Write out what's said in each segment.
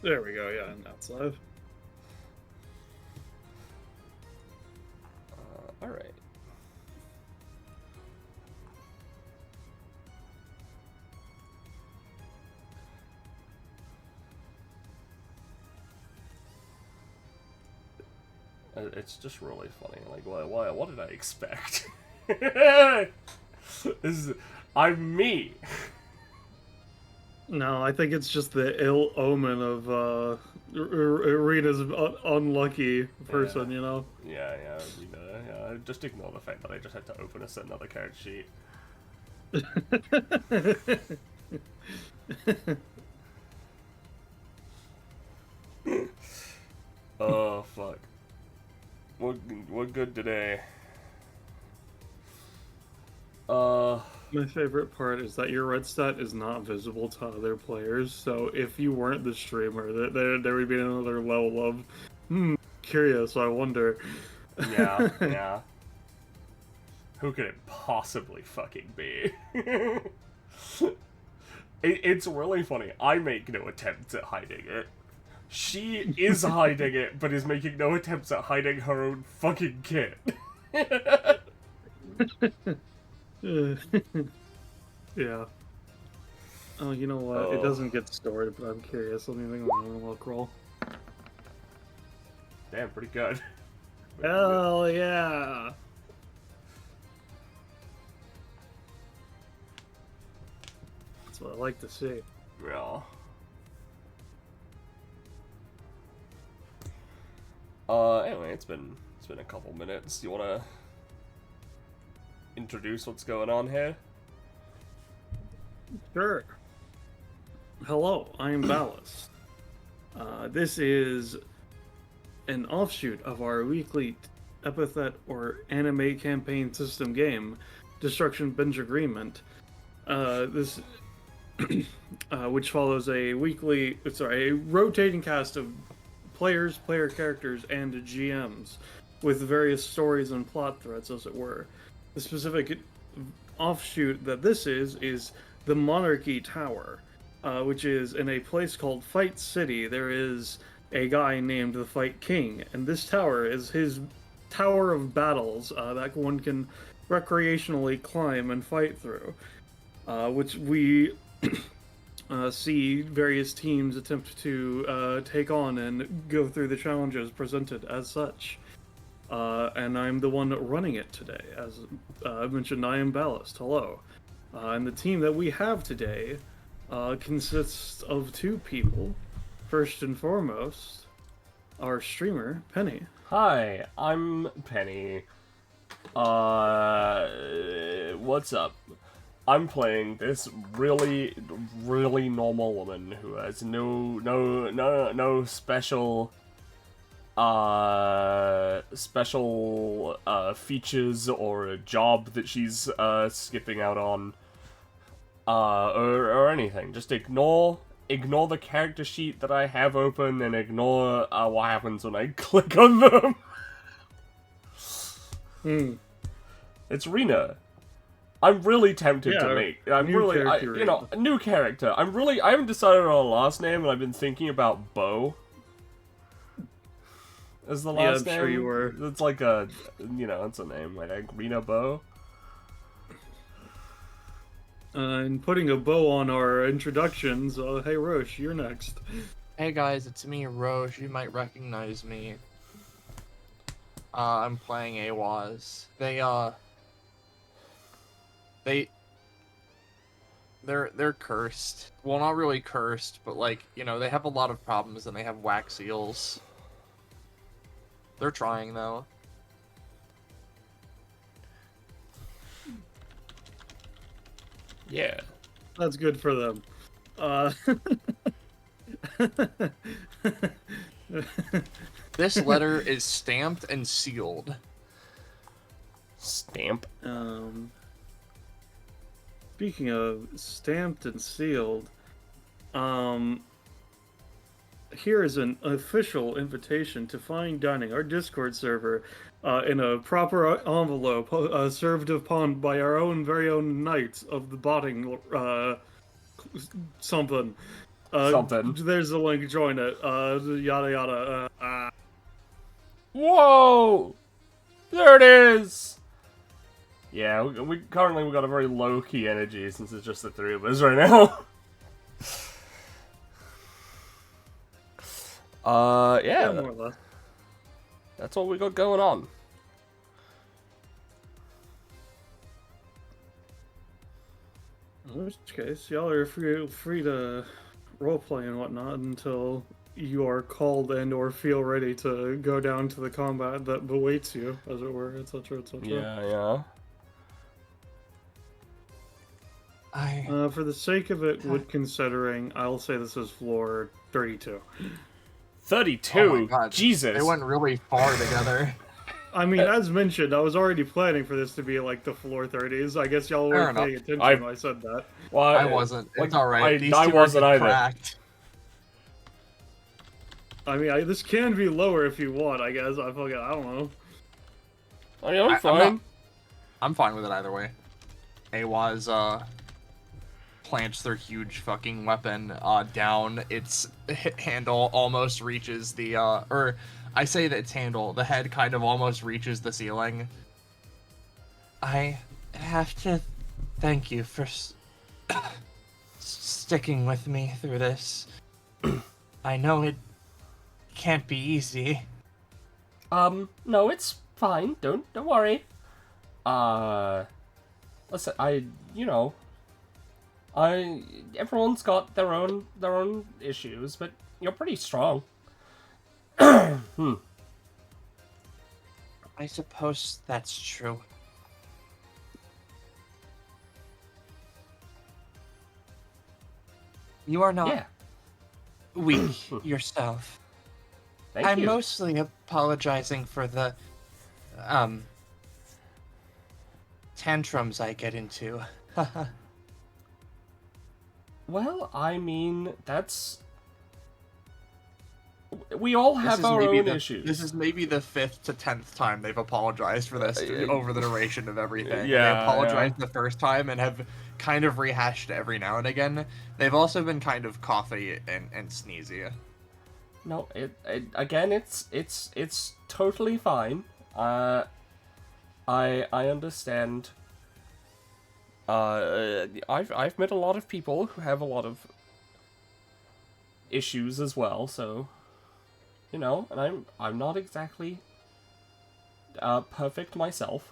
There we go, yeah, and that's live. Alright. It's just really funny. Like, what did I expect? I'm me. No, I think it's just the ill omen of Irina's unlucky person, Yeah. you know? Yeah, yeah. Just ignore the fact that I just had to open another character sheet. Oh, fuck. What good today? My favorite part is that your red stat is not visible to other players, so if you weren't the streamer, there would be another level of, curious, I wonder. Yeah, yeah. Who could it possibly fucking be? It's really funny. I make no attempts at hiding it. She is hiding it, but is making no attempts at hiding her own fucking kit. Yeah. Oh, you know what? It doesn't get stored, but I'm curious. Let me make my own look roll. Damn, pretty good. Hell yeah! That's what I like to see. Yeah. Anyway, it's been a couple minutes. You wanna introduce what's going on here? Sure. Hello, I am Ballast. This is an offshoot of our weekly Epithet or anime campaign system game, Destruction Binge Agreement. This, which follows a rotating cast of players, player characters, and GMs, with various stories and plot threads, as it were. The specific offshoot that this is the Monarchy Tower, which is in a place called Fight City. There is a guy named the Fight King, and this tower is his tower of battles that one can recreationally climb and fight through, which we see various teams attempt to take on and go through the challenges presented as such. And I'm the one running it today. As I mentioned, I am Ballast. Hello. And the team that we have today consists of two people. First and foremost, our streamer, Penny. Hi, I'm Penny. What's up? I'm playing this really normal woman who has no special features or a job that she's skipping out on or anything. Just ignore the character sheet that I have open and ignore what happens when I click on them. It's Rena. I'm really tempted to make. A new character. I haven't decided on a last name, and I've been thinking about Bo as the last name. Sure you were. It's like it's a name. I think Rena Bo. And putting a bow on our introductions, hey Rosche, you're next. Hey guys, it's me, Rosche. You might recognize me. I'm playing Eihwaz. They're cursed. Well, not really cursed, but they have a lot of problems and they have wax eels. They're trying though. Yeah. That's good for them. This letter is stamped and sealed. Stamp. Speaking of stamped and sealed, here is an official invitation to Fine Dining, our Discord server, in a proper envelope, served upon by our very own knight of the botting something. something. There's a link. Join it. Yada yada. Whoa! There it is. Yeah, we currently got a very low key energy since it's just the three of us right now. Yeah. More or less. That's what we got going on. In which case, y'all are free to roleplay and whatnot until you are called and or feel ready to go down to the combat that awaits you, as it were, etc., etc. Yeah. For the sake of it, with considering, I'll say this is floor 32. 32? Oh my God. Jesus. They went really far together. I mean, as mentioned, I was already planning for this to be like the floor 30s. I guess y'all weren't paying attention when I said that. Well, I wasn't. It's alright. I wasn't either. Cracked. I mean, this can be lower if you want, I guess. I don't know. I mean, I'm fine. I'm fine with it either way. Eihwaz, plants their huge fucking weapon down. Its handle almost reaches the or I say that its handle, the head kind of almost reaches the ceiling. I have to thank you for sticking with me through this. I know it can't be easy. No, it's fine. Don't worry. Listen, everyone's got their own issues, but you're pretty strong. I suppose that's true. You are not weak yourself. Thank you. Mostly apologizing for the tantrums I get into. Well, I mean, we all have our own issues. This is maybe the 5th to 10th time they've apologized for this over the duration of everything. Yeah, they apologized the first time and have kind of rehashed it every now and again. They've also been kind of coughy and sneezy. No, again, it's totally fine. I understand. I've met a lot of people who have a lot of issues as well, so and I'm not exactly perfect myself.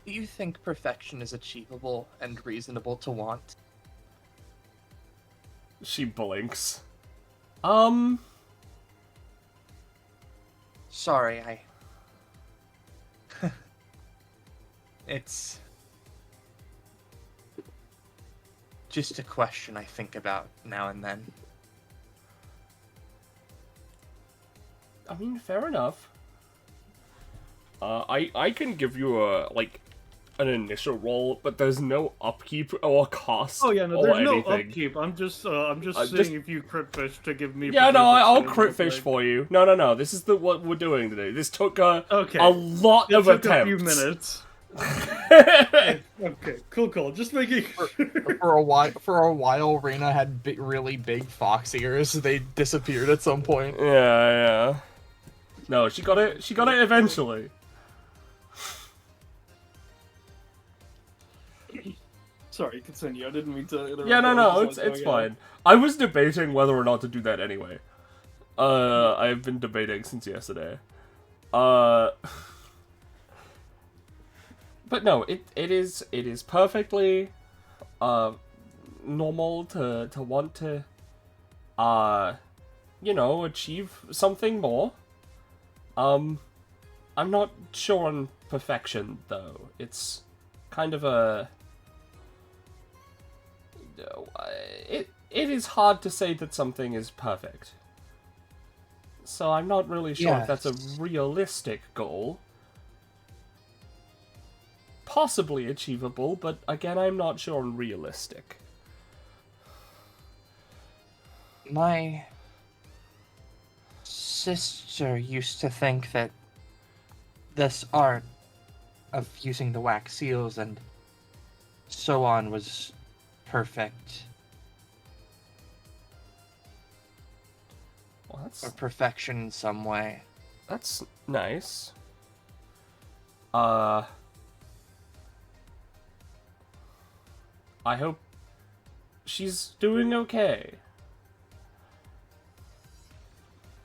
Do you think perfection is achievable and reasonable to want? She blinks. Sorry, It's just a question I think about now and then. I mean, fair enough. I can give you an initial roll, but there's no upkeep or cost. Oh yeah, no, or there's anything. no upkeep. I'm just seeing if you crit fish to give me. Yeah, no, I'll crit fish for you. No. This is what we're doing today. This took a lot of attempts. A few minutes. Okay, cool. Just making for a while, Reyna had really big fox ears. They disappeared at some point. Yeah. No, she got it eventually. Sorry, continue. I didn't mean to. Yeah, no, it's fine. I was debating whether or not to do that anyway. I've been debating since yesterday. But no, it is perfectly normal to want to achieve something more. I'm not sure on perfection though. It's kind of a it is hard to say that something is perfect. So I'm not really sure if that's a realistic goal. Possibly achievable, but again, I'm not sure on realistic. My sister used to think that this art of using the wax seals and so on was perfect. Well, Or perfection in some way. that's nice. I hope she's doing okay.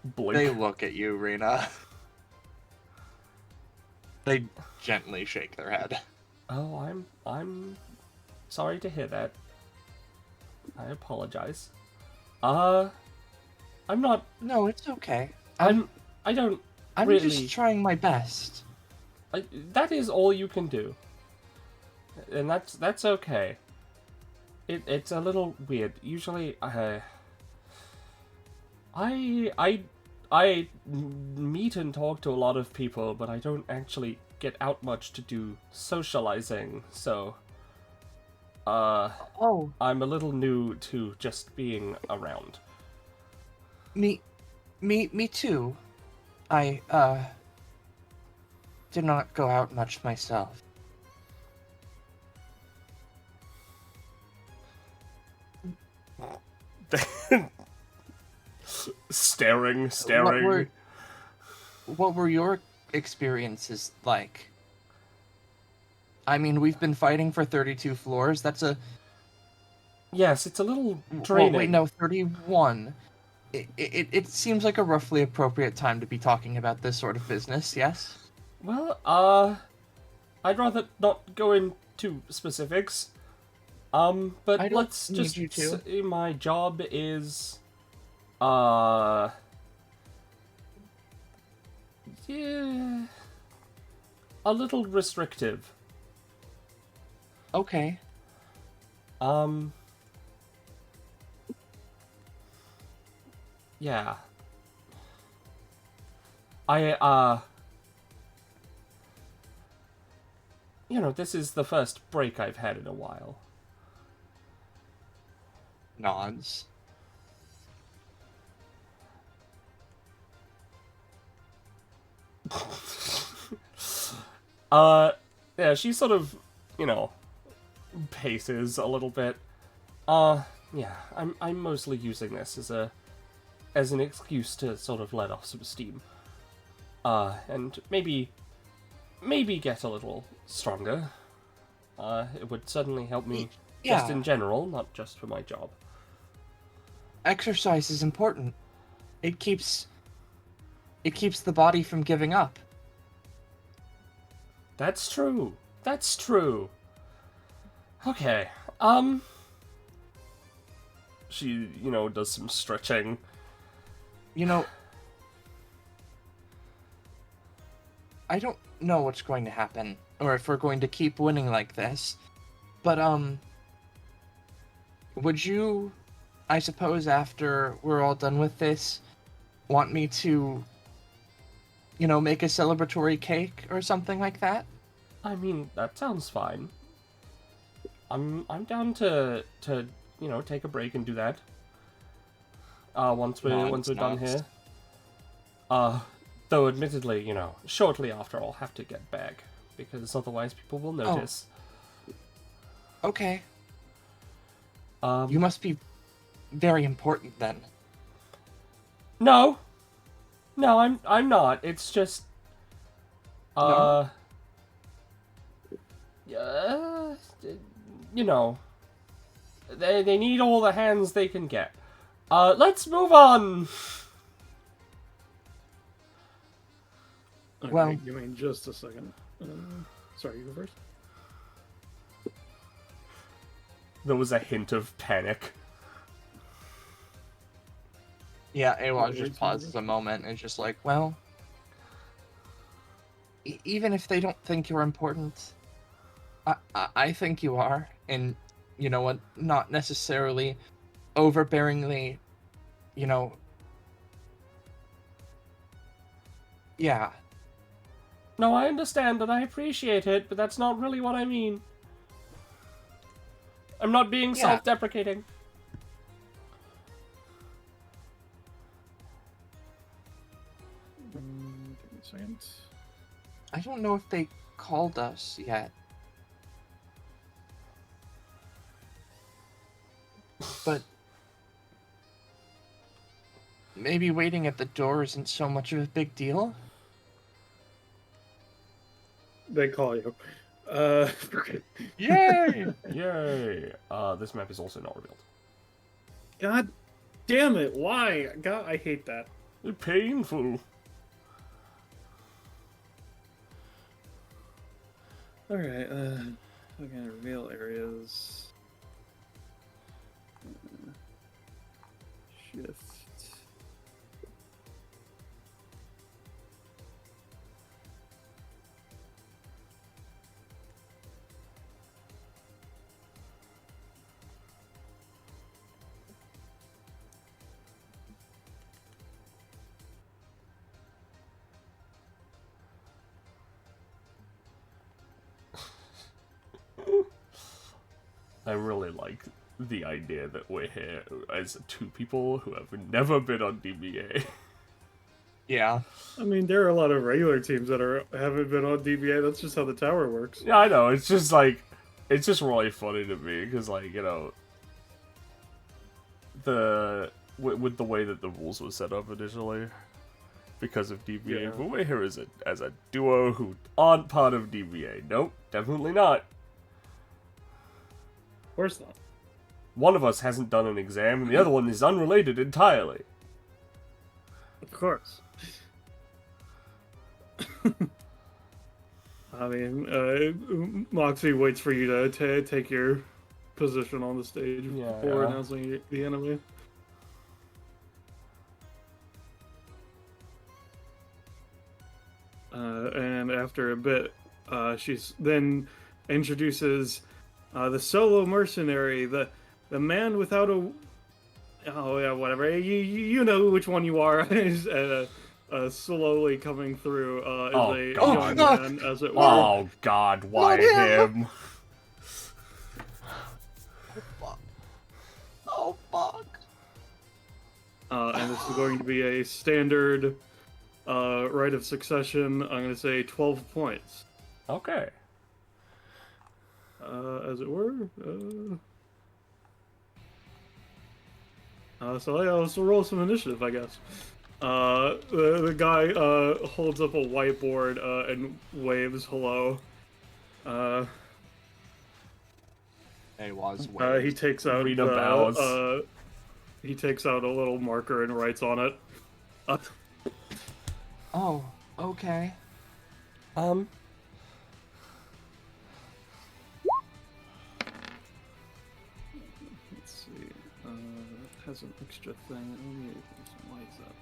Blink. They look at you, Rena. They gently shake their head. Oh, I'm sorry to hear that. I apologize. I'm not. No, it's okay. I don't I'm really. just trying my best. That is all you can do, and that's okay. It's a little weird. Usually, I meet and talk to a lot of people, but I don't actually get out much to do socializing. So, Oh, I'm a little new to just being around. me too. I, did not go out much myself. Staring. What were your experiences like? I mean, we've been fighting for 32 floors. That's a... Yes, it's a little draining. Wait, no, 31. It seems like a roughly appropriate time to be talking about this sort of business, yes? Well, I'd rather not go into specifics. But I don't let's need just you to. say my job is, yeah, a little restrictive. Okay. Yeah. This is the first break I've had in a while. Nods. Yeah, she sort of, paces a little bit. Yeah, I'm mostly using this as an excuse to sort of let off some steam. And maybe get a little stronger. It would certainly help me just in general, not just for my job. Exercise is important. It keeps the body from giving up. That's true. Okay. She, does some stretching. I don't know what's going to happen, or if we're going to keep winning like this, but, would you, I suppose after we're all done with this, want me to, make a celebratory cake or something like that? I mean, that sounds fine. I'm down to take a break and do that. Once we're done here. Though admittedly, shortly after I'll have to get back, because otherwise people will notice. Okay. You must be very important then. No, I'm not. It's just, No? they need all the hands they can get. Let's move on. Okay, Well- give me just a second. Sorry, you go first. There was a hint of panic. Yeah, Eihwaz just pauses a moment and is just like, Well, even if they don't think you're important, I think you are, and you know what? Not necessarily overbearingly, Yeah. No, I understand and I appreciate it, but that's not really what I mean. I'm not being Yeah. self-deprecating. Give me a second. I don't know if they called us yet. but maybe waiting at the door isn't so much of a big deal. They call you. Yay! Yay! This map is also not revealed. God damn it! Why? God, I hate that. Painful. All right. We're gonna reveal areas. Shift. I really like the idea that we're here as two people who have never been on DBA. Yeah. I mean, there are a lot of regular teams that haven't been on DBA. That's just how the tower works. Yeah, I know. It's just like, it's just really funny to me because, like, you know, with the way that the rules were set up initially because of DBA, Yeah. but we're here as a duo who aren't part of DBA. Nope, definitely not. Of course not. One of us hasn't done an exam, and the other one is unrelated entirely. Of course. I mean, Moxie waits for you to take your position on the stage before announcing the enemy. And after a bit, she then introduces the solo mercenary, the man without a... Oh yeah, whatever. You know which one you are. Is slowly coming through as a young man, as it were. Oh God, why him? Oh fuck. And this is going to be a standard right of succession. I'm going to say 12 points. Okay. As it were. So yeah, let's roll some initiative, I guess. The guy holds up a whiteboard and waves hello. Eihwaz He waves. takes out Rita bows. he takes out a little marker and writes on it. Oh, okay. Let's see. It has an extra thing. Let me open some lights up.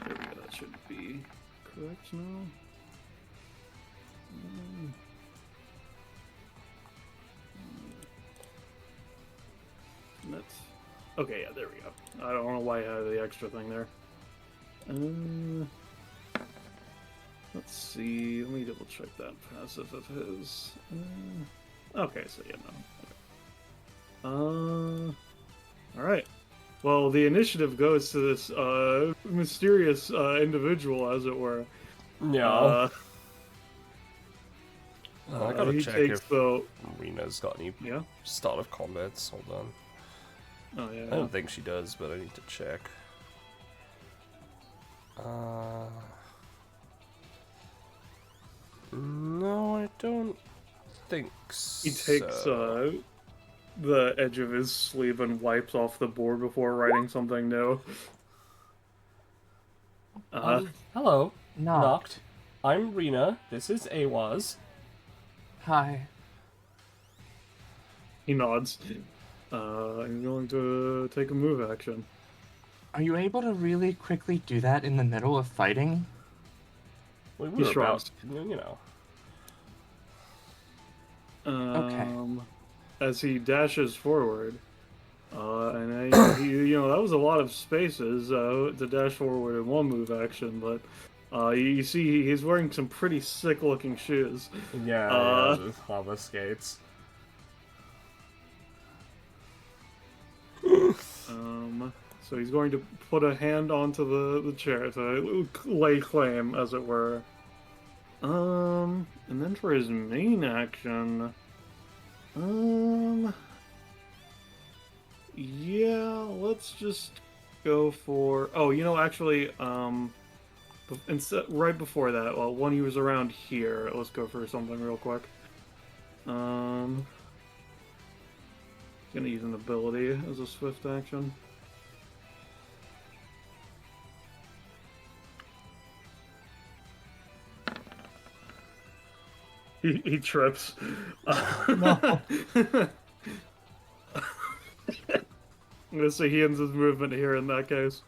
There we go. That should be correct now. That's okay. Yeah, there we go. I don't know why I had the extra thing there. Let's see. Let me double check that passive of his. Okay, so yeah, no. All right. Well, the initiative goes to this mysterious individual, as it were. Yeah. I gotta he check takes if the Rena's got any yeah. start of combats. Hold on. Oh yeah. I don't think she does, but I need to check. No, I don't think so. He takes the edge of his sleeve and wipes off the board before writing something new. Hello. No. Knocked. I'm Rena. This is Eihwaz. Hi. He nods. I'm going to take a move action. Are you able to really quickly do that in the middle of fighting? We He were about, shrugs. you know. As he dashes forward, and you know that was a lot of spaces to dash forward in one move action, but you see he's wearing some pretty sick-looking shoes. Yeah, the lava skates. So he's going to put a hand onto the chair to lay claim, as it were. And then for his main action, Yeah, let's just go for. Oh, actually, instead, right before that, well, when he was around here, let's go for something real quick. Gonna use an ability as a swift action. He trips. No. I'm gonna say he ends his movement here in that case.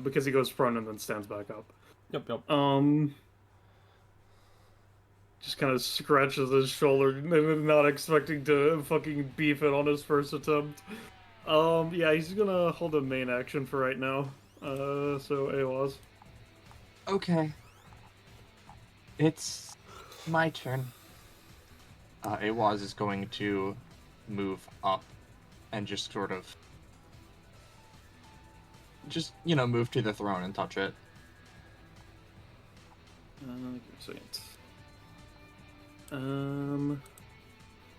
Because he goes prone and then stands back up. Yep. Just kind of scratches his shoulder, not expecting to fucking beef it on his first attempt. Yeah, he's gonna hold a main action for right now. So Eihwaz. Okay. It's my turn. Eihwaz is going to move up and just sort of move to the throne and touch it. Give me a second.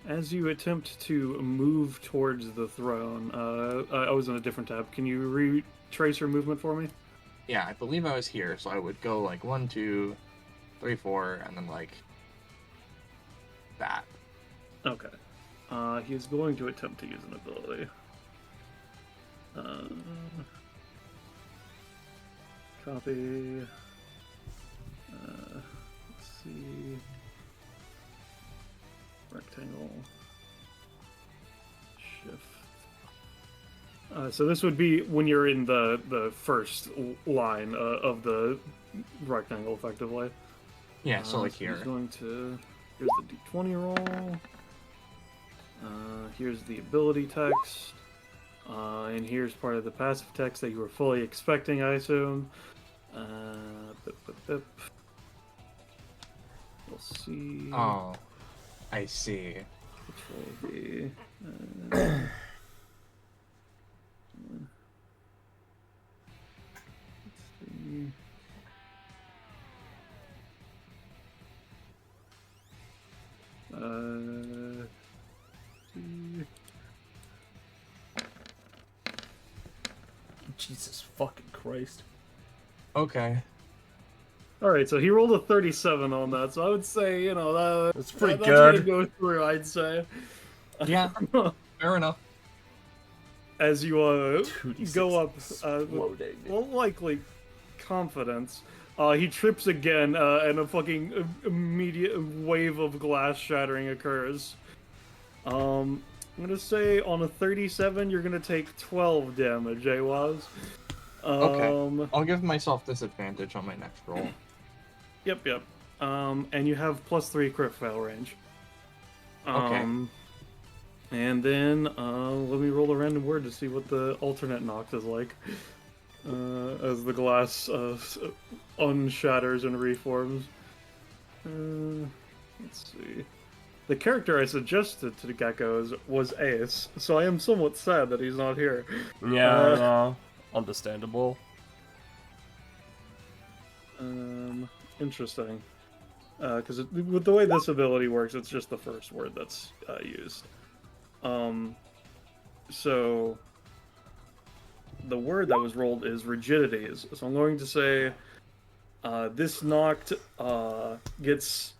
As you attempt to move towards the throne, I was in a different tab. Can you retrace your movement for me? Yeah, I believe I was here, so I would go like 1, 2, 3, 4, and then like that. Okay. He's going to attempt to use an ability. Copy. Let's see. Rectangle. Shift. So this would be when you're in the first line of the rectangle, effectively. Yeah, so like so here. He's going to. Here's the d20 roll. Here's the ability text. And here's part of the passive text that you were fully expecting, I assume. We'll see. Oh, I see. Which will be. Let's see. Jesus fucking Christ. Okay. All right, so he rolled a 37 on that, so I would say, That's pretty that's good. gonna go through. I'd say. Yeah. Fair enough. As you 2d6 go up, exploding. well, likely confidence. He trips again, and a fucking immediate wave of glass shattering occurs. I'm gonna say on a 37, you're gonna take 12 damage, Eihwaz. Okay. I'll give myself disadvantage on my next roll. Yep. And you have +3 crit fail range. Okay. And then let me roll a random word to see what the alternate knocked is like. As the glass unshatters and reforms. Let's see. The character I suggested to the geckos was Ace, so I am somewhat sad that he's not here. Yeah, no. Understandable. Interesting. Because with the way this ability works, it's just the first word that's used. So the word that was rolled is rigidities. So I'm going to say this knocked gets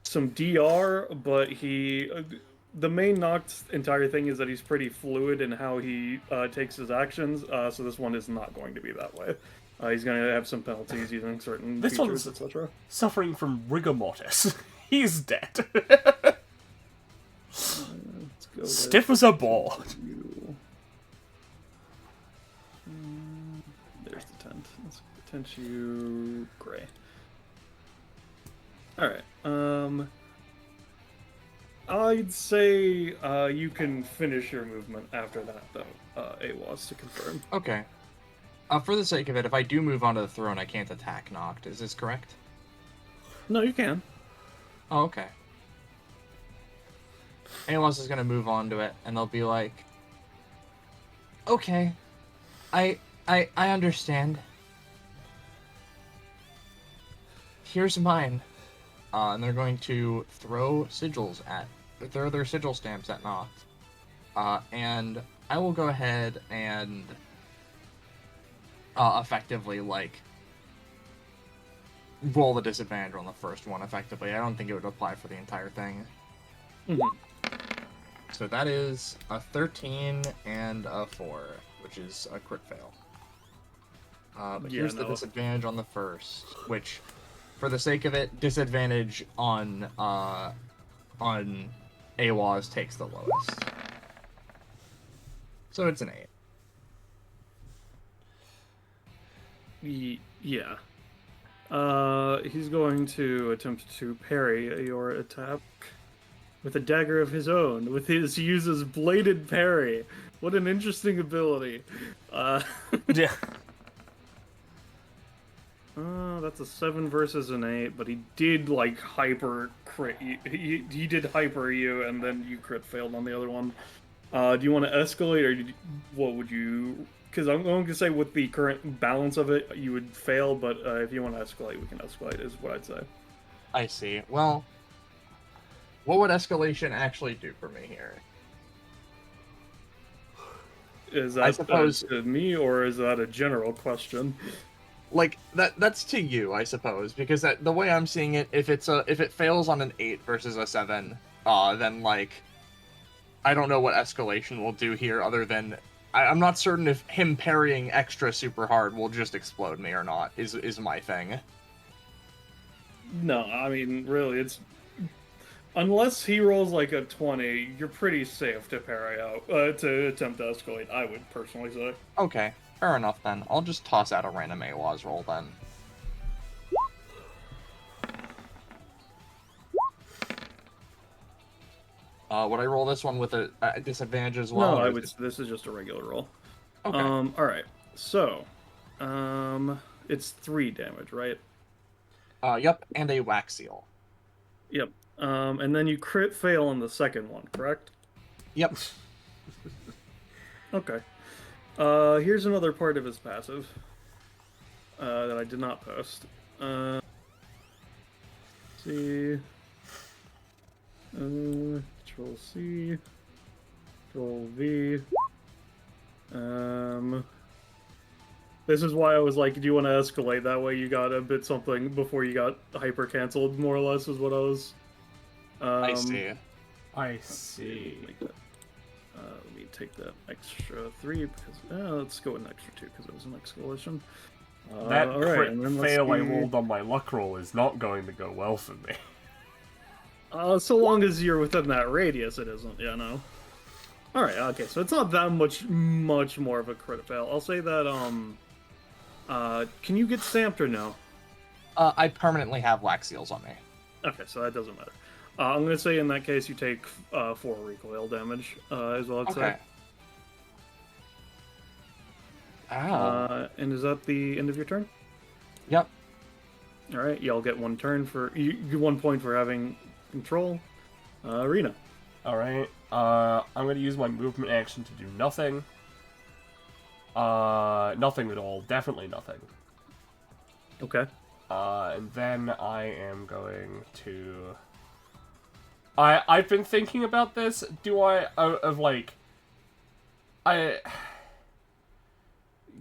some DR, but the main knocked entire thing is that he's pretty fluid in how he takes his actions. So this one is not going to be that way. He's going to have some penalties using certain This features, one's etc. suffering from rigor mortis. He's dead. Let's go Stiff as a board. There's the tent. Let's tent you gray. Alright. I'd say you can finish your movement after that, though, Eihwaz, to confirm. Okay. For the sake of it, if I do move onto the throne, I can't attack knocked. Is this correct? No, you can. Oh, okay. Eihwaz is gonna move onto it, and they'll be like, "Okay, I understand. Here's mine." And they're going to throw sigils at there are their sigil stamps at knocked. And I will go ahead and effectively, like, roll the disadvantage on the first one, effectively. I don't think it would apply for the entire thing. Mhm. So that is a 13 and a 4, which is a crit fail. But Yeah, here's the no. disadvantage on the first, which, for the sake of it, disadvantage on Eihwaz takes the lowest. So it's an 8. Yeah. He's going to attempt to parry your attack with a dagger of his own. He uses bladed parry. What an interesting ability. Yeah. That's a 7 versus an 8, but he did like hyper crit. He did hyper you, and then you crit failed on the other one. Do you want to escalate, or what would you? Because I'm going to say with the current balance of it, you would fail. But if you want to escalate, we can escalate. Is what I'd say. I see. Well, what would escalation actually do for me here? Is I that suppose- to me, or is that a general question? Like that's to you, I suppose, because the way I'm seeing it, if it fails on an 8 versus a 7, then like I don't know what escalation will do here, other than I'm not certain if him parrying extra super hard will just explode me or not. Is my thing. No, I mean really, it's unless he rolls like a 20, you're pretty safe to parry out to attempt to escalate. I would personally say. Okay, fair enough then. I'll just toss out a random Eihwaz roll then. Would I roll this one with a disadvantage as well? No, or I is would. it- This is just a regular roll. Okay. All right. So, it's 3 damage, right? Yep, and a wax seal. Yep. And then you crit fail on the second one, correct? Yep. Okay. Here's another part of his passive that I did not post. See. Control C. Control V. This is why I was like, do you want to escalate? That way you got a bit something before you got hyper canceled, more or less, is what I was. I see. I see. Let me take that extra 3 because let's go with an extra 2 because it was an escalation. That all right, crit and then let's fail I see- rolled on my luck roll is not going to go well for me. So long as you're within that radius, it isn't. Yeah, no. All right. Okay, so it's not that much more of a crit fail. I'll say that. Can you get stamped or no? I permanently have wax seals on me. Okay, so that doesn't matter. I'm gonna say in that case you take 4 recoil damage as well. I'd Okay. say. Ow. And is that the end of your turn? Yep. All right, y'all get 1 turn for you get 1 point for having control. Arena. Alright, I'm gonna use my movement action to do nothing. Nothing at all. Definitely nothing. Okay. And then I am going to... I've been thinking about this. Do I...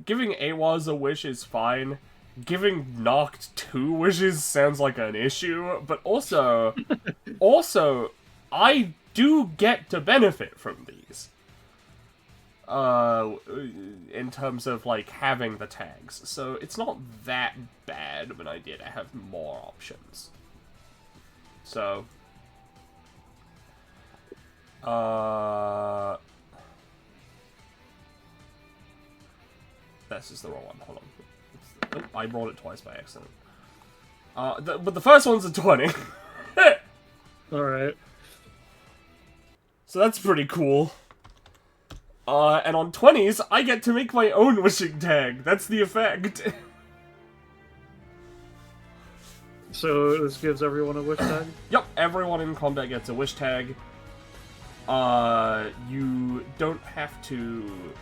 Giving Eihwaz a wish is fine. Giving knocked 2 wishes sounds like an issue, but also... I do get to benefit from these. In terms of, like, having the tags. So it's not that bad of an idea to have more options. So... This is the wrong one. Hold on. Oh, I rolled it twice by accident. But the first one's a 20. All right. So that's pretty cool. And on 20s, I get to make my own wishing tag. That's the effect. So this gives everyone a wish tag. Yep, everyone in combat gets a wish tag. You don't have to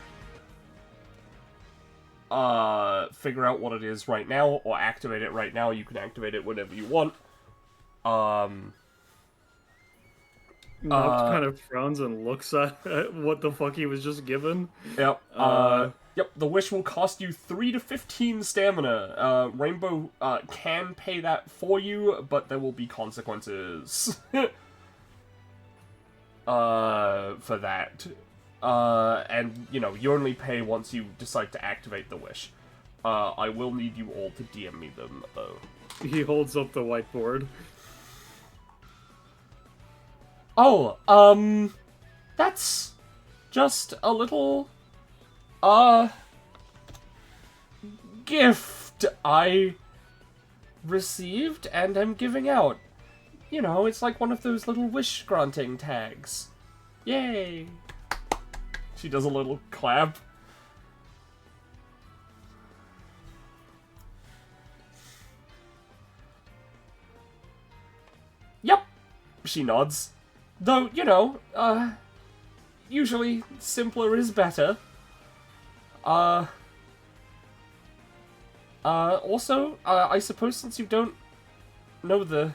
figure out what it is right now or activate it right now. You can activate it whenever you want. Noct kind of frowns and looks at what the fuck he was just given. Yep. Yep. The wish will cost you 3 to 15 stamina. Rainbow can pay that for you, but there will be consequences. For that. And you know, you only pay once you decide to activate the wish. I will need you all to DM me them, though. He holds up the whiteboard. Oh, that's just a little, gift I received and am giving out. You know, it's like one of those little wish-granting tags. Yay! She does a little clap. Yep, she nods. Though, you know, usually simpler is better. Also, I suppose since you don't know the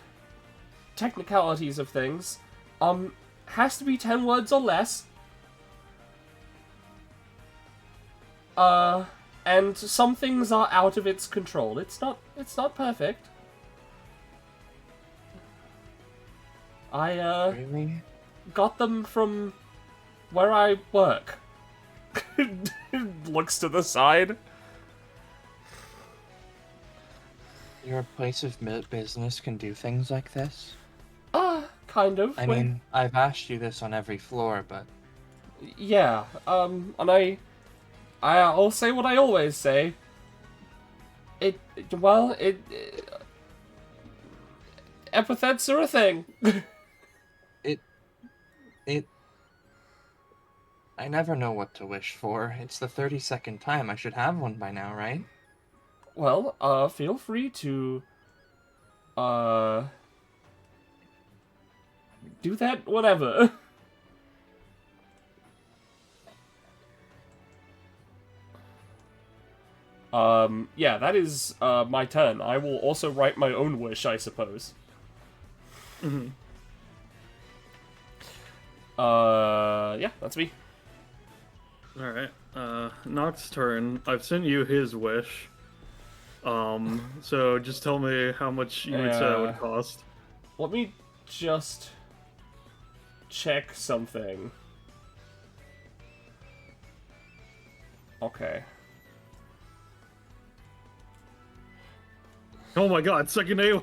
technicalities of things, has to be 10 words or less. And some things are out of its control. It's not perfect. I, Really? got them from where I work. Looks to the side. Your place of business can do things like this? Kind of. I mean, I've asked you this on every floor, but... Yeah, and I'll say what I always say. Epithets are a thing. I never know what to wish for. It's the 32nd time. I should have one by now, right? Well, feel free to, do that whenever. Yeah, that is, my turn. I will also write my own wish, I suppose. Mm-hmm. Yeah, that's me. Alright. Noct's turn. I've sent you his wish. So just tell me how much you would say it would cost. Let me just check something. Okay. Oh my god, second A.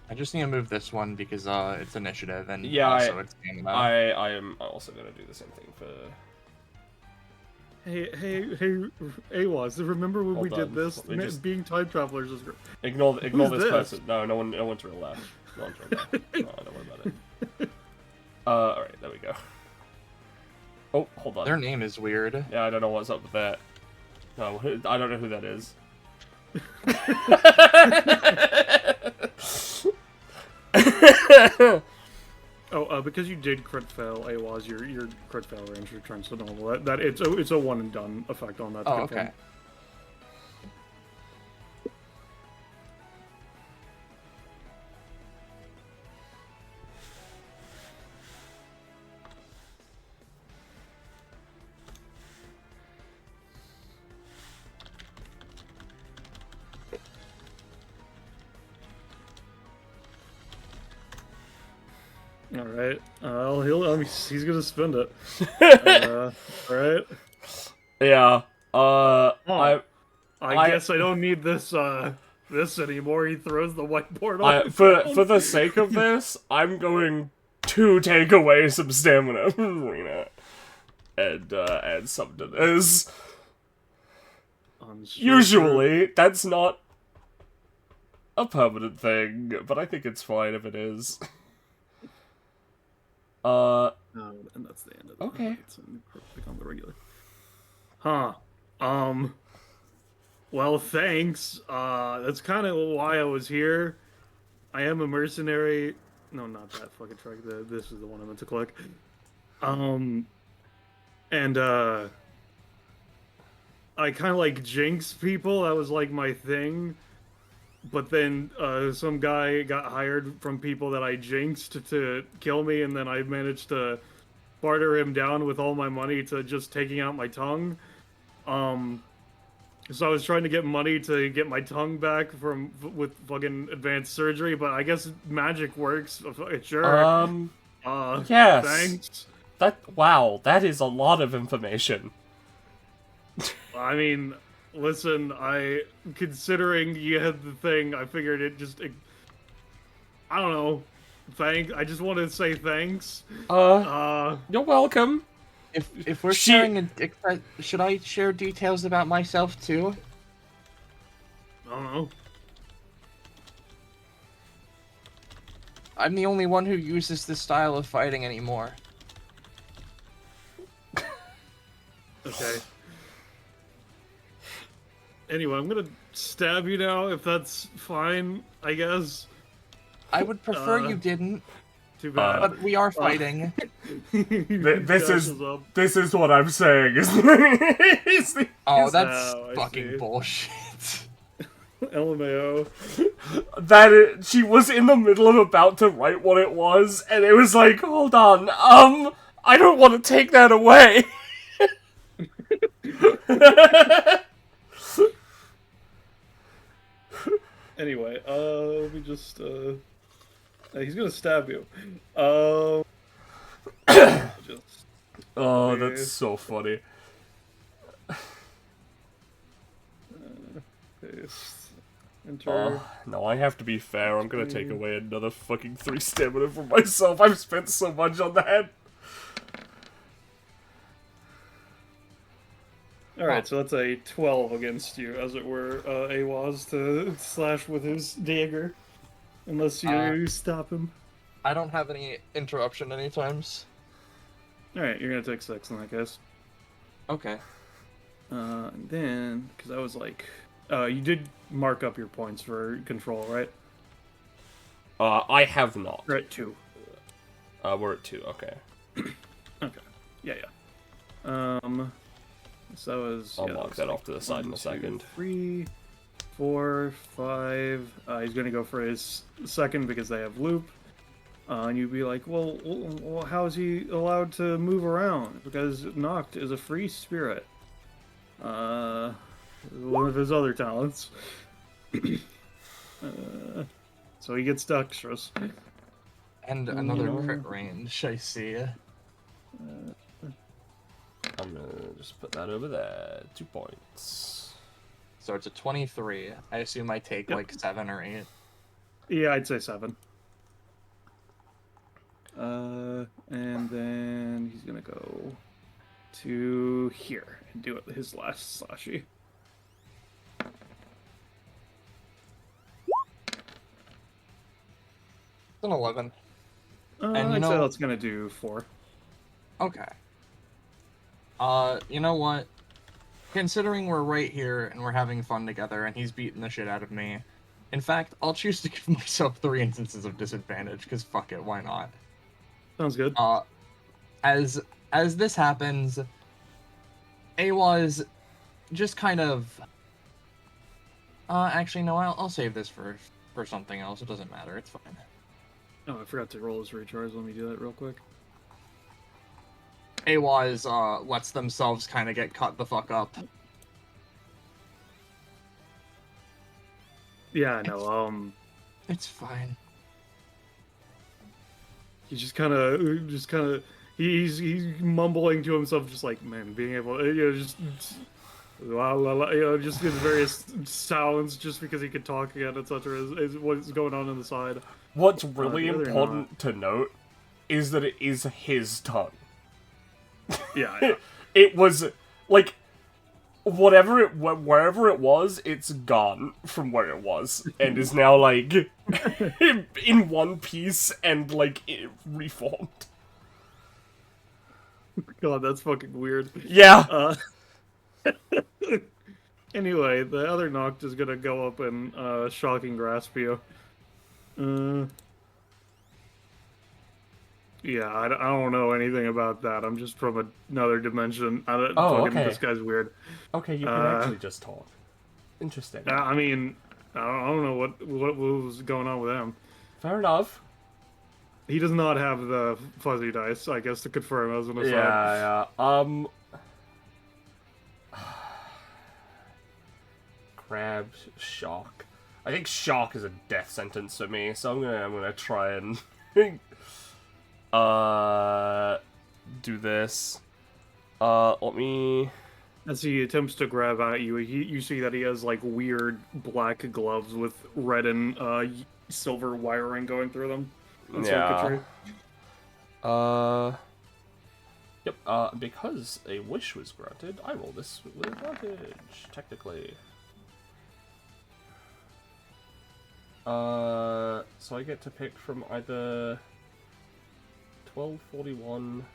I just need to move this one because it's initiative and Yeah, also it's stamina. I am also gonna do the same thing for. Hey, Eihwaz, remember when we Hold on, did this? let me just- Being time travelers is great. Ignore Who's this this? person. No one's real loud. No one's real loud. No, don't worry about it. Alright, there we go. Oh, hold on. Their name is weird. Yeah, I don't know what's up with that. No, I don't know who that is. Because you did crit fail, Eihwaz, your crit fail range returns to normal. That it's a one and done effect on that. Oh, okay. All right. He's gonna spend it. All right. Yeah. I guess I don't need this this anymore. He throws the whiteboard on. For the sake of this, I'm going to take away some stamina from Rena and add some to this. Usually, that's not a permanent thing, but I think it's fine if it is. And that's the end of the Okay. It's on the regular. Huh. Well, thanks. That's kind of why I was here. I am a mercenary. No, not that fucking truck. This is the one I meant to click. And I kind of like jinx people. That was like my thing. but then some guy got hired from people that I jinxed to kill me, and then I managed to barter him down with all my money to just taking out my tongue. So I was trying to get money to get my tongue back with fucking advanced surgery, but I guess magic works. Sure. Yes. Thanks. Wow, that is a lot of information. I mean, listen, considering you had the thing, I figured I don't know. I just want to say thanks. You're welcome. If we're sharing should I share details about myself too? I don't know. I'm the only one who uses this style of fighting anymore. Okay. Anyway, I'm gonna stab you now, if that's fine, I guess. I would prefer you didn't. Too bad. But we are fighting. This is what I'm saying. Oh, that's fucking bullshit. LMAO. She was in the middle of about to write what it was, and it was like, hold on, I don't want to take that away. Anyway, let me just, he's gonna stab you. Oh, that's so funny. Paste. Enter. No, I have to be fair. I'm gonna take away another fucking 3 stamina for myself. I've spent so much on that. Alright, so that's a 12 against you, as it were, Eihwaz to slash with his dagger. Unless you stop him. I don't have any interruption anytimes. Alright, you're gonna take 6 in that case. Okay. And then, because I was like... you did mark up your points for control, right? I have not. We're at 2. We're at 2, okay. Okay. Yeah. So that was... I'll mark that off to the side in a second. 3, 4, 5... he's gonna go for his second because they have loop. And you'd be like, well, how is he allowed to move around? Because Noct is a free spirit. One of his other talents. So he gets dexterous. And another crit range, I see. I'm gonna just put that over there. 2 points. So it's a 23. I assume I take like 7 or 8. Yeah, I'd say 7. And then he's gonna go to here and do his last slashy. It's an 11. And I'd say that's gonna do 4. Okay. You know what? Considering we're right here and we're having fun together and he's beating the shit out of me, in fact, I'll choose to give myself 3 instances of disadvantage, because fuck it, why not? Sounds good. As this happens, Eihwaz just kind of... actually, no, I'll save this for something else. It doesn't matter, it's fine. Oh, I forgot to roll his recharge. Let me do that real quick. Eihwaz lets themselves kind of get cut the fuck up. Yeah, no, It's fine. he just kind of, he's mumbling to himself, just like, man, being able, just la la la, just his various sounds, just because he could talk again, etc. Is what's going on the side. What's really important to note is that it is his tongue. Yeah. It was like wherever it was, it's gone from where it was and is now like in one piece and like reformed. God, that's fucking weird. Yeah. Anyway, the other Noct is gonna go up and shocking grasp you. Yeah, I don't know anything about that. I'm just from another dimension. Okay. This guy's weird. Okay, you can actually just talk. Interesting. I mean, I don't know what was going on with him. Fair enough. He does not have the fuzzy dice, I guess, to confirm as an aside. Yeah. Grab, shock. I think shock is a death sentence for me, so I'm gonna try and do this. Let me. As he attempts to grab at you, you see that he has like weird black gloves with red and silver wiring going through them. And Yeah. circuitry. Yep. Because a wish was granted, I roll this with advantage, technically. So I get to pick from either 1241.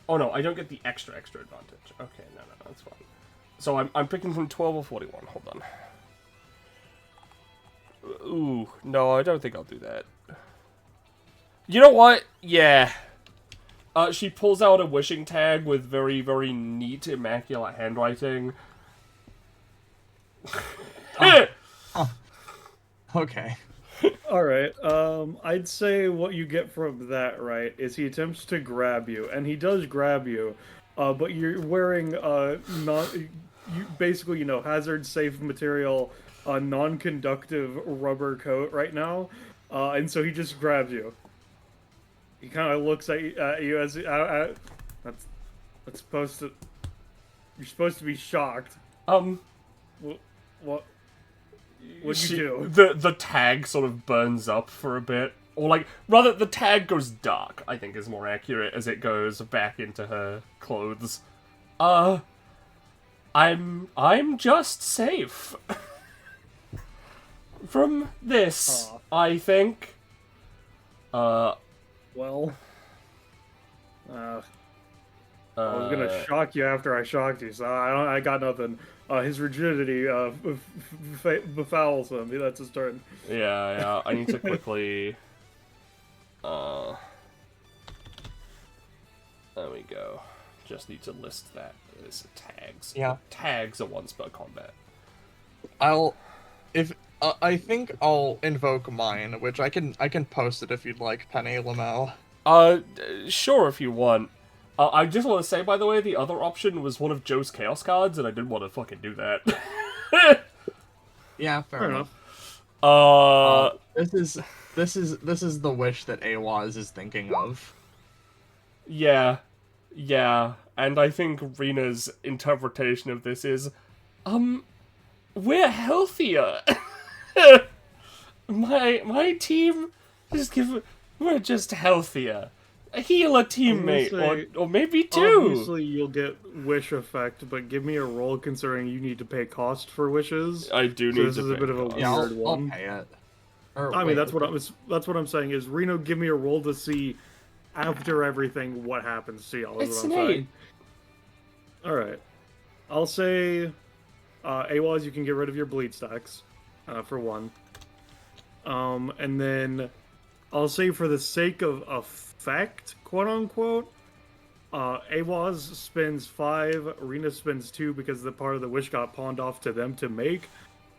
Oh no, I don't get the extra advantage. Okay, no, that's fine. So I'm picking from 12 or 41. Hold on. Ooh, no, I don't think I'll do that. You know what? Yeah. She pulls out a wishing tag with very, very neat, immaculate handwriting. Okay. All right. I'd say what you get from that, right, is he attempts to grab you, and he does grab you, but you're wearing basically, hazard safe material, non-conductive rubber coat right now, and so he just grabs you. He kind of looks at you as that's supposed to. You're supposed to be shocked. What? What'd you do? The tag sort of burns up for a bit. Or, like, rather, the tag goes dark, I think is more accurate, as it goes back into her clothes. I'm just safe. From this, I think. Well... I was gonna shock you after I shocked you, so I got nothing. His rigidity befouls him. That's his turn. Yeah. I need to quickly. There we go. Just need to list that as tags. Yeah. Tags are once per combat. I think I'll invoke mine, which I can post it if you'd like, Penny Lamel. Sure if you want. I just want to say, by the way, the other option was one of Joe's Chaos cards, and I didn't want to fucking do that. Yeah, fair enough. This is the wish that Eihwaz is thinking of. Yeah, and I think Rena's interpretation of this is, we're healthier. my team we're just healthier. A healer teammate, or maybe two. Obviously, you'll get wish effect, but give me a roll considering you need to pay cost for wishes. I do so need this to is a bit of a pay cost. weird one. I'll pay it. I mean, that's what I'm saying is Reno, give me a roll to see after everything what happens to y'all. It's what I'm saying. All right, I'll say, Eihwaz, you can get rid of your bleed stacks, for one. And then I'll say for the sake of effect, quote unquote, Eihwaz spends 5, Rena spends 2 because the part of the wish got pawned off to them to make.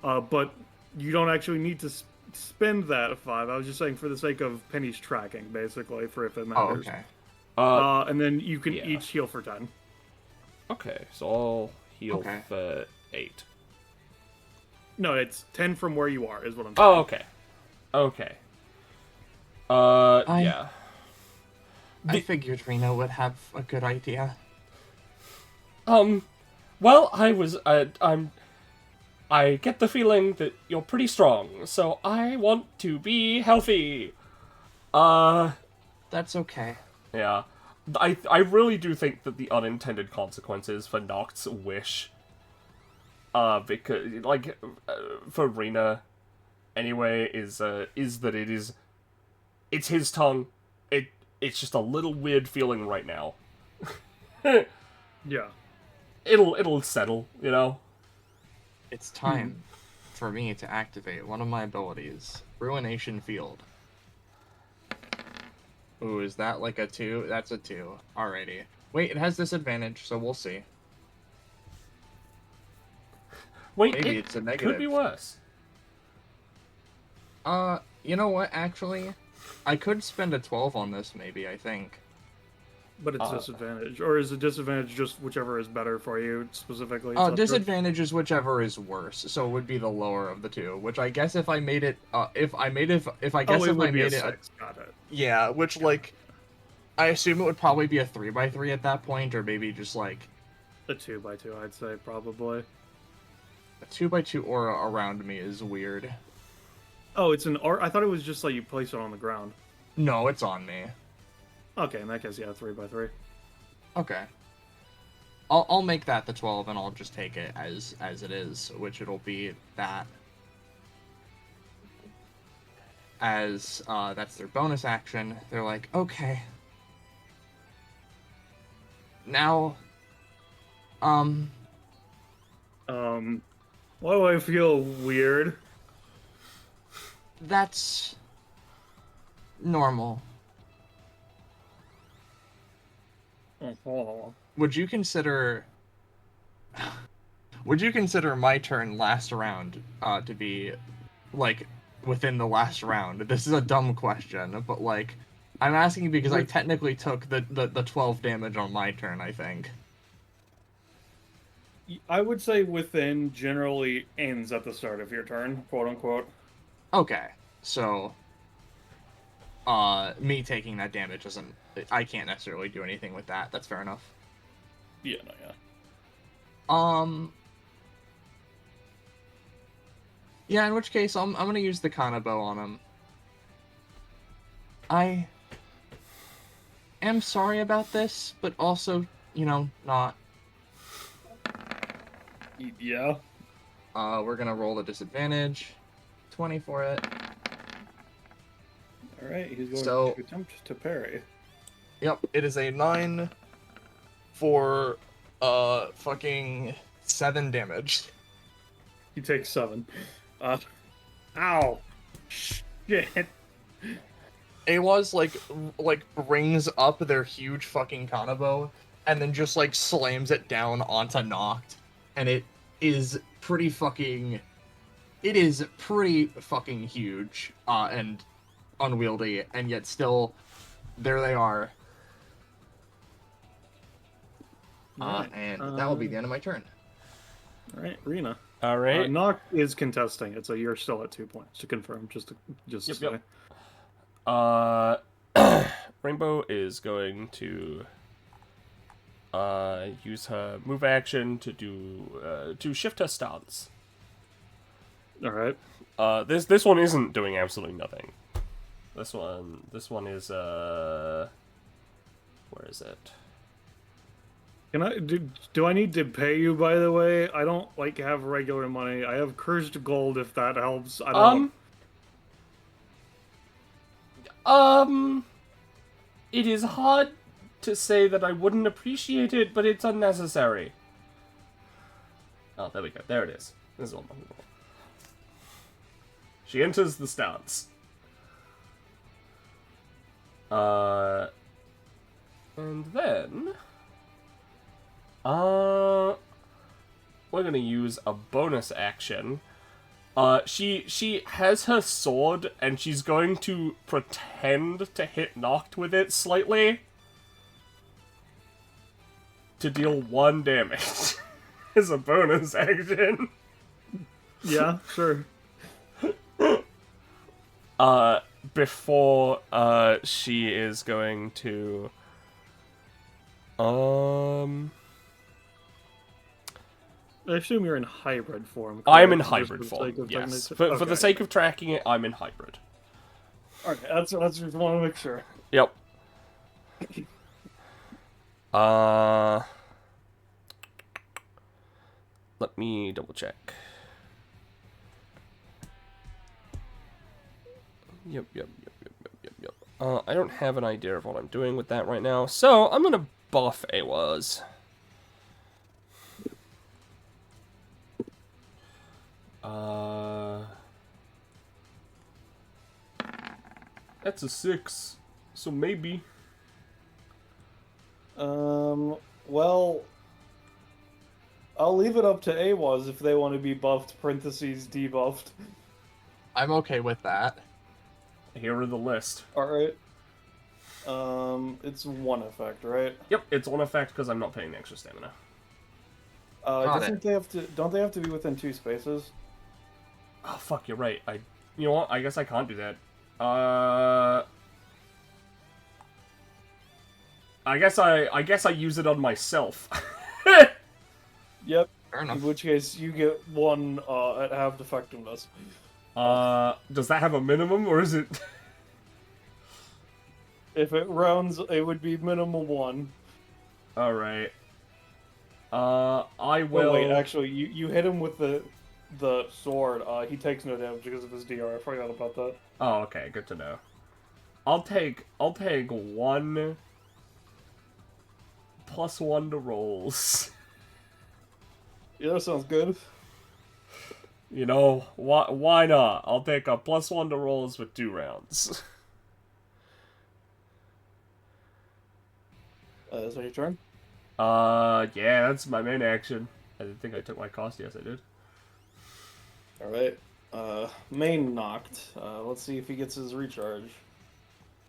But you don't actually need to spend that 5. I was just saying for the sake of Penny's tracking, basically, for if it matters. Oh, okay. And then you can each heal for 10. Okay, so I'll heal for 8. No, it's 10 from where you are, is what I'm saying. Oh, okay. Yeah. I figured Reno would have a good idea. Well, I get the feeling that you're pretty strong, so I want to be healthy. That's okay. Yeah. I really do think that the unintended consequences for Noct's wish, because, like, for Rena, anyway, is that it's his tongue. It's just a little weird feeling right now. Yeah. It'll settle, you know? It's time for me to activate one of my abilities, Ruination Field. Ooh, is that like a 2? That's a 2. Alrighty. Wait, it has disadvantage, so we'll see. Wait, Maybe it it's a could be negative. worse. You know what, actually? I could spend a 12 on this, maybe, I think. But it's disadvantage, or is the disadvantage just whichever is better for you specifically? Is that true? Disadvantage is whichever is worse, so it would be the lower of the two. Which I guess if I made it, if I made it, Oh, it would be a 6. Got it. yeah, which like, I assume it would probably be a 3x3 at that point, or maybe just like A 2x2, I'd say probably. a 2x2 aura around me is weird. Oh, it's an art. I thought it was just like you place it on the ground. No, it's on me. Okay, in that case, yeah, 3x3. Okay. I'll make that the 12, and I'll just take it as it is, which it'll be that. As that's their bonus action, they're like, okay. Now, Why do I feel weird? that's normal. Oh, Would you consider my turn last round to be like within the last round? This is a dumb question, but like I'm asking because I technically took the 12 damage on my turn, I think. I would say within generally ends at the start of your turn, quote unquote. Okay. So me taking that damage doesn't, I can't necessarily do anything with that. That's fair enough. Yeah, no, yeah. Yeah, in which case I'm gonna use the Kanabo on him. I am sorry about this, but also, you know, not. Yeah. We're gonna roll the disadvantage. 20 for it. Alright, he's going So- to attempt to parry. Yep, it is a 9 for fucking 7 damage. He takes 7. Ow! Shit! Eihwaz like brings up their huge fucking Kanabo and then just like slams it down onto Noct, and it is pretty fucking huge and unwieldy, and yet still there they are. Alright, And that will be the end of my turn. Alright, Rena. All right. Noct is contesting it, so you're still at 2 points to confirm, just to say. Rainbow is going to use her move action to do to shift her stance. Alright. This one isn't doing absolutely nothing. This one is where is it? Can I do I need to pay you, by the way? I don't like have regular money. I have cursed gold if that helps. I don't It is hard to say that I wouldn't appreciate it, but it's unnecessary. Oh, there we go. There it is. This is all. She enters the stance. And then we're gonna use a bonus action. She has her sword, and she's going to pretend to hit Noct with it slightly to deal 1 damage as a bonus action. Yeah, sure. Before she is going to I assume you're in hybrid form. I'm in correct? hybrid Just for form, the sake of yes. technical- For the Okay. sake of tracking it, I'm in hybrid. Okay, that's just want to make sure. Yep. Let me double check. Yep. I don't have an idea of what I'm doing with that right now, so I'm gonna buff Eihwaz. That's a 6, so maybe. Well, I'll leave it up to Eihwaz if they want to be buffed, parentheses, debuffed. I'm okay with that. Here are the list. Alright. It's one effect, right? Yep, it's one effect because I'm not paying the extra stamina. Got Don't they have to be within 2 spaces? Oh fuck, you're right. You know what? I guess I can't do that. I guess I use it on myself. Yep. Fair In enough. which case, you get 1 at half effectiveness. Does that have a minimum or is it? If it rounds, it would be minimal 1. All right. I will. Oh wait, actually, you hit him with the sword. He takes no damage because of his DR. I forgot about that. Oh, okay, good to know. I'll take 1 +1 to rolls. Yeah, that sounds good. You know, why not? I'll take a +1 to rolls with 2 rounds. Is that your turn? Yeah, that's my main action. I didn't think I took my cost. Yes, I did. Alright. Main knocked. Let's see if he gets his recharge.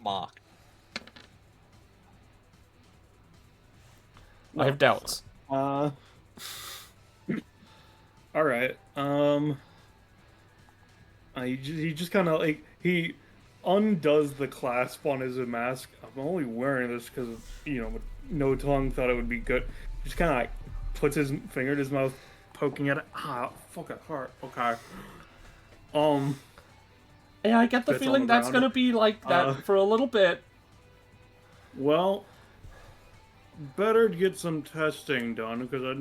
Mock. I have doubts. Alright. He just kind of like he undoes the clasp on his mask. I'm only wearing this because no tongue thought it would be good. Just kind of like puts his finger in his mouth, poking at it. Fucking heart. Okay. Yeah, I get the Spits on feeling the that's ground. gonna be like that for a little bit. Well, better to get some testing done because I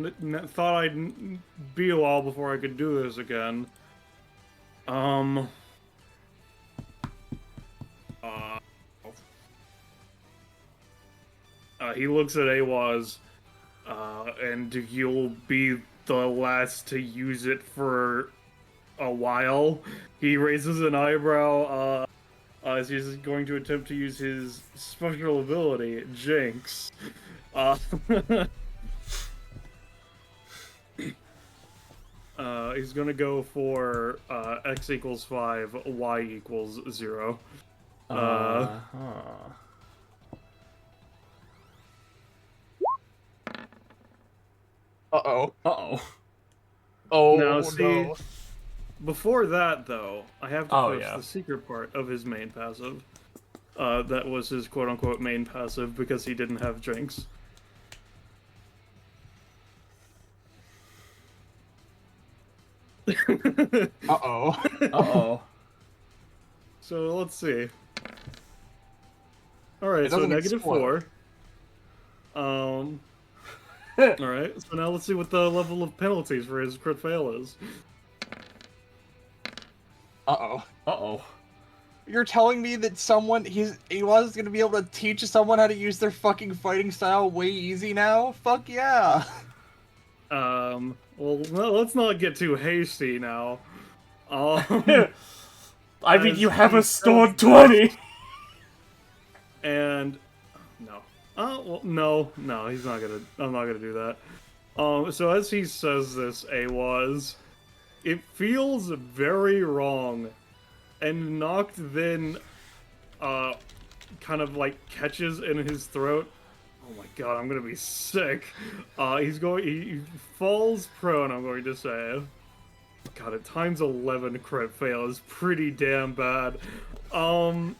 thought I'd be a while before I could do this again. He looks at Eihwaz, and you'll be the last to use it for a while. He raises an eyebrow, as he's going to attempt to use his special ability, Jinx. He's gonna go for x equals 5, y equals 0. Uh-oh. Uh-oh. Oh, Now, see, no. before that, though, I have to Oh, post yeah. the secret part of his main passive. That was his quote-unquote main passive because he didn't have Jinx. Uh-oh. Uh-oh. So let's see. Alright, It so doesn't -4. Alright, so now let's see what the level of penalties for his crit fail is. Uh-oh. Uh-oh. You're telling me that he was gonna be able to teach someone how to use their fucking fighting style way easy now? Fuck yeah. Well, no, let's not get too hasty now. I mean, As you have he a stored says 20! And no. Well, no, he's not gonna. I'm not gonna do that. So as he says this, Eihwaz, it feels very wrong, and knocked then, kind of like catches in his throat. Oh my god, I'm gonna be sick. He falls prone. I'm going to say. God, at times 11 crit fail is pretty damn bad. Alright.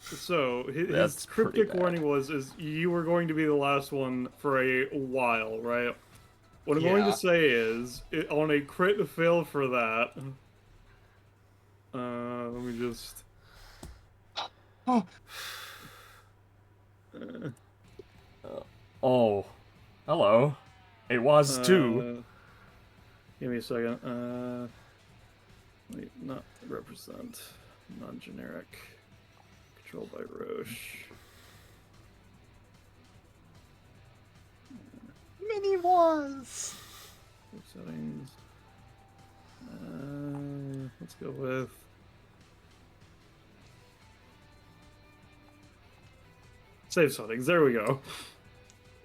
So, his That's pretty cryptic bad. warning is you were going to be the last one for a while, right? What I'm going Yeah. to say is, on a crit fail for that... let me just... Oh. Oh. Hello. It was too. Give me a second. Wait, not represent. Non-generic. Controlled by Rosche. Mini was. Settings. Let's go with... Save settings. There we go.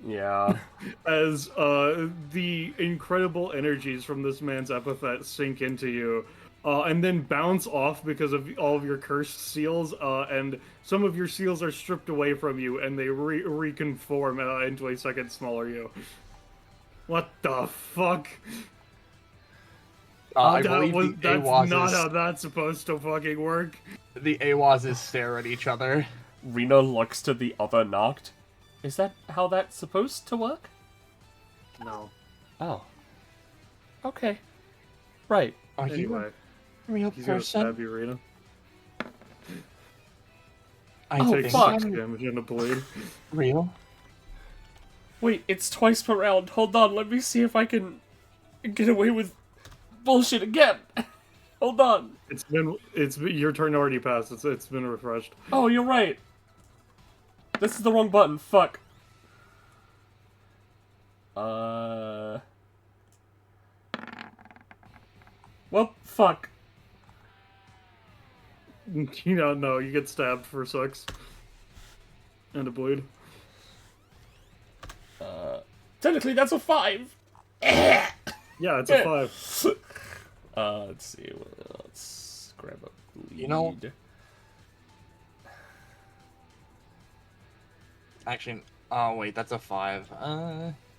Yeah. as the incredible energies from this man's epithet sink into you, and then bounce off because of all of your cursed seals, and some of your seals are stripped away from you, and they reconform into a second smaller you. What the fuck? I That believe was, the that's not how Eihwazes, that's supposed to fucking work. the Eihwazes stare at each other. Rena looks to the other Noct. Is that how that's supposed to work? No. Oh. Okay. Right. Are Anyway, you a real he's gonna person? stab you, Rena. I Oh, Take fuck. 6 damage and a bleed. real. Wait, it's twice per round. Hold on, let me see if I can get away with bullshit again. Hold on. Your turn already passed. It's been refreshed. Oh, you're right. This is the wrong button. Fuck. Well, fuck. No, you get stabbed for 6. And a bleed. Technically, that's a 5. Yeah, it's a 5. Let's see. Let's grab a bleed. You know- Actually, oh wait, that's a 5.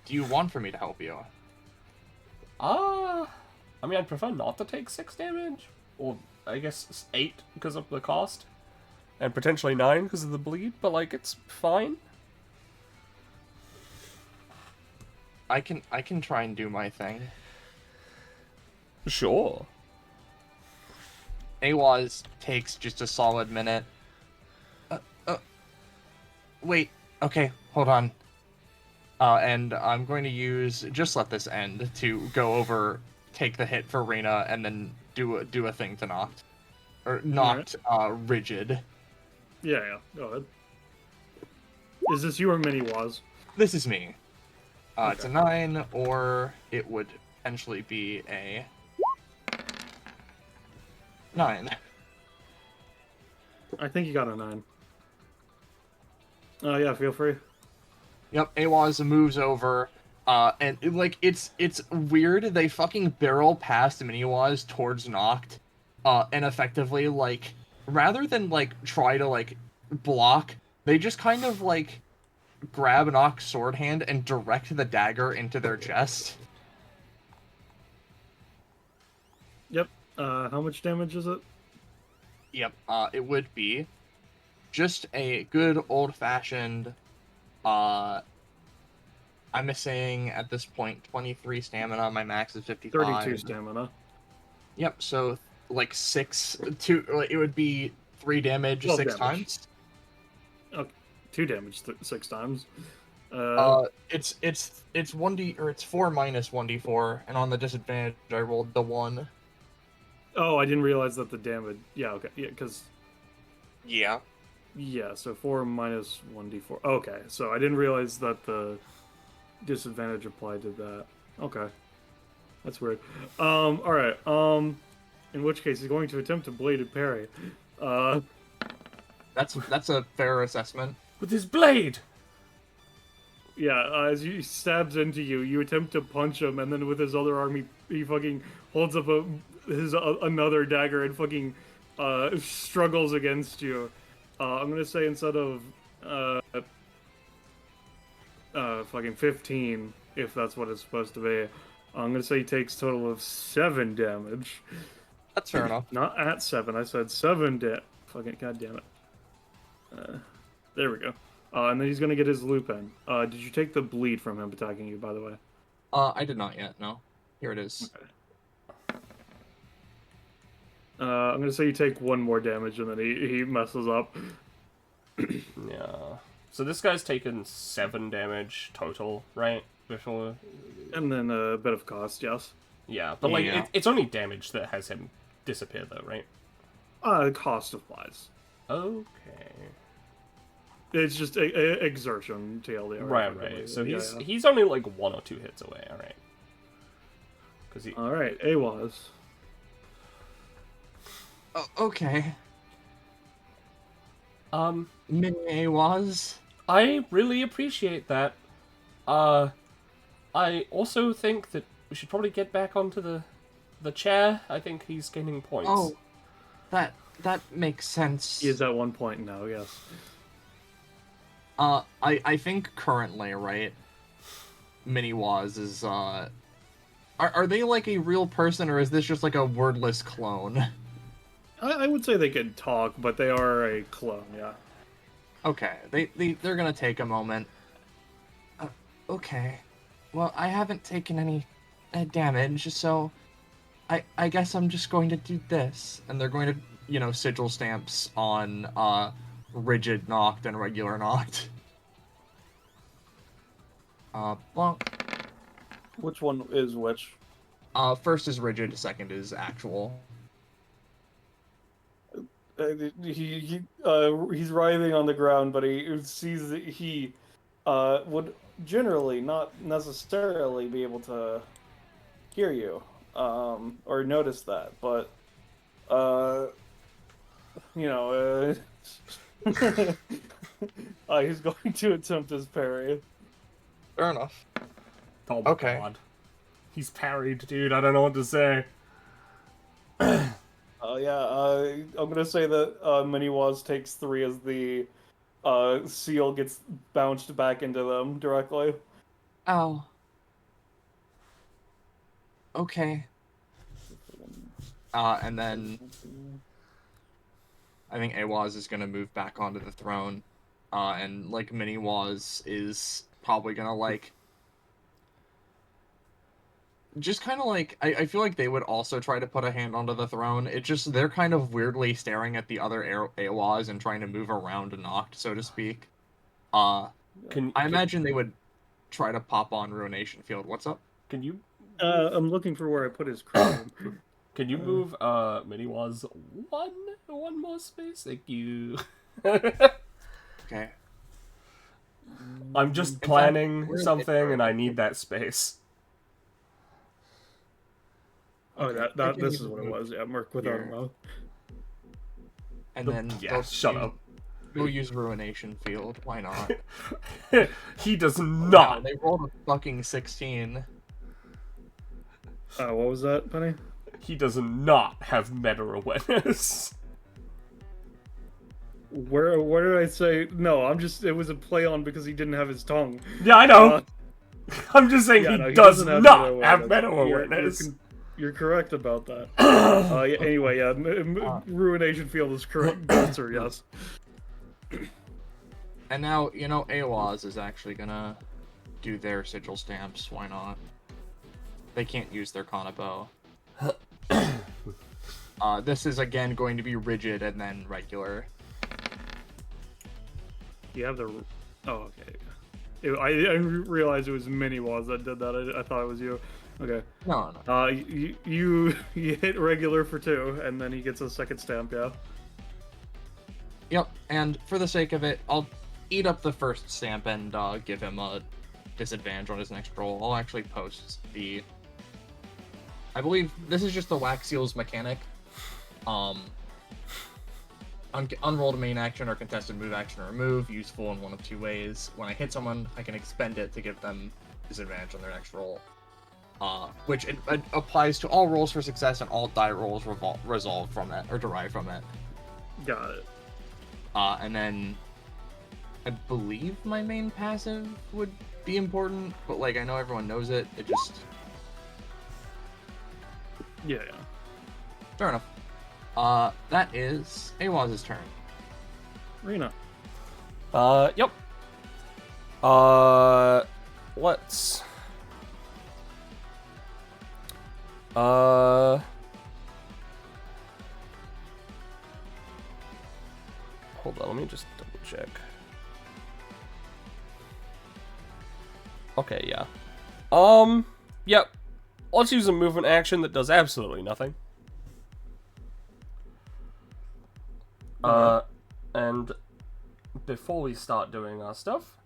Do you want for me to help you? I mean, I'd prefer not to take 6 damage. Or, I guess, 8 because of the cost. And potentially 9 because of the bleed, but, like, it's fine. I can try and do my thing. Sure. Eihwaz takes just a solid minute. Wait, okay, hold on. And I'm going to just let this end to go over, take the hit for Rena, and then do a thing to Noct. Or Noct, rigid. Yeah, go ahead. Is this you or Mini Waz? This is me. It's a Okay. 9, or it would potentially be a 9. I think you got a 9. Yeah, feel free. Yep, Eihwaz moves over, and it's weird. They fucking barrel past Miniwaz towards Noct, and effectively rather than try to block, they just kind of grab Noct's sword hand and direct the dagger into their chest. Yep. How much damage is it? Yep, it would be just a good old-fashioned, I'm missing, at this point, 23 stamina, my max is 55. 32 stamina. Yep, so, it would be 3 damage 12 6 damage. times. Okay. 2 damage 6 times. It's 1d, or it's 4 minus 1d4, and on the disadvantage, I rolled the 1. Oh, I didn't realize that the damage... Yeah, okay. Yeah, because... Yeah. Yeah, so 4 minus 1d4. Okay, so I didn't realize that the disadvantage applied to that. Okay. That's weird. Alright, in which case he's going to attempt to bladed parry. That's a fair assessment. With his blade! Yeah, as he stabs into you, you attempt to punch him, and then with his other arm, he fucking holds up another dagger and fucking struggles against you. I'm gonna say instead of fucking 15, if that's what it's supposed to be, I'm gonna say he takes a total of 7 damage. That's fair enough. Not at 7, I said 7 fucking goddamn it. There we go. And then he's gonna get his lupin. Did you take the bleed from him attacking you, by the way? I did not yet, no. Here it is. Okay. I'm gonna say you take 1 more damage and then he messes up. Yeah. So this guy's taken 7 damage total, right? Before. And then a bit of cost, yes. Yeah, but Yeah. it's only damage that has him disappear, though, right? Cost applies. Okay. It's just exertion, TLDR. Right. So Yeah, he's only 1 or 2 hits away. All right. Because he. All right, Eihwaz. Oh, okay. Um. Mini Eihwaz. I really appreciate that. I also think that we should probably get back onto the chair. I think he's gaining points. Oh, that makes sense. He is at one point now, yes. I think currently, right, Eihwaz is, Are they like a real person, or is this just like a wordless clone? I would say they can talk, but they are a clone, yeah. Okay, they're gonna take a moment. Okay. Well, I haven't taken any damage, so I guess I'm just going to do this. And they're going to, you know, sigil stamps on rigid knocked and regular knocked. Well, Which one is which? first is rigid, second is actual. He's writhing on the ground, but he sees that he would generally not necessarily be able to hear you or notice that, but you know, he's going to attempt his parry. Fair enough. Oh my Okay. god. He's parried, dude. I don't know what to say. I'm gonna say that Eihwaz takes 3 as the seal gets bounced back into them directly. Oh. Okay. And then I think Eihwaz is gonna move back onto the throne, and like Eihwaz is probably gonna like just kind of like I feel like they would also try to put a hand onto the throne. It just they're kind of weirdly staring at the other Eihwaz and trying to move around a knocked, so to speak. I imagine they would try to pop on Ruination Field. What's up? Can you I'm looking for where I put his crown. can you move Eihwaz one more space? Thank you. Okay. I'm just fact, planning where is it? something and I need that space. Oh, Okay, I that can this even is what it move was. Yeah, Merc without a here. mouth. And then Yeah, shut up. We'll use Ruination Field. Why not? He does Wow, not. they rolled a fucking 16. What was that, Penny? He does not have meta awareness. Where did I say? No, it was a play on because he didn't have his tongue. Yeah, I know. Uh, I'm just saying yeah, he no, does doesn't not have meta You're- awareness. You're correct about that. Yeah, anyway, yeah, Ruination Field is correct answer, yes. And now, you know, Eihwaz is actually gonna do their sigil stamps. Why not? They can't use their Kanabo. This is again going to be rigid and then regular. You have the... Oh, okay. I didn't realize it was Eihwaz that did that. I thought it was you. Okay. No, no. You hit regular for 2, and then he gets a second stamp, yeah? Yep, and for the sake of it, I'll eat up the first stamp and give him a disadvantage on his next roll. I'll actually post the... I believe this is just the Wax Seals mechanic. Unrolled main action or contested move action or remove, useful in one of 2 ways. When I hit someone, I can expend it to give them disadvantage on their next roll. Which it applies to all rolls for success and all die rolls resolve from it, or derive from it. Got it. And then I believe my main passive would be important, but like I know everyone knows it. It just Yeah. fair enough. That is Eihwaz's turn. Rena. Yep. Let's... Hold on, let me just double check. Okay, yeah. Yep. Let's use a movement action that does absolutely nothing. And before we start doing our stuff,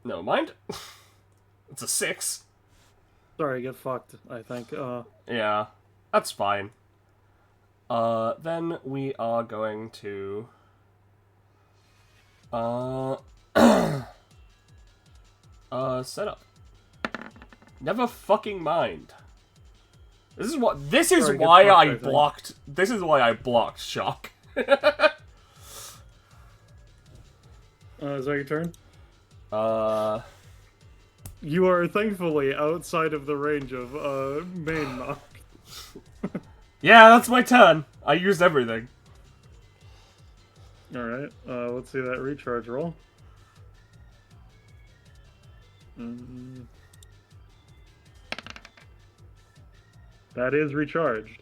never mind. It's a 6. Sorry, get fucked, I think. Yeah, that's fine. Then we are going to set up. Never fucking mind. This is Sorry, why good I talk, blocked. This is why I blocked Shock. Is that your turn? You are thankfully outside of the range of main knock. Yeah, that's my turn. I used everything. Alright, let's see that recharge roll. That is recharged.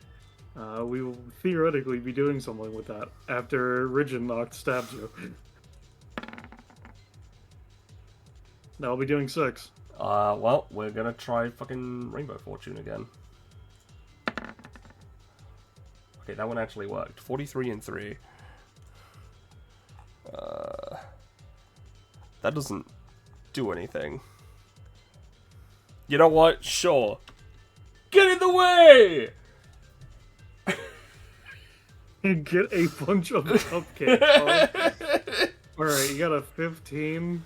We will theoretically be doing something with that after Rigid Knock stabs you. That'll be doing 6. Well, we're gonna try fucking Rainbow Fortune again. Okay, that one actually worked. 43 and 3. That doesn't do anything. You know what? Sure. Get in the way! Get a bunch of cupcakes. Alright, you got a 15.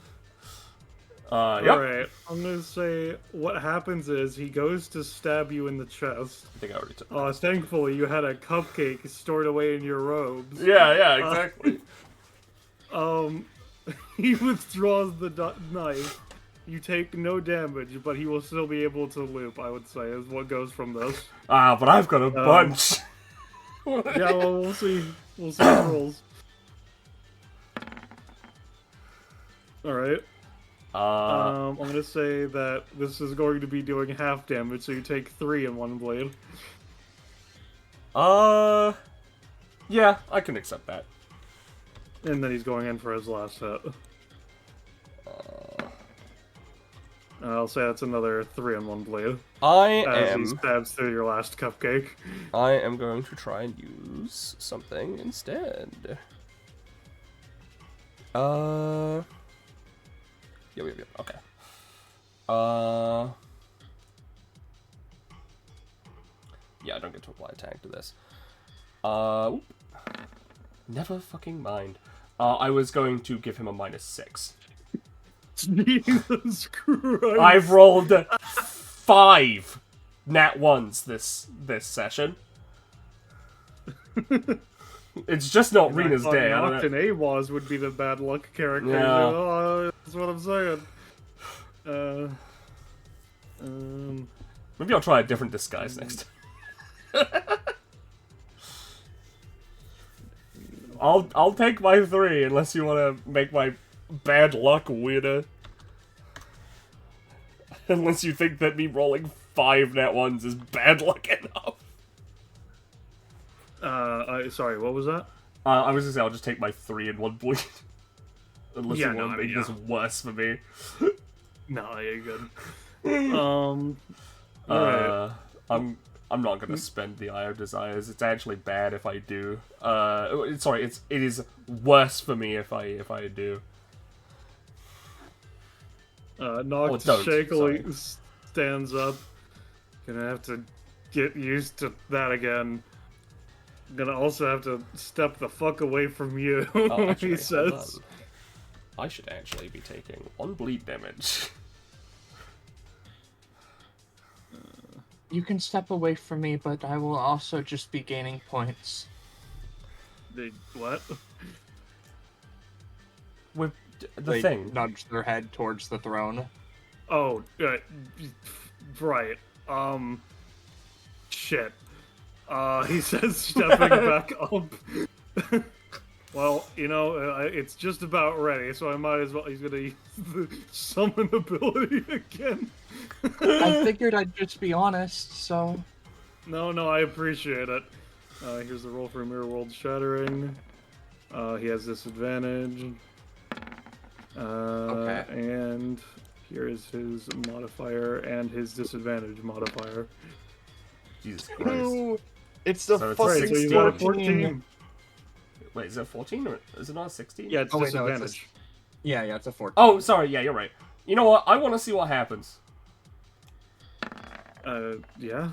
Yep. Alright, I'm gonna say what happens is he goes to stab you in the chest. I think I already took that. Thankfully, you had a cupcake stored away in your robes. Yeah, exactly. He withdraws the knife. You take no damage, but he will still be able to loop, I would say, is what goes from this. But I've got a bunch. Yeah, well, we'll see. We'll see the rolls. Alright. I'm gonna say that this is going to be doing half damage, so you take 3 in one blade. Yeah, I can accept that. And then he's going in for his last hit. I'll say that's another 3 in one blade. As he stabs through your last cupcake. I am going to try and use something instead. Yep, okay. Yeah, I don't get to apply a tag to this. Never fucking mind. I was going to give him a -6. Jesus Christ. I've rolled 5 nat 1s this session. It's just not Rena's day. I don't Noct know. and Eihwaz would be the bad luck characters. Yeah. That's what I'm saying. Maybe I'll try a different disguise next time. I'll take my 3 unless you want to make my bad luck weirder. Unless you think that me rolling 5 nat 1s is bad luck enough. Sorry, what was that? I was gonna say I'll just take my 3 in one bleed. Unless Yeah, you want to make this worse for me. No, you're good. Alright. I'm not gonna spend the Eye of Desires. It's actually bad if I do. Sorry, it is worse for me if I do. Noct shakily stands up. Gonna have to get used to that again. Gonna also have to step the fuck away from you, Actually, he says. I should actually be taking 1 bleed damage. You can step away from me, but I will also just be gaining points. What? With the They thing. nudge their head towards the throne. Oh, right. Shit. He says, stepping back up. Well, you know, it's just about ready, so I might as well. He's gonna use the summon ability again. I figured I'd just be honest, so... No, I appreciate it. Here's the roll for Mirror World Shattering. He has disadvantage. Okay. And here is his modifier and his disadvantage modifier. Jesus Christ. Ooh, it's the So it's Right, fucking so you got a 14. 14. Wait, is it 14 or is it not 16? Yeah, it's Oh, wait, no, disadvantage. Yeah, it's a 14. Oh, sorry. Yeah, you're right. You know what? I want to see what happens. Yeah.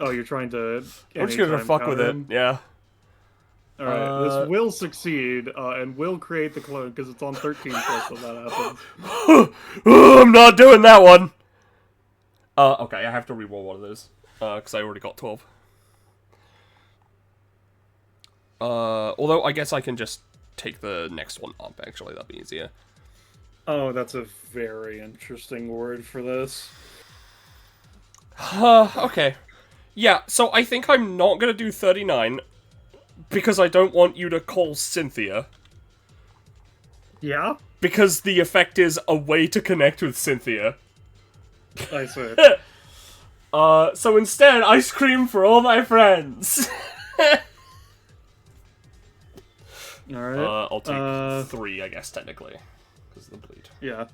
Oh, you're trying to. I'm just gonna anytime fuck with counter it. him? Yeah. All right, this Uh, will succeed, and will create the clone because it's on 13 plus when that happens. I'm not doing that one. Okay, I have to reroll one of those because I already got 12. Although I guess I can just take the next one up. Actually, that'd be easier. Oh, that's a very interesting word for this. Okay. Yeah, so I think I'm not gonna do 39 because I don't want you to call Cynthia. Yeah, Because the effect is a way to connect with Cynthia. I see. So instead, ice cream for all my friends. All right. I'll take 3, I guess, technically. Because of the bleed. Yeah.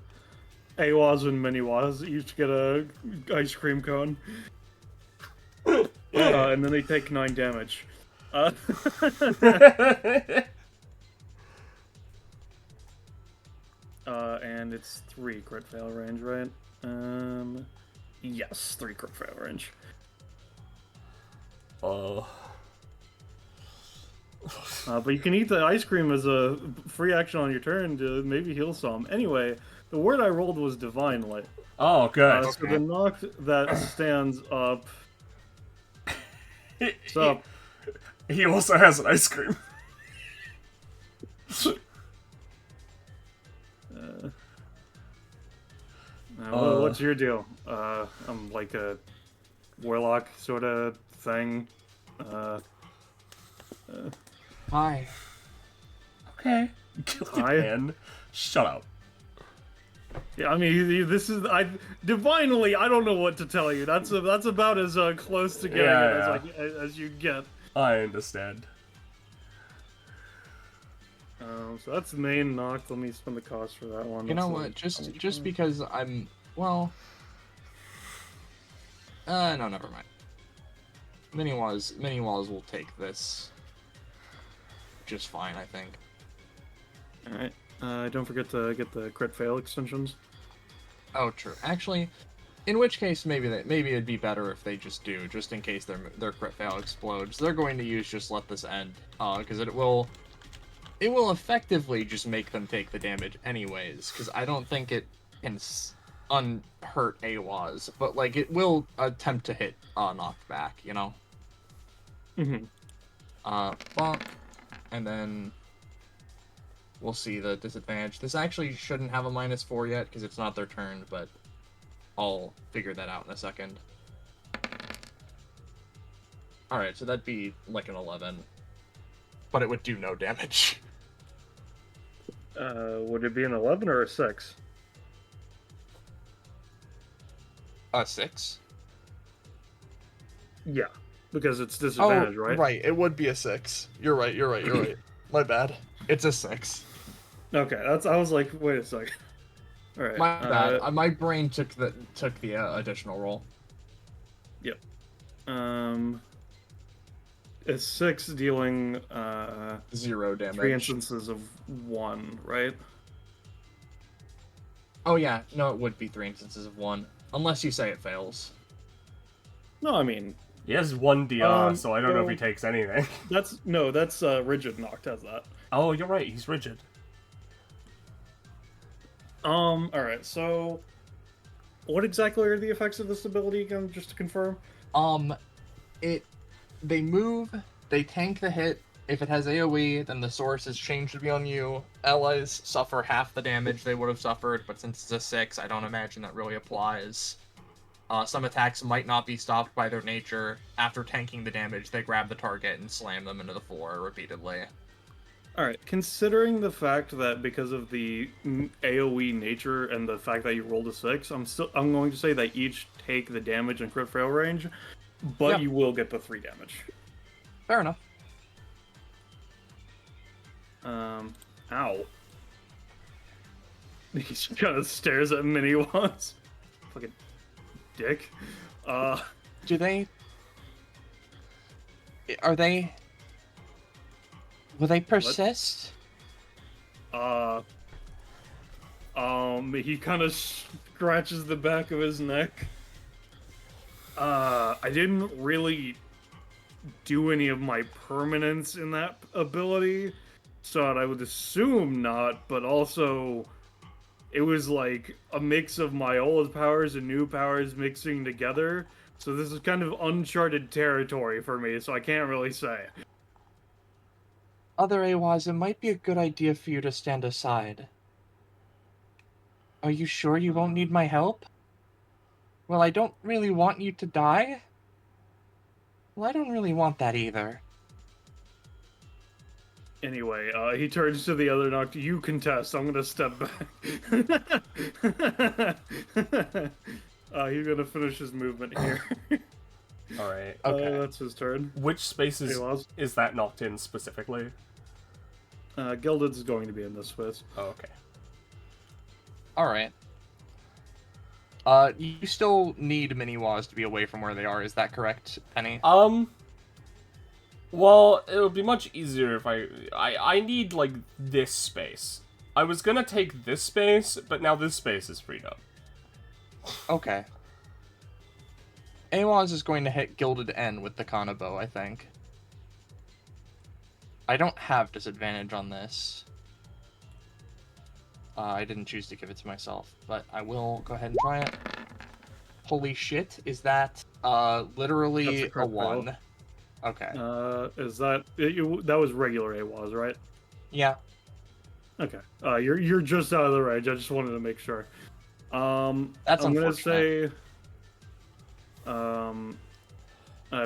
Eihwaz and Miniwaz each get a ice cream cone. And then they take 9 damage. And it's 3 crit fail range, right? Yes, 3 crit fail range. But you can eat the ice cream as a free action on your turn to maybe heal some. Anyway, the word I rolled was Divine Light. Oh, good. So the knock that stands up. So He also has an ice cream. what's your deal? I'm like a warlock sort of thing. Hi. Okay. Guilty Hi. man. Shut up. Yeah, I mean, this is divinely. I don't know what to tell you. That's about as close to getting Yeah, it as you get. I understand. So that's the main knock. Let me spend the cost for that one. You know That's what? Just because I'm well. No, never mind. Mini walls will take this just fine, I think. All right. Don't forget to get the crit fail extensions. Oh, true. Actually, in which case maybe it'd be better if they just do, just in case their crit fail explodes. They're going to use just let this end, because it will effectively just make them take the damage anyways. Because I don't think it can unhurt Eihwaz, but like it will attempt to hit knocked back, you know. Bonk, and then we'll see the disadvantage. This actually shouldn't have a -4 yet because it's not their turn, but I'll figure that out in a second. Alright, so that'd be like an 11. But it would do no damage. Would it be an 11 or a 6? A 6? Yeah, because it's disadvantage, right? Right, it would be a 6. You're right. My bad. It's a 6. Okay, I was like, wait a second. All right. My bad. My brain took the additional roll. Yep. A 6 dealing 0 damage. 3 instances of 1, right? Oh yeah, no, it would be 3 instances of 1, unless you say it fails. No, I mean He has 1 DR, so I don't know if he takes anything. that's rigid knocked has that. Oh, you're right. He's rigid. All right. So, what exactly are the effects of this ability again? Just to confirm. They move, they tank the hit. If it has AoE, then the source is changed to be on you. Allies suffer half the damage they would have suffered, but since it's a 6, I don't imagine that really applies. Some attacks might not be stopped by their nature. After tanking the damage, they grab the target and slam them into the floor repeatedly. All right. Considering the fact that because of the AoE nature and the fact that you rolled a 6, I'm going to say they each take the damage in crit fail range, but Yep. you will get the 3 damage. Fair enough. Ow. He just kind of stares at Minnie once. Fucking dick. Do they... Are they... Will they persist? He kind of scratches the back of his neck. I didn't really do any of my permanents in that ability, so I would assume not, but also it was like a mix of my old powers and new powers mixing together, so this is kind of uncharted territory for me, so I can't really say. Other Eihwaz, it might be a good idea for you to stand aside. Are you sure you won't need my help? Well, I don't really want you to die. Well, I don't really want that either. Anyway, he turns to the other Noctis. You contest. I'm gonna step back. He's gonna finish his movement here. All right. Okay. That's his turn. Which spaces Eihwaz. is that knocked in specifically? Gilded's going to be in this space. Oh, okay. Alright. You still need mini-Waz to be away from where they are, is that correct, Penny? Well, it would be much easier if I need, like, this space. I was gonna take this space, but now this space is freed up. Okay. Eihwaz is going to hit Gilded N with the Kanabo, I think. I don't have disadvantage on this. I didn't choose to give it to myself, but I will go ahead and try it. Holy shit, is that literally That's a a crit 1? fail. Okay. Is that that was regular Eihwaz, right? Yeah. Okay. You're just out of the range. I just wanted to make sure. That's I'm gonna unfortunate. say,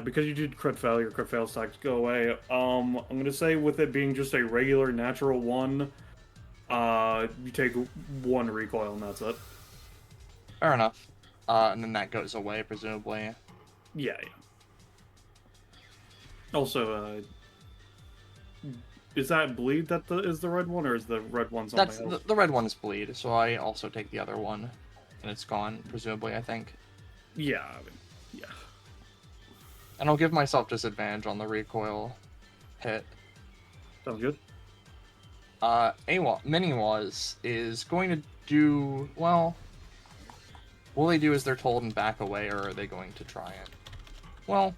because you did crit fail, your crit fail stacks go away. I'm gonna say with it being just a regular natural 1, you take 1 recoil and that's it. Fair enough. And then that goes away, presumably. Yeah. Also, is that bleed that is the red one, or is the red one something That's else? the red one is bleed, so I also take the other one, and it's gone, presumably, I think. Yeah, I mean, yeah. And I'll give myself disadvantage on the recoil hit. Sounds good. Mini-Waz is going to do, well, will they do as they're told and back away, or are they going to try it? Well,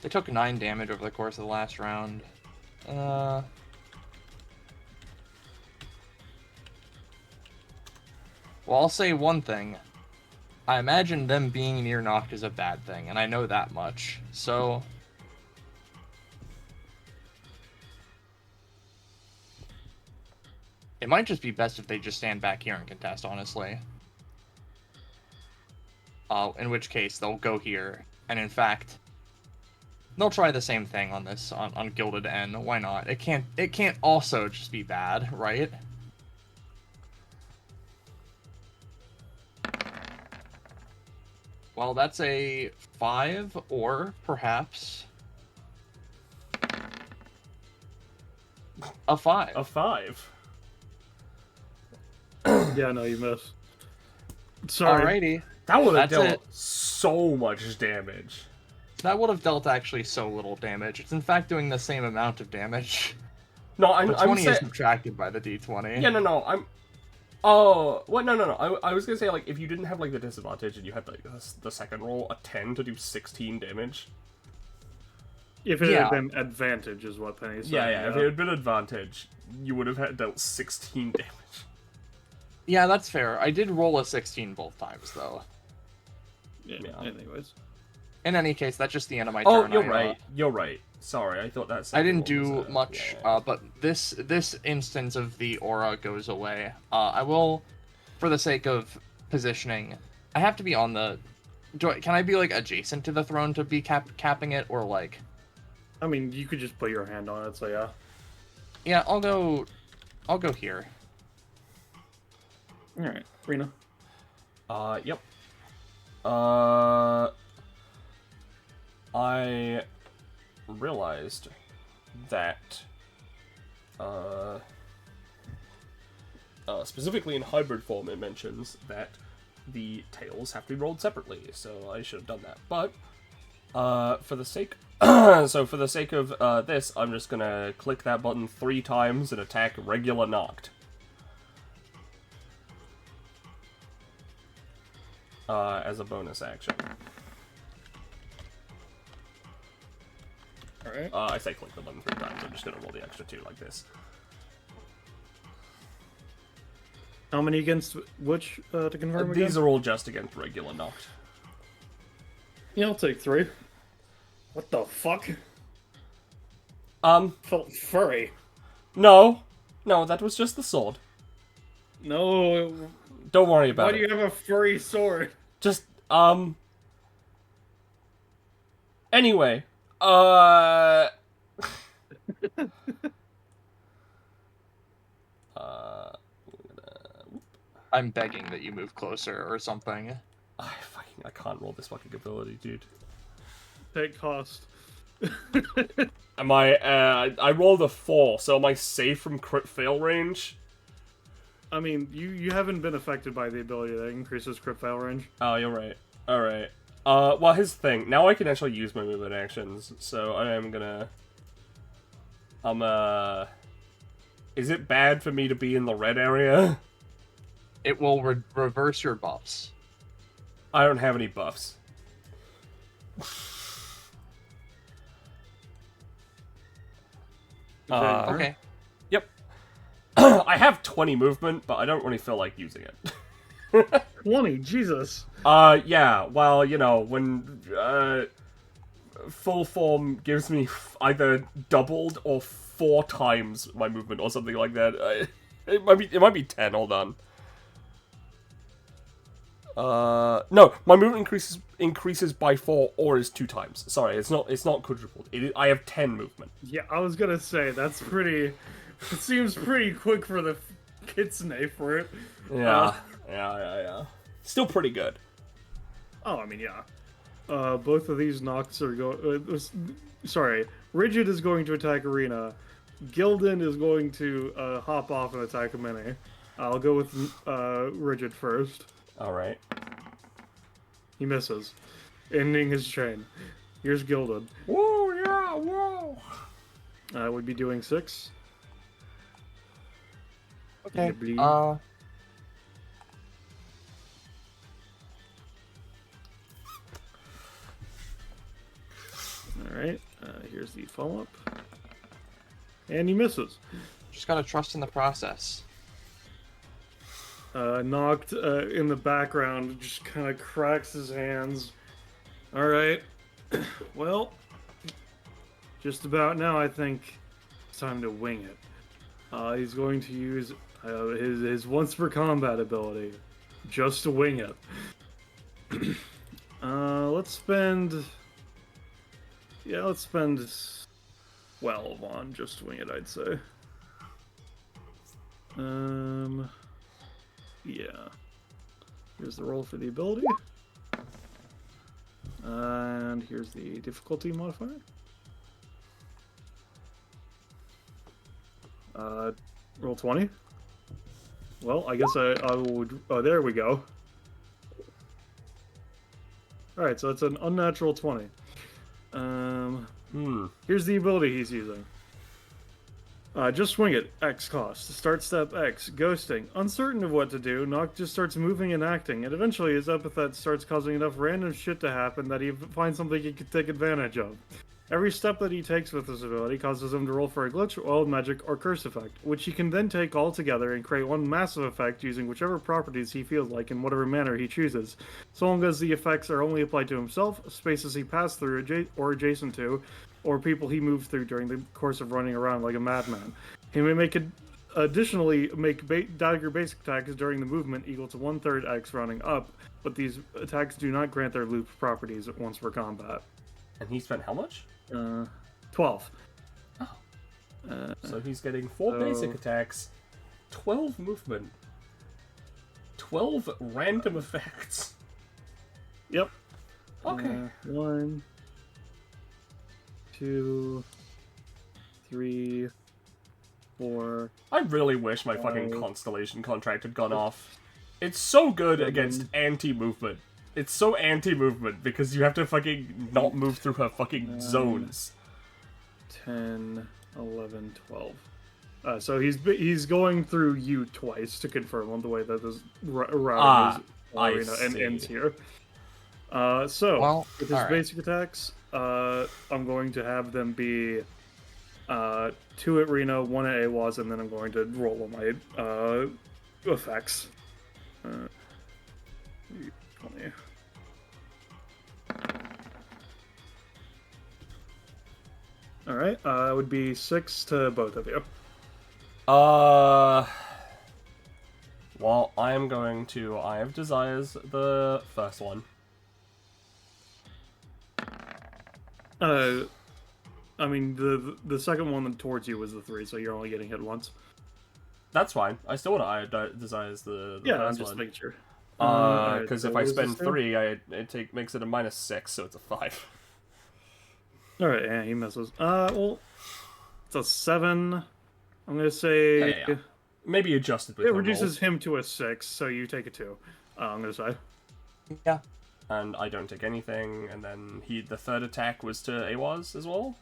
they took 9 damage over the course of the last round. Well, I'll say one thing. I imagine them being near knocked is a bad thing, and I know that much, so... It might just be best if they just stand back here and contest, honestly. In which case, they'll go here, and in fact... They'll try the same thing on this, on Gilded N. Why not? It can't also just be bad, right? Well, that's a 5, or perhaps a 5. A 5. Yeah, no, you missed. Sorry. Alrighty. That would have That's dealt it. so much damage. That would have dealt actually so little damage. It's in fact doing the same amount of damage. No, The I'm 20 is saying... subtracted by the d20. Yeah, no, I'm... Oh, what? No. I was gonna say, like, if you didn't have, like, the disadvantage and you had, like, the second roll, a 10 to do 16 damage. If it Yeah. had been advantage, is what Penny said. Yeah, if it had been advantage, you would have had dealt 16 damage. Yeah, that's fair. I did roll a 16 both times, though. Yeah. Yeah. Anyways. In any case, that's just the end of my Oh, turn. you're right. Sorry, I thought that I second didn't roll do was much, yeah. but this instance of the aura goes away. I will, for the sake of positioning, I have to be on the... Can I be, like, adjacent to the throne to be capping it, or, like... I mean, you could just put your hand on it, so yeah. Yeah, I'll go here. Alright, Rena. Yep. I realized that, specifically in hybrid form, it mentions that the tails have to be rolled separately, so I should have done that. But, for the sake, so for the sake of, this, I'm just gonna click that button 3 times and attack regular knocked. As a bonus action. Alright. I say click the button 3 times. I'm just gonna roll the extra 2 like this. How many against which, to confirm again? These are all just against regular knocked. Yeah, I'll take 3. What the fuck? Felt furry. No, that was just the sword. No. Don't worry about Why it. do you have a furry sword? Just, Anyway, I'm begging that you move closer or something. I can't roll this fucking ability, dude. Take cost. Am I rolled a 4, so am I safe from crit fail range? I mean, you haven't been affected by the ability that increases crit fail range. Oh, you're right. Alright. Well, here's the thing. Now I can actually use my movement actions, so I am gonna... Is it bad for me to be in the red area? It will reverse your buffs. I don't have any buffs. Okay. Yep. I have 20 movement, but I don't really feel like using it. 20, Jesus. Yeah, well, you know, when, full form gives me either doubled or 4 times my movement or something like that. It might be 10, hold on. No, my movement increases by 4 or is 2 times. Sorry, it's not quadrupled. I have 10 movement. Yeah, I was gonna say, that's pretty... It seems pretty quick for the kitsune for it. Yeah, yeah. Still pretty good. Oh, I mean, yeah. Both of these knocks are going... sorry, Rigid is going to attack Arena. Gildan is going to hop off and attack a Mini. I'll go with Rigid first. Alright. He misses, ending his chain. Here's Gildan. Whoa, yeah, whoa! Would be doing 6. Okay. Bleed. Uh, Alright, here's the follow-up. And he misses. just gotta trust in the process. Knocked in the background, just kind of cracks his hands. Alright. Well, just about now, I think it's time to wing it. He's going to use his once per combat ability just to wing it. Let's spend... Yeah, let's spend 12 on just to wing it, I'd say. Yeah. Here's the roll for the ability. And here's the difficulty modifier. Roll 20. Well, I guess I would... Oh, there we go. Alright, so it's an unnatural 20. Here's the ability he's using. Just swing it. X cost. Start step X. Ghosting. Uncertain of what to do, Noct just starts moving and acting, and eventually his epithet starts causing enough random shit to happen that he finds something he can take advantage of. Every step that he takes with this ability causes him to roll for a glitch, wild magic, or curse effect, which he can then take all together and create one massive effect using whichever properties he feels like in whatever manner he chooses, so long as the effects are only applied to himself, spaces he passed through or adjacent to, or people he moves through during the course of running around like a madman. He may additionally make dagger basic attacks during the movement equal to 1/3 X rounding up, but these attacks do not grant their loop properties once per combat. And he spent how much? 12. Oh. So he's getting 4 basic attacks, 12 movement, 12 random effects. Yep. Okay. 1, 2, 3, 4. I really wish my fucking Constellation contract had gone off. It's so good against anti-movement. It's so anti-movement because you have to fucking not move through her fucking zones. 10, 11, 12. So he's going through you twice to confirm on the way that this route is I arena and see. ends here. So Well, with his alright. basic attacks, I'm going to have them be 2 at Reno, 1 at Eihwaz, and then I'm going to roll on my effects. 20. All right, it would be 6 to both of you. Well, I am going to Eye of Desires the first one. I mean, the second one towards you was the 3, so you're only getting hit once. That's fine. I still want to Eye of Desires the Yeah, I'm first just one. making sure. Because so if what I does this spend do? 3, it makes it a -6, so it's a 5. All right, yeah, he misses. Well, it's a 7. I'm gonna say Yeah. Maybe adjusted with it the reduces him to a 6, so you take a 2. I'm gonna say. Yeah. and I don't take anything, and then the third attack was to Eihwaz as well?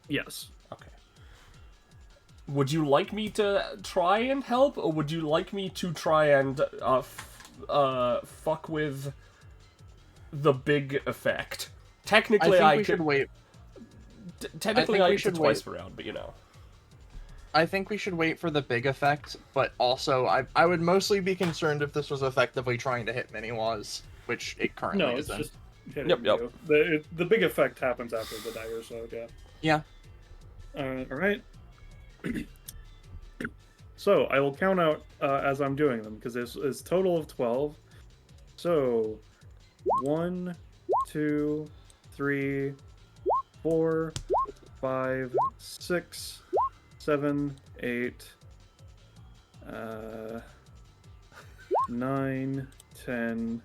Yes. Okay. Would you like me to try and help, or would you like me to try and fuck with the big effect? Technically, I think we should wait. Technically, I think I we get should twice wait. per round, but you know. I think we should wait for the big effect, but also I would mostly be concerned if this was effectively trying to hit Miniwaz, which it currently No, it's isn't. just hitting Yep. you. The big effect happens after the dagger, so yeah. Yeah. All right. So I will count out as I'm doing them because there's a total of 12. So 1, 2, 3, 4, 5, 6, 7, 8, 9, 10,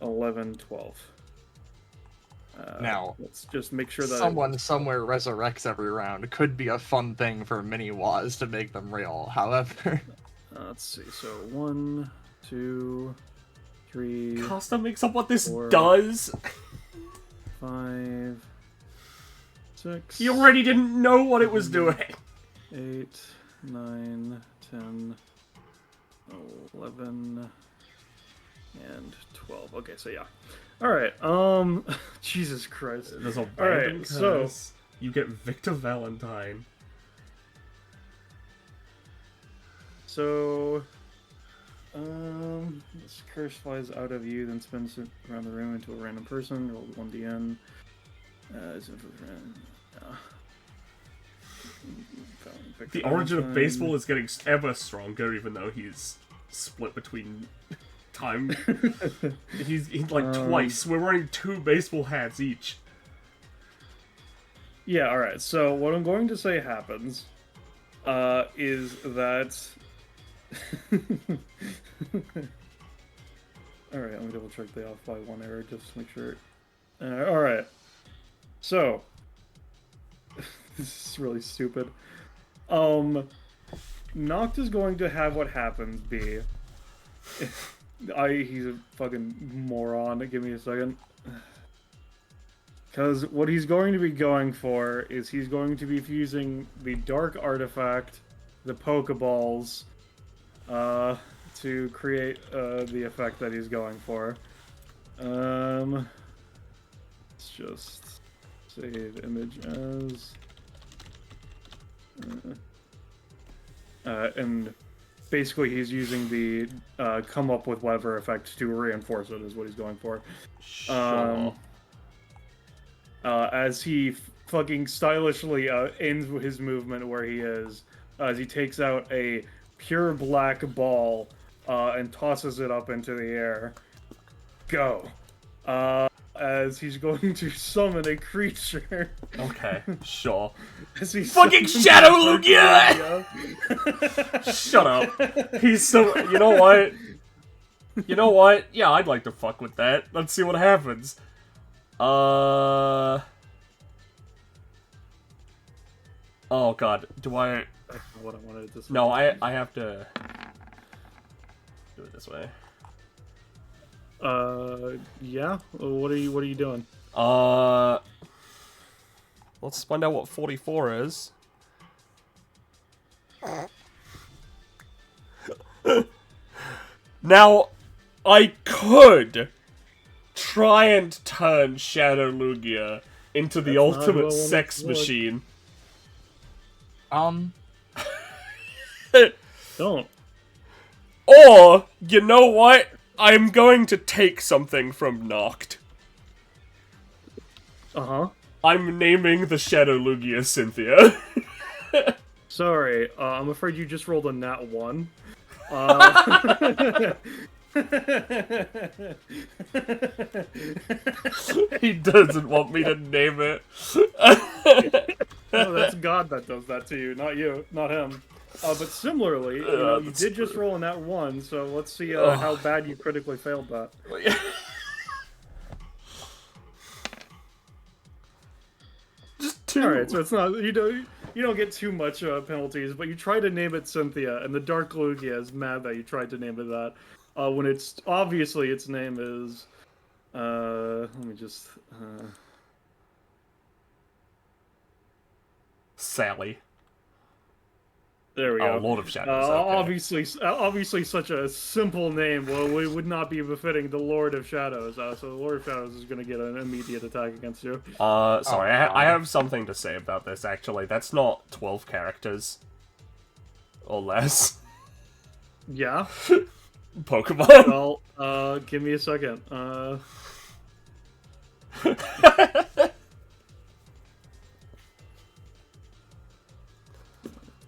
11, 12. Now, let's just make sure that Someone somewhere resurrects every round could be a fun thing for Miniwaz to make them real. However, let's see. So 1, 2, 3, Costa makes up what this 4, does. 5, 6. He already didn't know what it was doing. 8, 9, 10, 11, and 12. Okay, so yeah. Alright, Jesus Christ. There's a All right, random so- curse. You get Victor Valentine. So, this curse flies out of you, then spins it around the room into a random person. Roll 1d10. The origin of baseball is getting ever stronger, even though he's split between time. he's like twice. We're wearing 2 baseball hats each. Yeah, alright, so what I'm going to say happens is that... Alright, let me double check the off by 1 error just to make sure. Alright, so... this is really stupid. Noct is going to have what happens be... he's a fucking moron. Give me a second. Because what he's going to be going for is he's going to be fusing the Dark Artifact, the Pokeballs, to create the effect that he's going for. Let's just save image as... and basically he's using the come up with whatever effect to reinforce it is what he's going for. Sure. As he fucking stylishly ends his movement where he is, as he takes out a pure black ball and tosses it up into the air. Go. As he's going to summon a creature. Okay, sure. As he Fucking summons Shadow a Lugia! Shut up. He's so... You know what? You know what? Yeah, I'd like to fuck with that. Let's see what happens. Oh god, do I... That's not what I wanted to say. No, I have to... do it this way. Yeah? What are you doing? Let's find out what 44 is. Now, I could try and turn Shadow Lugia into the That's not who I ultimate wanted sex to look. machine. Don't. Or, you know what? I'm going to take something from Noct. Uh-huh. I'm naming the Shadow Lugia Cynthia. Sorry, I'm afraid you just rolled a nat 1. He doesn't want me to name it. No, that's God that does that to you, not you, not him. But similarly, you know, you that's did just true. roll a nat 1, so let's see how bad you critically failed that. Just 2. Alright, so it's not, you don't get too much penalties, but you try to name it Cynthia, and the Dark Lugia is mad that you tried to name it that. When it's, obviously its name is, let me just, Sally. there we go. Oh, Lord of Shadows. Okay. Obviously, such a simple name. Well, it would not be befitting the Lord of Shadows. So the Lord of Shadows is going to get an immediate attack against you. Sorry, I have something to say about this, actually. That's not 12 characters. Or less. Yeah. Pokemon. Well, give me a second.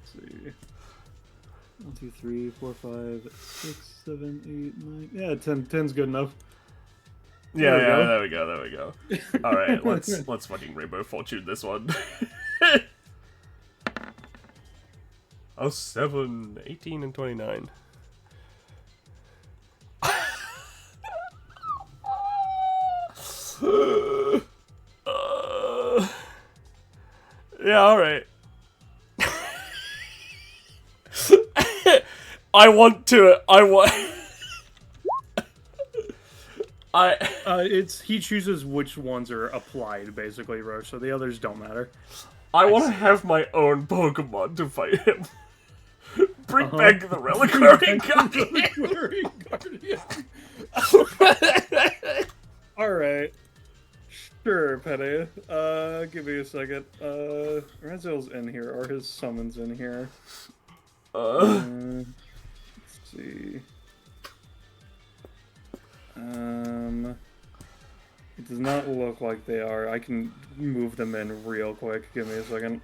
See. 1, 2, 3, 4, 5, 6, 7, 8, 9. Yeah, 10. 10's good enough. Yeah, There we go. there we go. Alright, let's fucking Rainbow Fortune this one. 7, 18, and 29. Yeah, alright. He chooses which ones are applied, basically, Rosche, so the others don't matter. I want to have my own Pokemon to fight him. Bring back the Reliquary Guardian. Alright. Sure, Petty. Give me a second. Renzo's in here, or his summon's in here. Let's see. It does not look like they are. I can move them in real quick. Give me a second.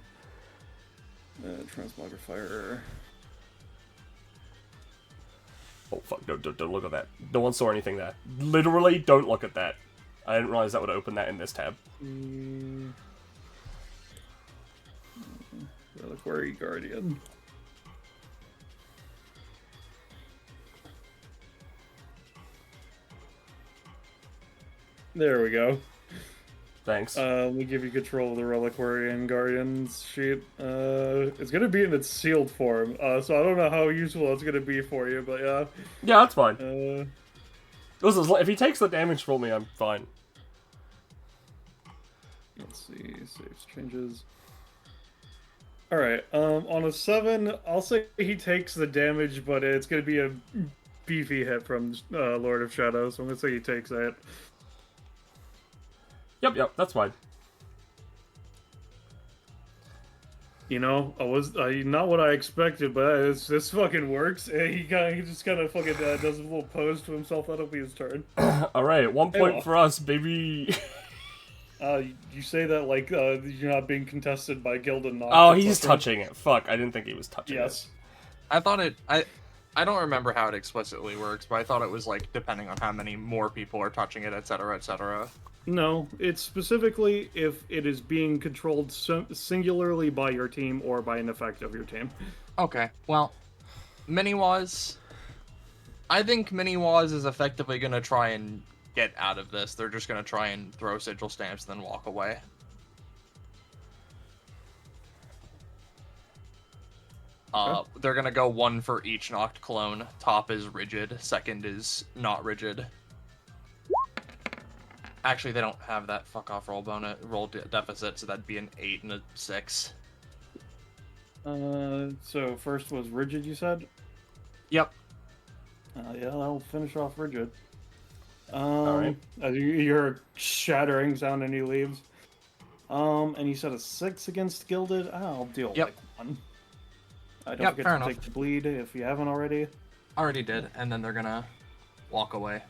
Transmogrified. Oh fuck, don't look at that. No one saw anything there. Literally, don't look at that. I didn't realize that would open that in this tab. Reliquary Guardian. There we go. Thanks. Let me give you control of the Reliquary and Guardians sheet. It's gonna be in its sealed form, so I don't know how useful it's gonna be for you, but yeah. Yeah, that's fine. Listen, if he takes the damage from me, I'm fine. Let's see, saves changes. Alright, on a 7, I'll say he takes the damage, but it's gonna be a beefy hit from Lord of Shadows, so I'm gonna say he takes that. Yep, that's fine. You know, I was not what I expected, but this fucking works. He just kind of fucking does a little pose to himself. That'll be his turn. Alright, 1 point for us, baby. You say that like you're not being contested by Gildan. Oh, he's touching it. Fuck, I didn't think he was touching it. I thought it. I don't remember how it explicitly works, but I thought it was like depending on how many more people are touching it, etc., etc. No, it's specifically if it is being controlled singularly by your team or by an effect of your team. Okay, well, Miniwaz. I think Miniwaz is effectively going to try and get out of this. They're just going to try and throw sigil stamps and then walk away. They're going to go 1 for each knocked clone. Top is rigid, second is not rigid. Actually, they don't have that fuck off roll deficit, so that'd be an 8 and a 6. So first was rigid, you said? Yep. Yeah, that'll finish off rigid. Alright. You hear a shattering sound and he leaves. And you said a 6 against Gilded? I'll deal Yep. like 1. Don't Yep, forget fair to enough. take the bleed if you haven't already. Already did, and then they're gonna walk away.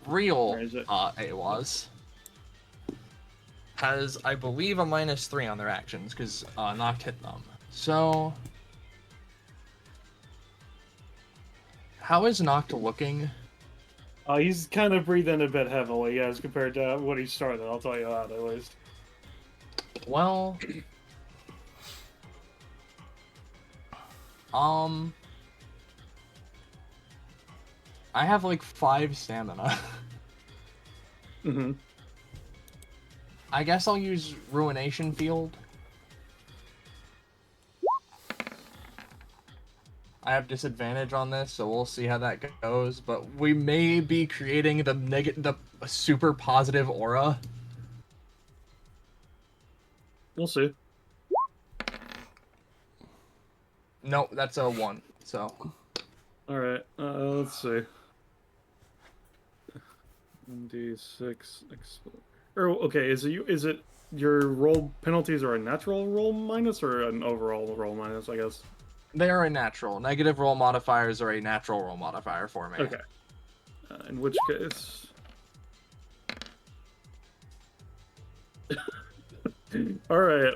Real Where is it? Eihwaz has, I believe, a -3 on their actions because Noct hit them. So, how is Noct looking? He's kind of breathing a bit heavily, as compared to what he started. I'll tell you that at least. Well, I have like 5 stamina. Mm-hmm. I guess I'll use Ruination Field. I have disadvantage on this, so we'll see how that goes. But we may be creating the super positive aura. We'll see. No, that's a 1. So All right. Let's see. 1d6 Or okay, is it your roll penalties are a natural roll minus or an overall roll minus? I guess. they are a natural. Negative roll modifiers are a natural roll modifier for me. Okay. In which case. All right.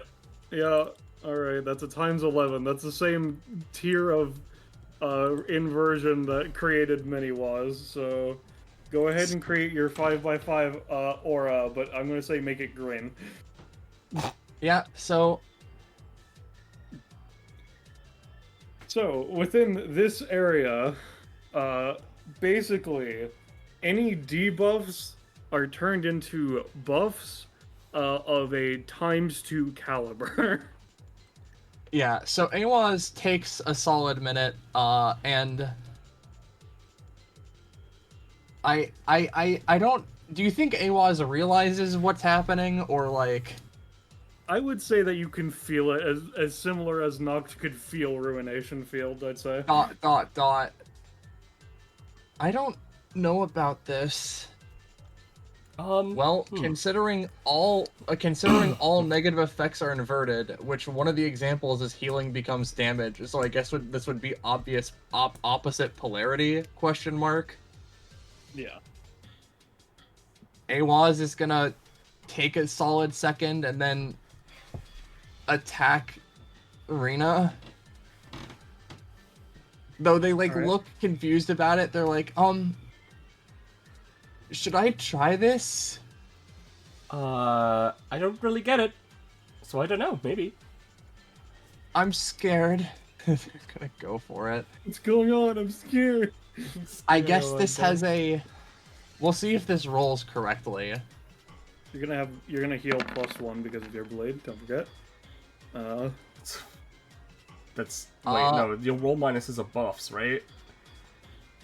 Yeah. All right. That's a times 11. That's the same tier of inversion that created Eihwaz. So go ahead and create your 5x5 aura, but I'm gonna say make it green. Yeah. So So within this area, basically, any debuffs are turned into buffs of a ×2 caliber. yeah. So Eihwaz takes a solid minute, and I don't. Do you think Eihwaz realizes what's happening, or like? I would say that you can feel it as similar as Noct could feel Ruination Field, I'd say. Dot. I don't know about this. Well, considering all negative effects are inverted, which one of the examples is healing becomes damage, so I guess this would be obvious opposite polarity ? Yeah. Eihwaz is gonna take a solid second and then attack Rena. Though they Alright. look confused about it, they're like, should I try this? I don't really get it. So I don't know, maybe. I'm scared. They're gonna go for it. What's going on? I'm scared. I guess like this that. has a. We'll see if this rolls correctly. You're gonna heal +1 because of your blade. Don't forget. That's no, your roll minus is a buffs, right?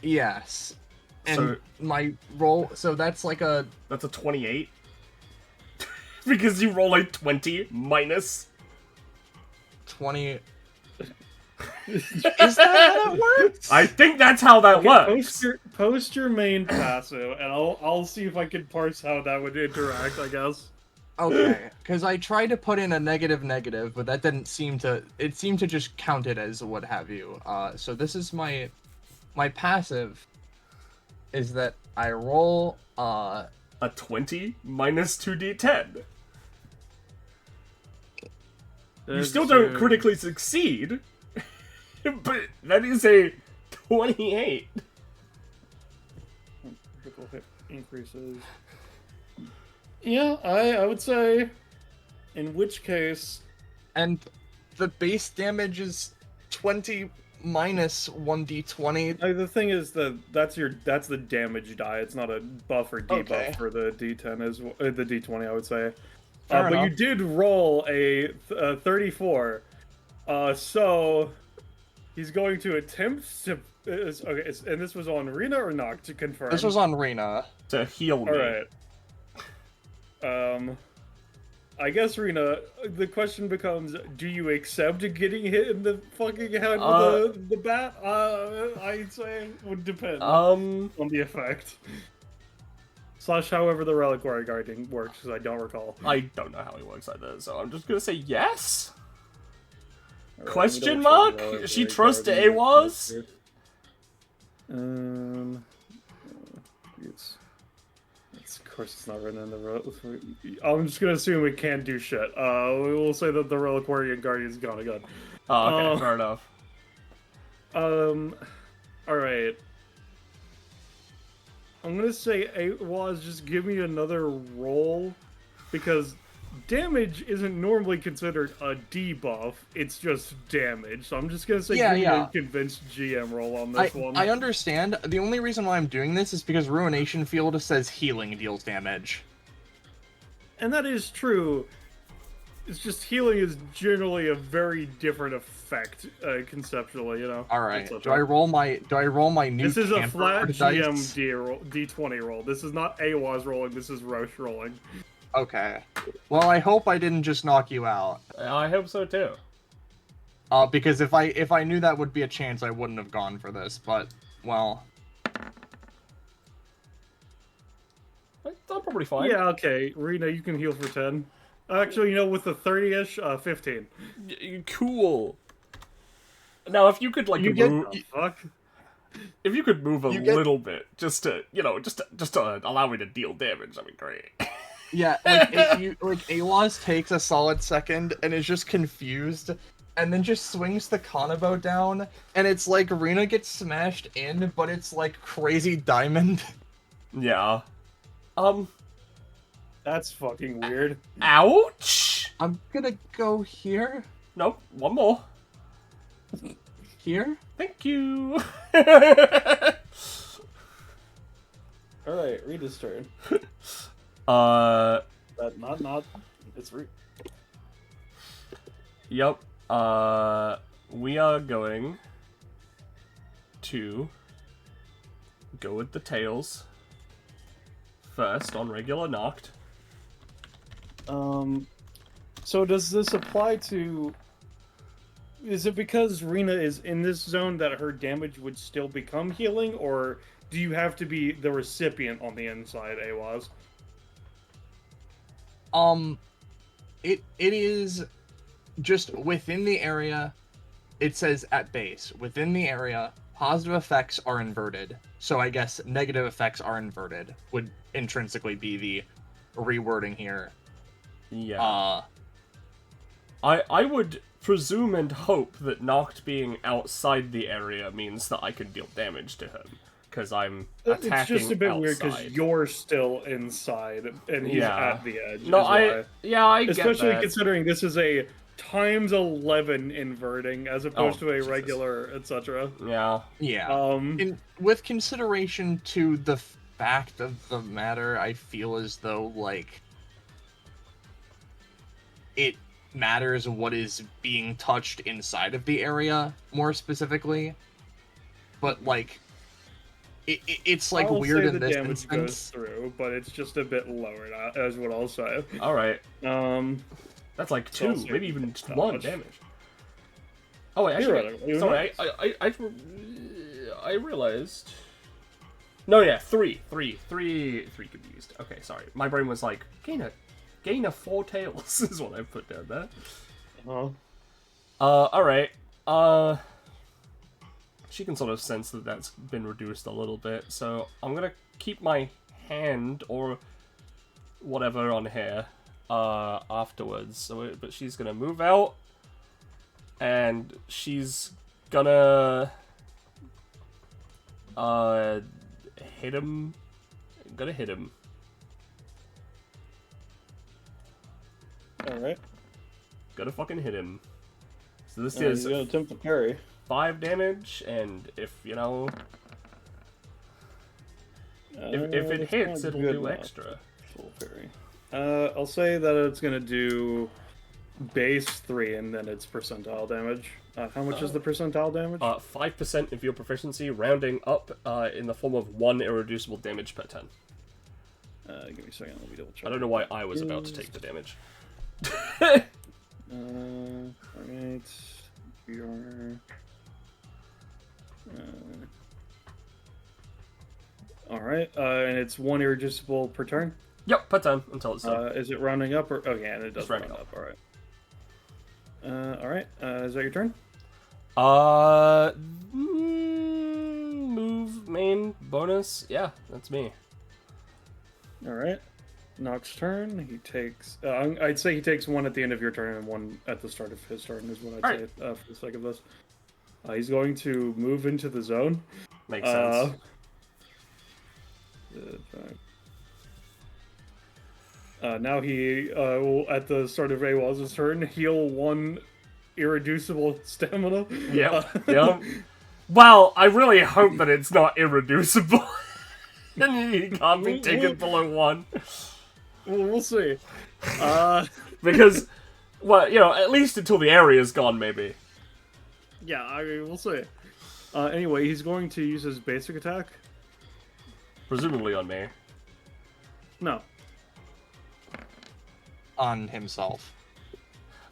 Yes. And So- my roll. So that's like a. That's a 28. Because you roll a 20 minus. 20. Is that how that works? I think that's how that works. Post your main passive, and I'll see if I can parse how that would interact. I guess. Okay, because I tried to put in a negative, but that didn't seem to. It seemed to just count it as what have you. So this is my passive. Is that I roll A 20 minus 2d10. You still don't critically succeed, but that is a 28. Critical hit increases. Yeah, I would say. In which case, and the base damage is 20 minus 1d20. the thing is that's the damage die. It's not a buff or debuff Okay. for the D10 as the D20. I would say. Fair But enough. you did roll a 34. So he's going to attempt to. And this was on Rena or Noct to confirm. This was on Rena. To heal me. All right. I guess, Rena, the question becomes: do you accept getting hit in the fucking head with the bat? I'd say it would depend on the effect. Slash, however the reliquary guarding works, because I don't recall. I don't know how he works either, so I'm just gonna say yes. All right, Question let me double check mark? the reliquary She trust guarding Eihwaz? Yes. Of course, it's not written in the reliquary. I'm just gonna assume it can't do shit. We will say that the reliquary guardian's gone again. Oh, okay, fair enough. Alright. I'm gonna say Eihwaz, just give me another roll, because damage isn't normally considered a debuff, it's just damage. So I'm just gonna say give me a convinced GM roll on this one. I understand. The only reason why I'm doing this is because Ruination Field says healing deals damage. And that is true. It's just healing is generally a very different effect, conceptually, you know. All right. Do I roll my new? This is a camper flat dice? GM D20 roll. This is not Eihwaz rolling. This is Rosche rolling. Okay. Well, I hope I didn't just knock you out. I hope so too. Because if I knew that would be a chance, I wouldn't have gone for this. But well. That's probably fine. Yeah. Okay, Rena, you can heal for 10. Actually, you know, with the 30-ish, 15. Cool. Now, if you could like move, Fuck. if you could move a little bit, just to allow me to deal damage, that'd be great. Yeah, Eihwaz takes a solid second and is just confused, and then just swings the Kanabo down, and it's like Rena gets smashed in, but it's like crazy diamond. Yeah. That's fucking weird. Ouch! I'm gonna go here. Nope, one more. Here? Thank you. Alright, Rena's turn. But not. It's rude. Yep. We are going to go with the tails first on regular knocked. So does this apply to... Is it because Rena is in this zone that her damage would still become healing, or do you have to be the recipient on the inside, Eihwaz? It is just within the area. It says at base. Within the area, positive effects are inverted. So I guess negative effects are inverted would intrinsically be the rewording here. Yeah. I would presume and hope that knocked being outside the area means that I can deal damage to him, because I'm attacking It's just a bit weird outside. because you're still inside and he's at the edge. No, I get especially that. considering this is a times 11 inverting as opposed to a Jesus. regular, etc. Yeah. Yeah. With consideration to the fact of the matter, I feel as though like it matters what is being touched inside of the area more specifically, but like it's like I'll weird say in the this damage goes instance. through, but it's just a bit lower, as what I'll say. All right. That's like So 2, maybe even not 1 much. damage. Oh wait, actually, Theoretically, sorry, I realized. No, yeah, 3 could be used. Okay, sorry, my brain was like gain a 4 tails is what I put down there. All right. She can sort of sense that that's been reduced a little bit, so I'm gonna keep my hand or whatever on here afterwards. So, but she's gonna move out, and she's gonna hit him. Gonna hit him. All right. Gonna fucking hit him. So this He's is gonna attempt to parry. 5 damage, and if you know, if it that's hits, not it'll good do enough. extra. Full parry. I'll say that it's gonna do base 3 and then it's percentile damage. How much is the percentile damage? 5% of your proficiency, rounding up in the form of 1 irreducible damage per turn. Give me a second. Let me double check. I don't know why I was about to take the damage. Alright. We are. Alright, and it's 1 irreducible per turn. Yep, per turn until it's done. Is it rounding up or? Oh, yeah, and it does It's round rounding up. Alright. Alright, is that your turn? Move, main, bonus. Yeah, that's me. Alright. Nox's turn. He takes. I'd say he takes 1 at the end of your turn and 1 at the start of his turn, is what I'd Alright. say for the sake of this. He's going to move into the zone. Makes sense. Now he will, at the start of Eihwaz's turn, heal 1 irreducible stamina. Yep. Yep. Well, I really hope that it's not irreducible. And he can't be taken below 1. Well, we'll see. Because, well, you know, at least until the area's gone, maybe. Yeah, I mean, we'll see. Anyway, he's going to use his basic attack. Presumably on me. No. On himself.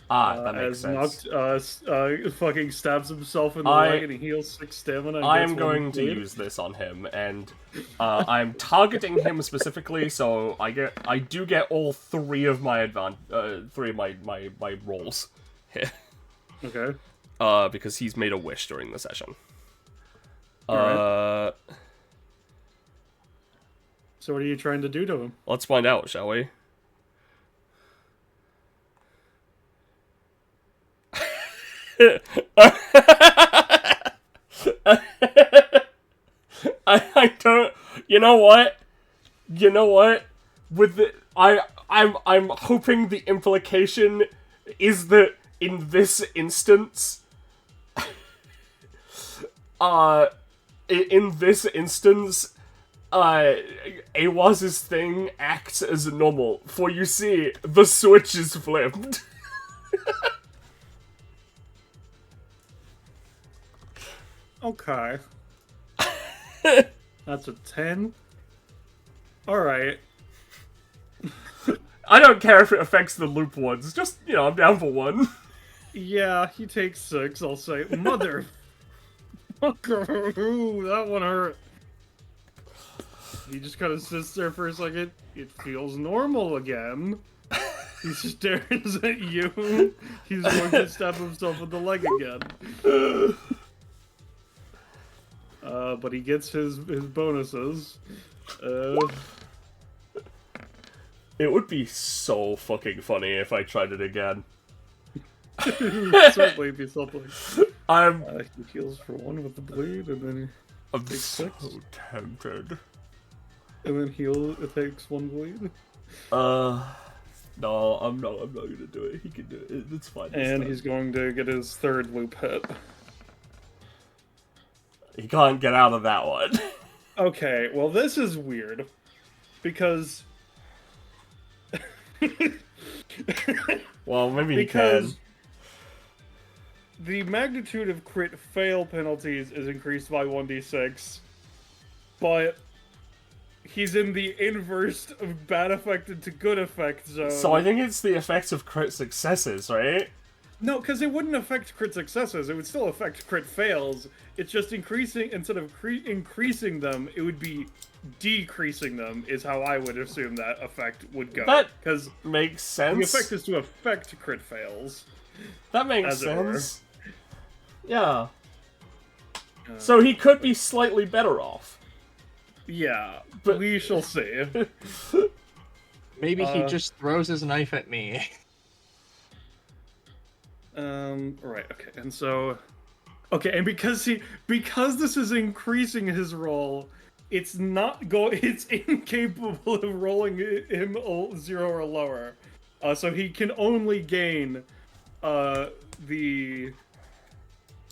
That makes as sense. Noct fucking stabs himself in the leg and he heals 6 stamina. And I gets am 1 going to bleed. use this on him, and I'm targeting him specifically, so I do get all 3 of my my rolls here. Okay. Because he's made a wish during the session. Alright. So what are you trying to do to him? Let's find out, shall we? I don't. You know what? With the I'm hoping the implication is that in this instance, Eihwaz's thing acts as normal. For you see, the switch is flipped. Okay. That's a 10. Alright. I don't care if it affects the loop ones. Just, you know, I'm down for 1. Yeah, he takes 6, I'll say. Mother. Ooh, that one hurt. He just kind of sits there for a second. It feels normal again. He stares at you. He's going to stab himself in the leg again. But he gets his bonuses. It would be so fucking funny if I tried it again. Certainly be something. He heals for 1 with the bleed, and then I'm takes so 6. tempted. And then it takes 1 bleed. No, I'm not gonna do it. He can do it. It's fine. And he's going to get his 3rd loop hit. He can't get out of that one. Okay, well this is weird. Because... Well, maybe because he can. the magnitude of crit fail penalties is increased by 1d6, but he's in the inverse of bad affected to good effect zone. So I think it's the effect of crit successes, right? No, because it wouldn't affect crit successes. It would still affect crit fails. It's just increasing, instead of increasing them, it would be decreasing them, is how I would assume that effect would go. That because makes sense. the effect is to affect crit fails. That makes as it were. sense. Yeah. So he could be slightly better off. Yeah, But- we shall see. Maybe he just throws his knife at me. Right, okay, and so... Okay, and because this is increasing his roll, it's incapable of rolling him 0 or lower. So he can only gain, the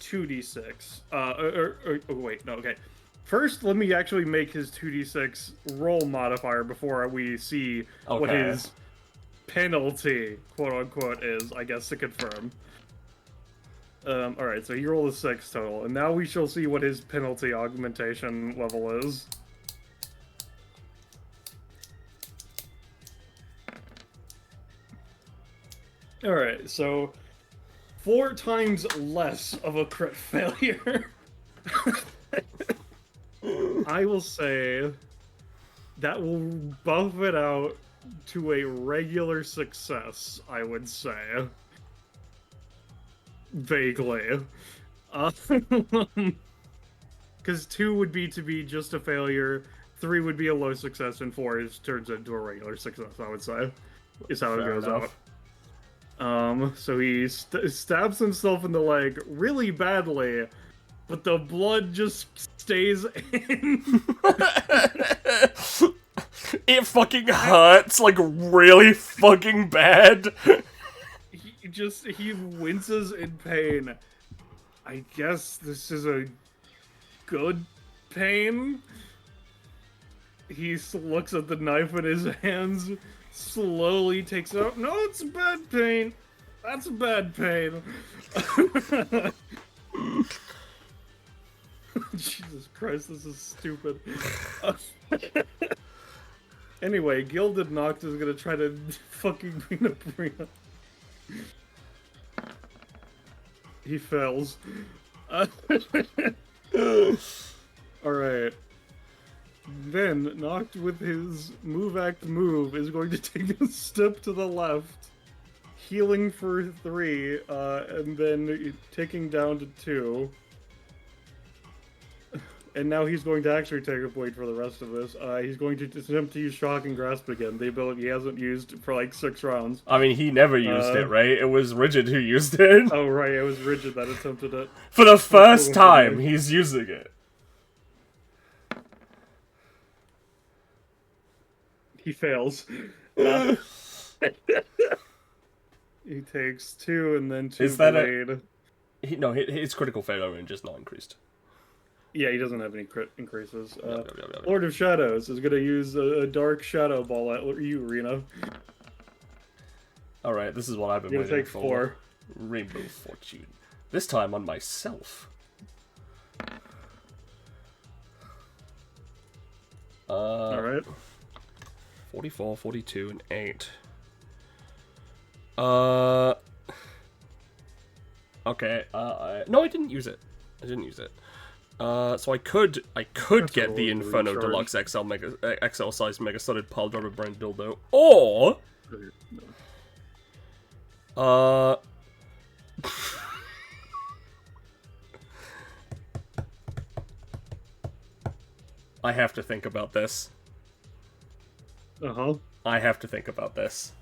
2d6. Oh, wait, no, okay. First, let me actually make his 2d6 roll modifier before we see what Okay. his penalty, quote-unquote, is, I guess, to confirm. Alright, so he rolled a 6 total, and now we shall see what his penalty augmentation level is. Alright, so 4 times less of a crit failure. I will say that will buff it out to a regular success, I would say. Vaguely. Because 2 would be to be just a failure, 3 would be a low success, and 4 turns into a regular success, I would say. Is how it Fair goes enough. out. So he stabs himself in the leg really badly, but the blood just stays in. It fucking hurts, like, really fucking bad. He winces in pain. I guess this is a good pain. He looks at the knife in his hands, slowly takes it out. No, it's bad pain. That's bad pain. Jesus Christ, this is stupid. Anyway, Gilded Noct is gonna try to fucking bring up. He fails. Alright. Then, Noct with his move is going to take a step to the left, healing for 3, and then taking down to 2. And now he's going to actually take a point for the rest of this. He's going to attempt to use Shock and Grasp again, the ability he hasn't used for like 6 rounds. I mean, he never used it, right? It was Rigid who used it. Oh, right, it was Rigid that attempted it. For the first time, he's using it. He fails. He takes 2 and then 2 Is that blade. No, his critical failure range is not increased. Yeah, he doesn't have any crit increases. Yep. Lord of Shadows is going to use a Dark Shadow Ball at you, Rena. Alright, this is what I've been You're waiting going to take 4. Rainbow Fortune. This time on myself. Alright. 44, 42, and 8. Okay, no, I didn't use it. So I could get the Inferno recharge. Deluxe XL size Mega Studded Pile Driver Brand Dildo, or I have to think about this. I have to think about this.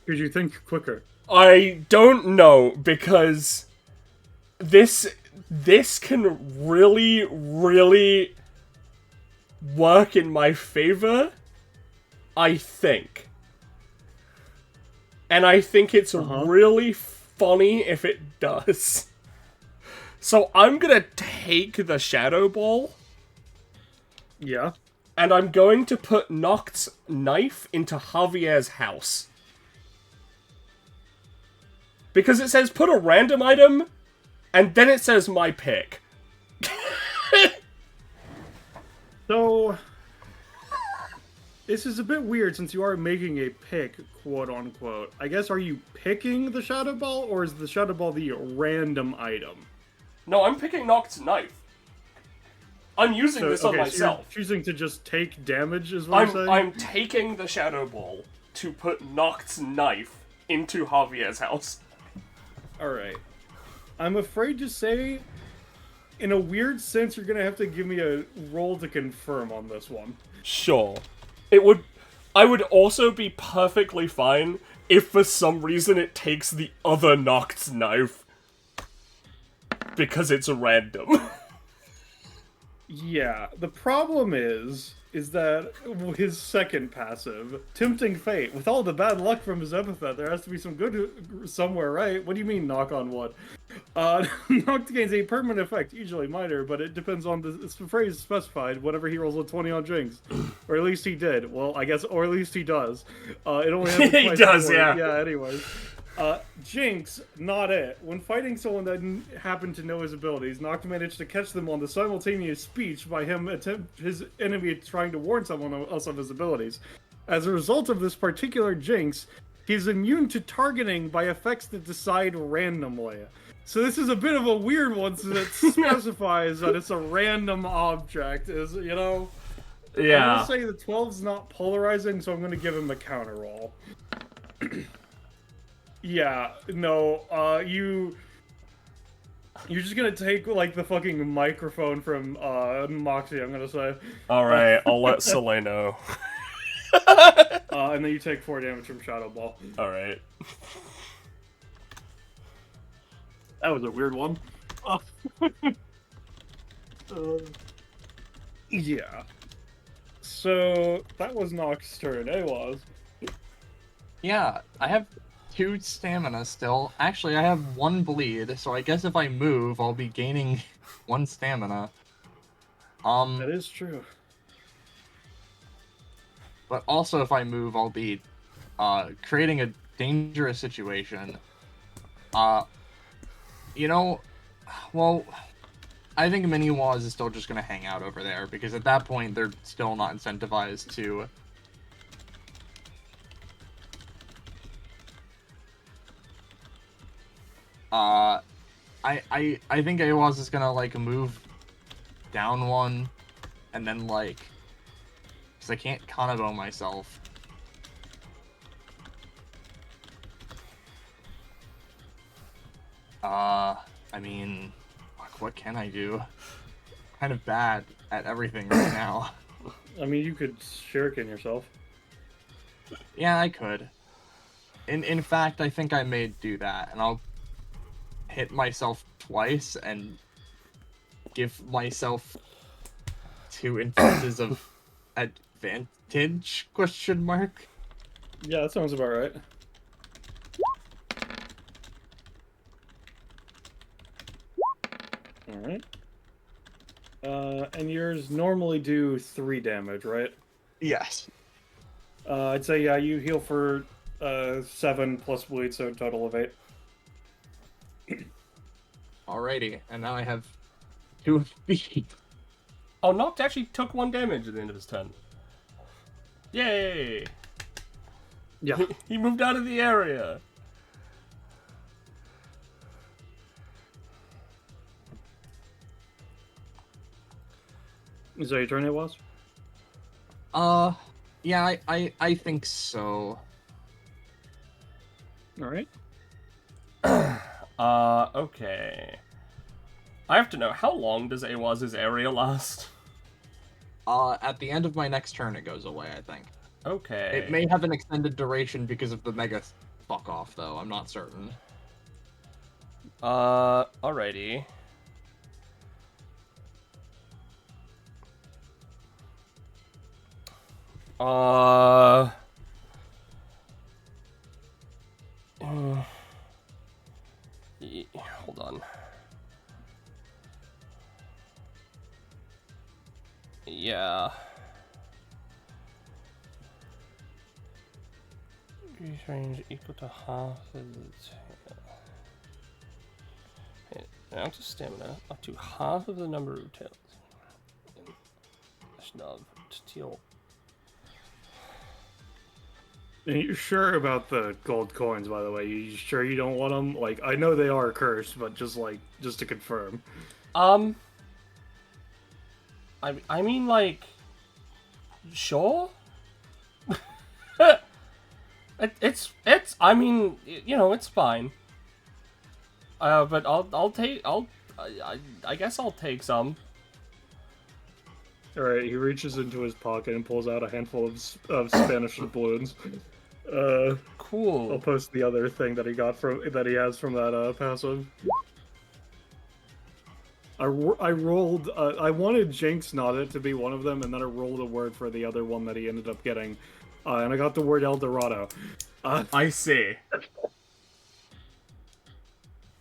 Because you think quicker. I don't know, because this can really, really work in my favor, I think. And I think it's really funny if it does. So I'm gonna take the Shadow Ball, Yeah. and I'm going to put Noct's knife into Javier's house. Because it says put a random item, and then it says my pick. So, this is a bit weird since you are making a pick, quote unquote. I guess, are you picking the Shadow Ball, or is the Shadow Ball the random item? No, I'm picking Noct's knife. I'm using this on So you're myself. choosing to just take damage, is what you're saying? I'm taking the Shadow Ball to put Noct's knife into Javier's house. Alright. I'm afraid to say, in a weird sense, you're gonna have to give me a roll to confirm on this one. Sure. I would also be perfectly fine if for some reason it takes the other Noct's knife. Because it's random. Yeah, the problem is that his second passive, Tempting Fate, with all the bad luck from his epithet, there has to be some good somewhere, right? What do you mean, knock on wood? Noct gains a permanent effect, usually minor, but it depends on the phrase specified, whenever he rolls a 20 on Jinx. Or at least he did. Well, I guess, or at least he does. It only happens He twice does, before. yeah. Yeah, anyways. Jinx, not it. When fighting someone that happened to know his abilities, Noct managed to catch them on the simultaneous speech by his enemy trying to warn someone else of his abilities. As a result of this particular Jinx, he's immune to targeting by effects that decide randomly. So this is a bit of a weird one, so that specifies that it's a random object. I'm gonna say the 12's not polarizing, so I'm gonna give him a counter roll. Yeah, no, you're just gonna take, like, the fucking microphone from, Moxie, I'm gonna say. Alright, I'll let Soleil know. And then you take 4 damage from Shadow Ball. Alright. That was a weird one. Yeah. So, that was Noct's turn. Eihwaz. Yeah, I have 2 stamina still. Actually, I have 1 bleed, so I guess if I move, I'll be gaining 1 stamina. That is true. But also if I move, I'll be creating a dangerous situation. Well, I think Eihwaz is still just going to hang out over there, because at that point, they're still not incentivized to... I think Eihwaz is gonna, like, move down 1, and then, like... Because I can't Kanabo myself. I mean... What can I do? Kind of bad at everything right now. I mean, you could shuriken yourself. Yeah, I could. In fact, I think I may do that, and I'll hit myself twice and give myself 2 instances of advantage? Question mark. Yeah, that sounds about right. Alright. And yours normally do 3 damage, right? Yes. I'd say, yeah, you heal for 7 plus bleed, so a total of 8. Alrighty, and now I have 2 feet. Oh, Noct actually took 1 damage at the end of his turn. Yay! Yeah. He moved out of the area. Is that your turn, it was? Yeah, I think so. Alright. Okay. I have to know, how long does Eihwaz's area last? At the end of my next turn, it goes away, I think. Okay. It may have an extended duration because of the mega fuck off, though. I'm not certain. Alrighty. Hold on. Yeah. Increase range equal to half of the tail. Amount of stamina up to half of the number of tails. Snub to teal. And you're sure about the gold coins, by the way? You sure you don't want them? Like, I know they are cursed, but just to confirm. I mean, like, sure. it's. I mean, you know, it's fine. But I guess I'll take some. Alright, he reaches into his pocket and pulls out a handful of Spanish doubloons. Cool. I'll post the other thing that he has from that passive. I rolled. I wanted Jinx Not to be one of them, and then I rolled a word for the other one that he ended up getting, and I got the word El Dorado. I see.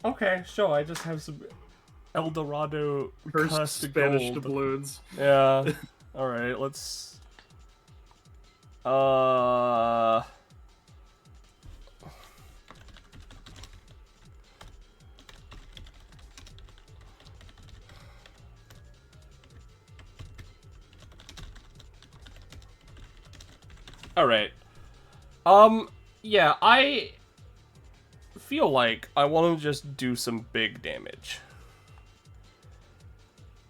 Okay, sure. I just have some El Dorado cursed Spanish gold. doubloons. Yeah. All right. Let's. Alright. Yeah, I feel like I want to just do some big damage.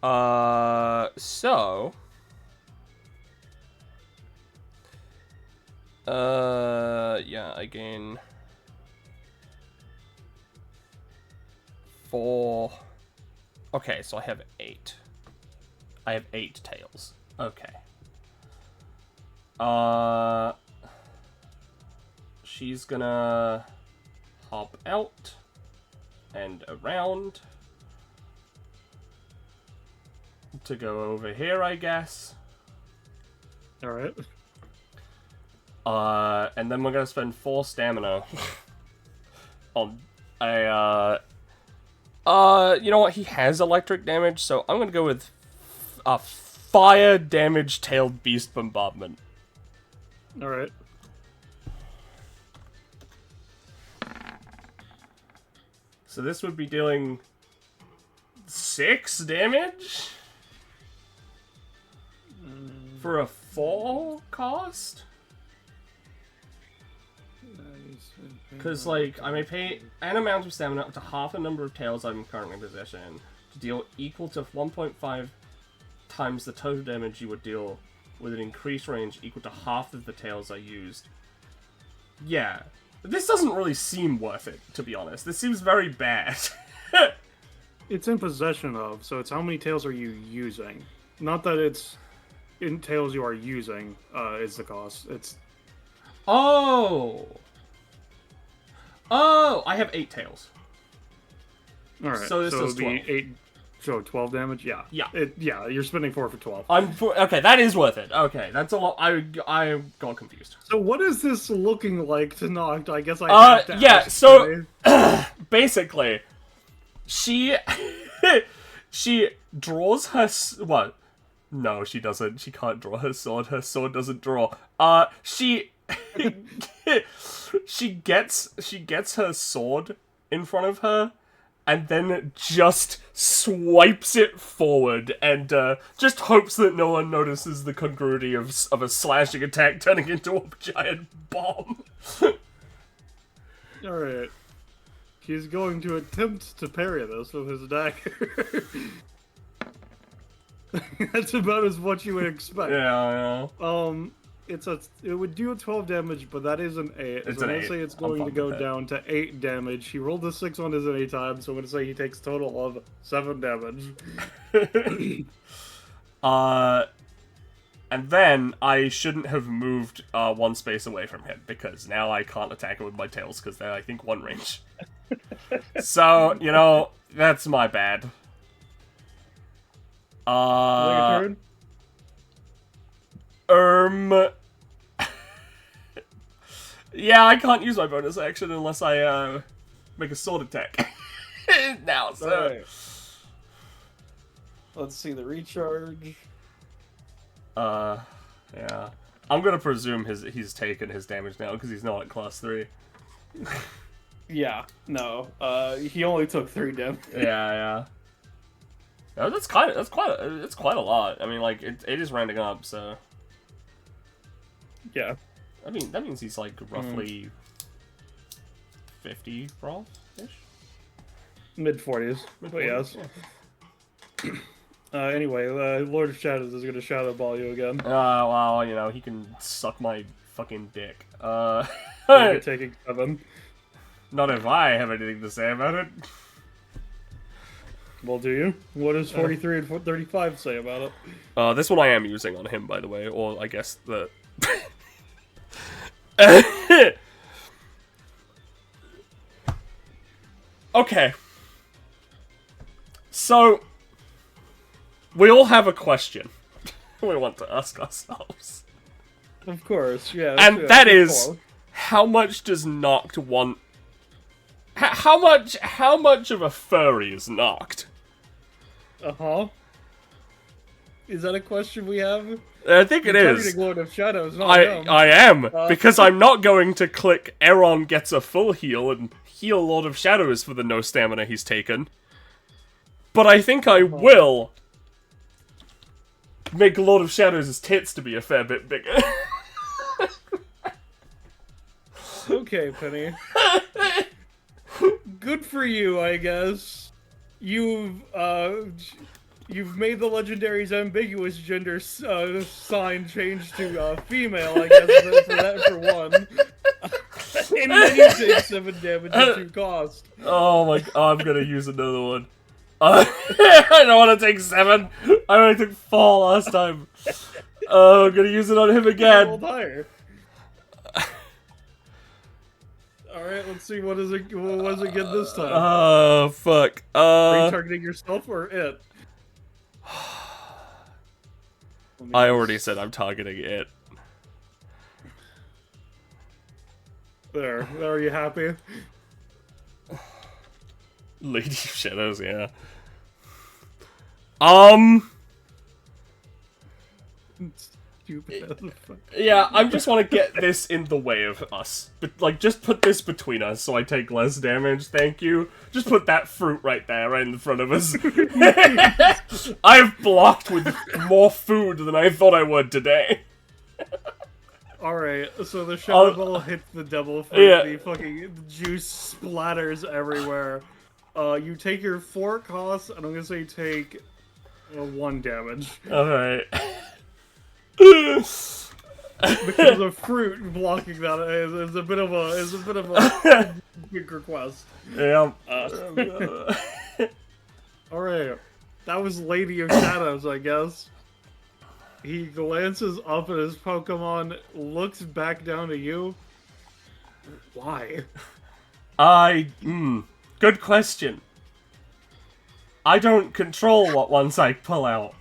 So... yeah, I gain... 4... Okay, so I have 8. I have 8 tails. Okay. She's gonna hop out and around to go over here, I guess. Alright. And then we're gonna spend 4 stamina on a, you know what? He has electric damage, so I'm gonna go with a fire damage tailed beast bombardment. Alright. So this would be dealing 6 damage for a 4 cost? Because, like, I may pay an amount of stamina up to half the number of tails I'm currently in possession to deal equal to 1.5 times the total damage you would deal with an increased range equal to half of the tails I used. Yeah. This doesn't really seem worth it, to be honest. This seems very bad. It's in possession of, so it's how many tails are you using. Not that it's in tails you are using, is the cost. It's... Oh! Oh! I have 8 tails. Alright, So this it does would be 12. 8... So 12 damage? Yeah. Yeah. Yeah, you're spending 4 for 12. Okay, that is worth it. Okay, that's a lot. I got confused. So what is this looking like to Noct? I guess I have to Yeah, ask, so right? basically, she she draws her what? No, she doesn't. She can't draw her sword. Her sword doesn't draw. She she gets her sword in front of her, and then just swipes it forward, and just hopes that no one notices the congruity of a slashing attack turning into a giant bomb. Alright. He's going to attempt to parry this with his dagger. That's about as much you would expect. Yeah. It would do a 12 damage, but that is an 8. It's so an I'm 8. gonna say it's I'm going to fine go with that. down to 8 damage. He rolled a 6 on his any time, so I'm gonna say he takes a total of 7 damage. And then I shouldn't have moved 1 space away from him, because now I can't attack him with my tails, because they're, I think, 1 range. So, you know, that's my bad. Is that your turn? Yeah, I can't use my bonus action unless I, make a sword attack. Now, so... Alright. Let's see the recharge. Yeah. I'm gonna presume he's taken his damage now, because he's not at class 3. Yeah, no. He only took 3 damage. Yeah. No, that's quite a lot. I mean, like, it is rounding up, so... Yeah. I mean, that means he's, like, roughly 50 brawl-ish? Mid-40s. But yes. Yeah. Anyway, Lord of Shadows is gonna shadow ball you again. Well, you know, he can suck my fucking dick. You're taking 7. Not if I have anything to say about it. Well, do you? What does 43 and 35 say about it? This one I am using on him, by the way, or I guess the... Okay. So, we all have a question we want to ask ourselves. Of course, yeah. And that is, how much does Noct want... How much of a furry is Noct? Uh-huh. Is that a question we have? I think it is. Targeting Lord of Shadows, not him. I am, because I'm not going to click Aeron gets a full heal and heal Lord of Shadows for the no stamina he's taken. But I think I will make Lord of Shadows' tits to be a fair bit bigger. Okay, Penny. Good for you, I guess. You've made the legendary's ambiguous gender sign change to female, I guess, for one. And then you take 7 damage at 2 cost. Oh my! Oh, I'm gonna use another one. I don't want to take 7. I only took 4 last time. Oh, I'm gonna use it on him again. Rolled higher. All right, let's see what does it get this time. Oh fuck. Are you targeting yourself or it? I already said I'm targeting it. There. Are you happy? Lady of Shadows, yeah. Stupid as fuck. Yeah, I just want to get this in the way of us. But, like, just put this between us so I take less damage, thank you. Just put that fruit right there, right in front of us. I've blocked with more food than I thought I would today. Alright, so the shadow ball hits the devil fruit, Yeah. the fucking juice splatters everywhere. You take your 4 costs, and I'm gonna say take 1 damage. Alright. Because of fruit blocking that is a bit of a big request. Yeah. Alright. That was Lady of Shadows, I guess. He glances up at his Pokemon, looks back down to you. Why? Good question. I don't control what ones I pull out.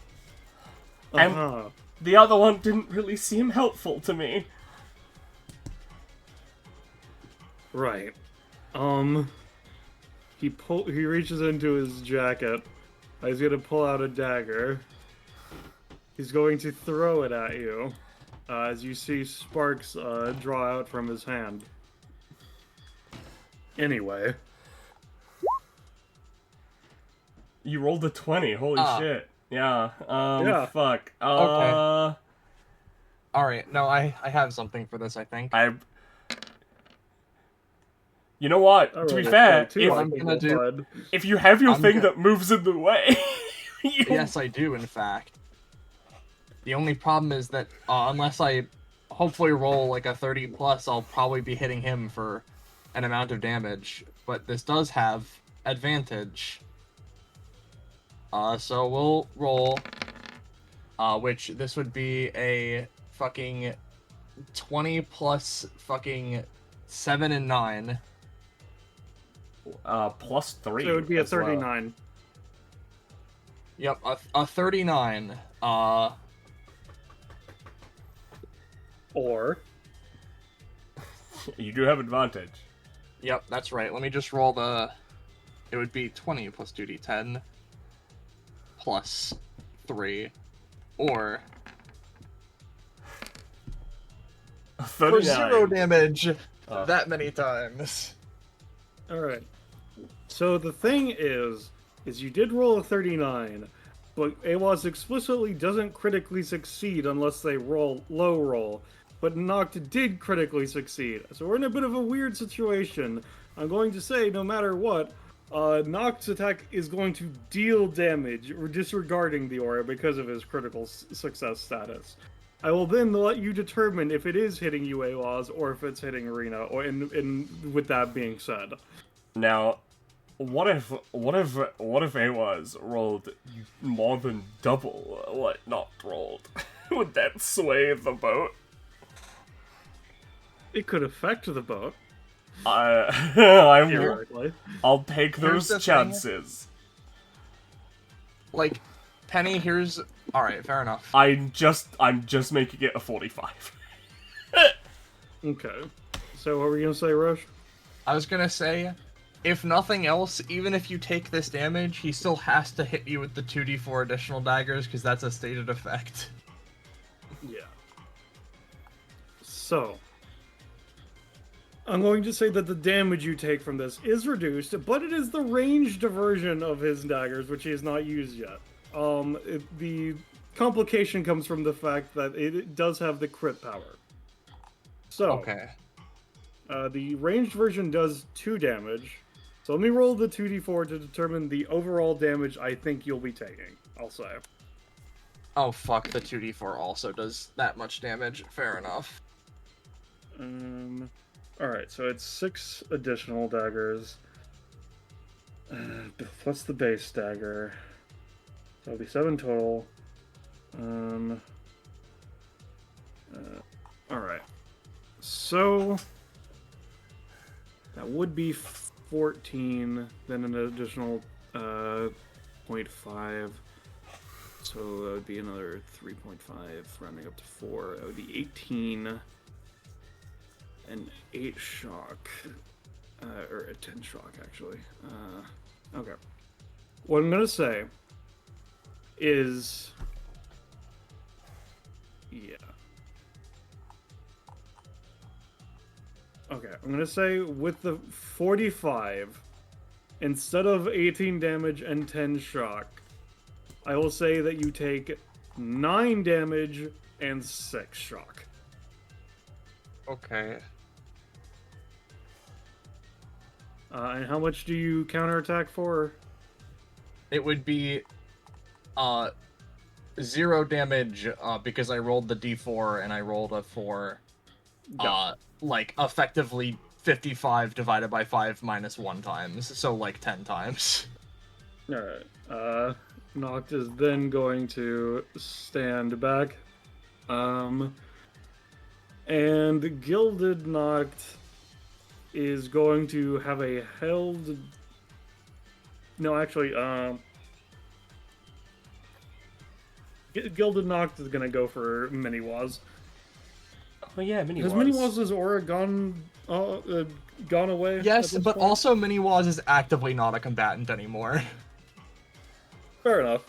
And the other one didn't really seem helpful to me. Right. He reaches into his jacket. He's gonna pull out a dagger. He's going to throw it at you. As you see sparks draw out from his hand. Anyway. You rolled a 20, holy shit. Yeah, Yeah. fuck. Okay. Alright, no, I have something for this, I think. You know what? I To be rolled a fair, 22, I'm gonna do- if you have your I'm thing go- that moves in the way... Yes, I do, in fact. The only problem is that unless I hopefully roll like a 30 plus, I'll probably be hitting him for an amount of damage. But this does have advantage. So we'll roll, which this would be a fucking 20 plus fucking 7 and 9. Plus 3. So it would be a as well. 39. Yep, a 39. Or... You do have advantage. Yep, that's right. Let me just roll the... It would be 20 plus 2d10 plus 3, or... 39. For 0 damage that many times. Alright. So the thing is you did roll a 39, but Eihwaz explicitly doesn't critically succeed unless they roll low roll. But Noct did critically succeed. So we're in a bit of a weird situation. I'm going to say, no matter what, Noct's attack is going to deal damage, or disregarding the aura because of his critical success status. I will then let you determine if it is hitting you, Eihwaz, or if it's hitting Arena, or with that being said. Now, what if Eihwaz rolled more than double what Noct rolled? Would that sway the boat? It could affect the boat. Theoretically. I'll take Here's the those thing. chances. Like, Penny, here's... Alright, fair enough. I'm just making it a 45. Okay. So what were you gonna say, Rosche? I was gonna say, if nothing else, even if you take this damage, he still has to hit you with the 2d4 additional daggers, because that's a stated effect. Yeah. So, I'm going to say that the damage you take from this is reduced, but it is the ranged version of his daggers, which he has not used yet. The complication comes from the fact that it does have the crit power. So, Okay. The ranged version does 2 damage. So let me roll the 2d4 to determine the overall damage I think you'll be taking, I'll say. Oh fuck, the 2d4 also does that much damage. Fair enough. Alright, so it's 6 additional daggers. Plus the base dagger. So it'll be 7 total. Alright. So that would be 14, then an additional 0.5. So that would be another 3.5, rounding up to 4. That would be 18 and 8 shock. Or a 10 shock, actually. Okay. What I'm gonna say is... Yeah. Okay, I'm gonna say with the 45, instead of 18 damage and 10 shock, I will say that you take 9 damage and 6 shock. Okay. And how much do you counterattack for? It would be 0 damage because I rolled the d4 and I rolled a 4. Like effectively 55 divided by 5 minus 1 times, so like 10 times. Alright. Noct is then going to stand back. And Gilded Noct is going to have a held... No, actually, Gilded Noct is going to go for Mini-Waz. Oh yeah, Mini-Waz. Has Mini-Waz's aura gone away? Yes, but point? also Mini-Waz is actively not a combatant anymore. Fair enough.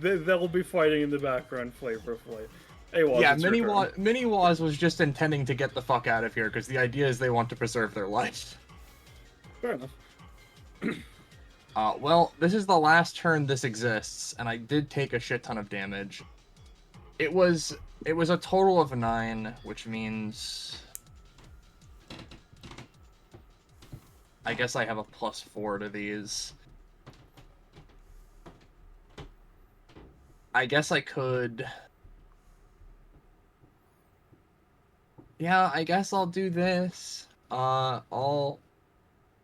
They'll be fighting in the background flavorfully. Eihwaz, Yeah, it's your turn. Mini-Waz was just intending to get the fuck out of here, because the idea is they want to preserve their life. Fair enough. Well, this is the last turn this exists, and I did take a shit ton of damage. It was a total of 9, which means... I guess I have a +4 to these. I guess I could... Yeah, I guess I'll do this. I'll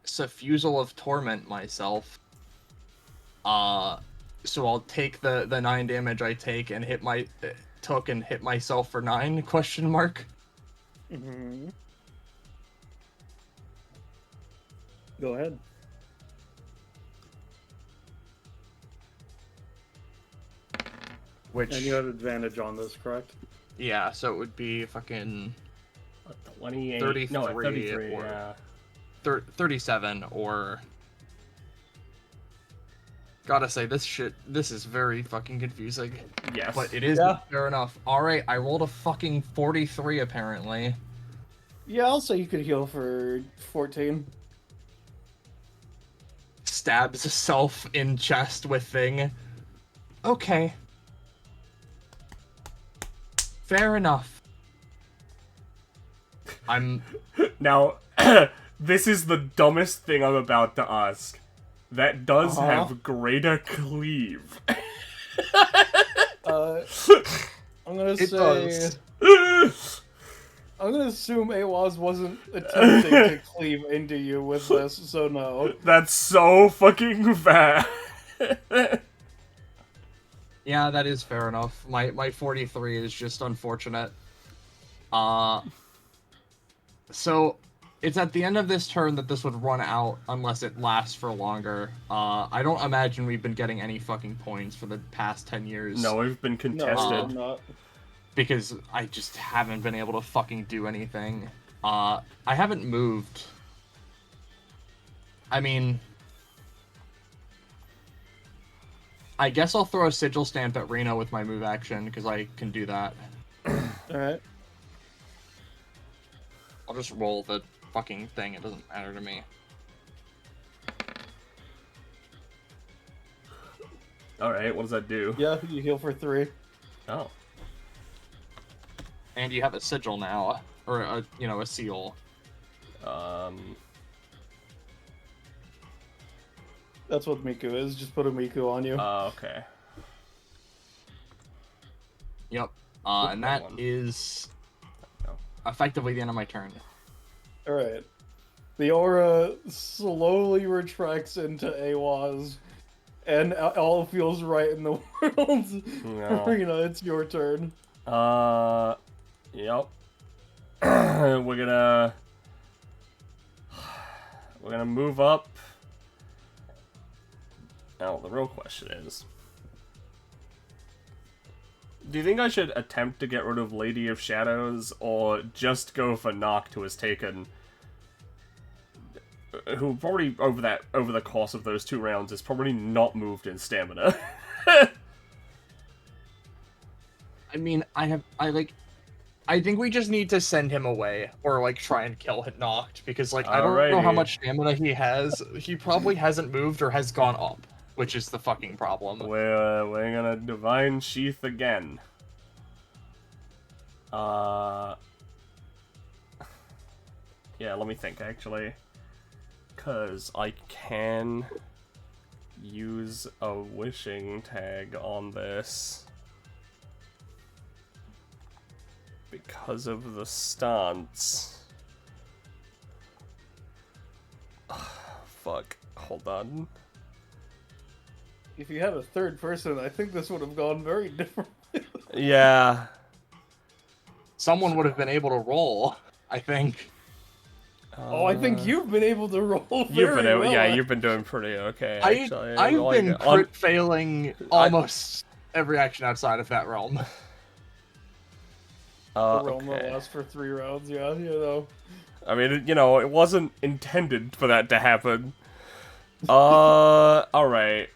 Suffusal of Torment myself. So I'll take the 9 damage I take and hit myself for 9, question mark. Mm-hmm. Go ahead. Which, And you have advantage on this, correct? yeah, so it would be fucking 28. 33 No, 33. or- Yeah. 37 or... Gotta say, this is very fucking confusing. Yes. But it is Yeah. fair enough. Alright, I rolled a fucking 43 apparently. Yeah, I'll say you could heal for 14. Stabs self in chest with thing. Okay. Fair enough. I'm... Now, this is the dumbest thing I'm about to ask. That does have greater cleave. I'm gonna It say... does. I'm gonna assume Eihwaz wasn't attempting to cleave into you with this, so no. That's so fucking bad. Yeah, that is fair enough. My 43 is just unfortunate. So, it's at the end of this turn that this would run out, unless it lasts for longer. I don't imagine we've been getting any fucking points for the past 10 years. No, we've been No, contested. I'm not. Because I just haven't been able to fucking do anything. I haven't moved. I mean... I guess I'll throw a sigil stamp at Reno with my move action, because I can do that. Alright. I'll just roll the fucking thing, it doesn't matter to me. Alright, what does that do? Yeah, you heal for 3. Oh. And you have a sigil now, or a a seal. That's what Miku is. Just put a Miku on you. Okay. Yep. Oop, And wrong that one. is No. effectively the end of my turn. Alright. The aura slowly retracts into Eihwaz, and all feels right in the world. No. Rena, it's your turn. Yep. We're gonna move up. Now, the real question is, do you think I should attempt to get rid of Lady of Shadows, or just go for Noct, who has taken, who probably over the course of those 2 rounds is probably not moved in stamina? I mean, I think we just need to send him away, or like try and kill him knocked, because like I don't know how Alrighty. much stamina he has. He probably hasn't moved or has gone up, which is the fucking problem. We're gonna Divine Sheath again. Yeah, let me think, actually. Because I can use a wishing tag on this. Because of the stance. Fuck. Hold on. If you had a third person, I think this would have gone very differently. Yeah. Someone would have been able to roll, I think. Oh, I think you've been able to roll very You've been able, well. yeah, you've been doing pretty okay, actually. I've Like, been crit failing almost every action outside of that realm. The realm okay. that lasts for 3 rounds, yeah, you know. I mean, it wasn't intended for that to happen. Alright.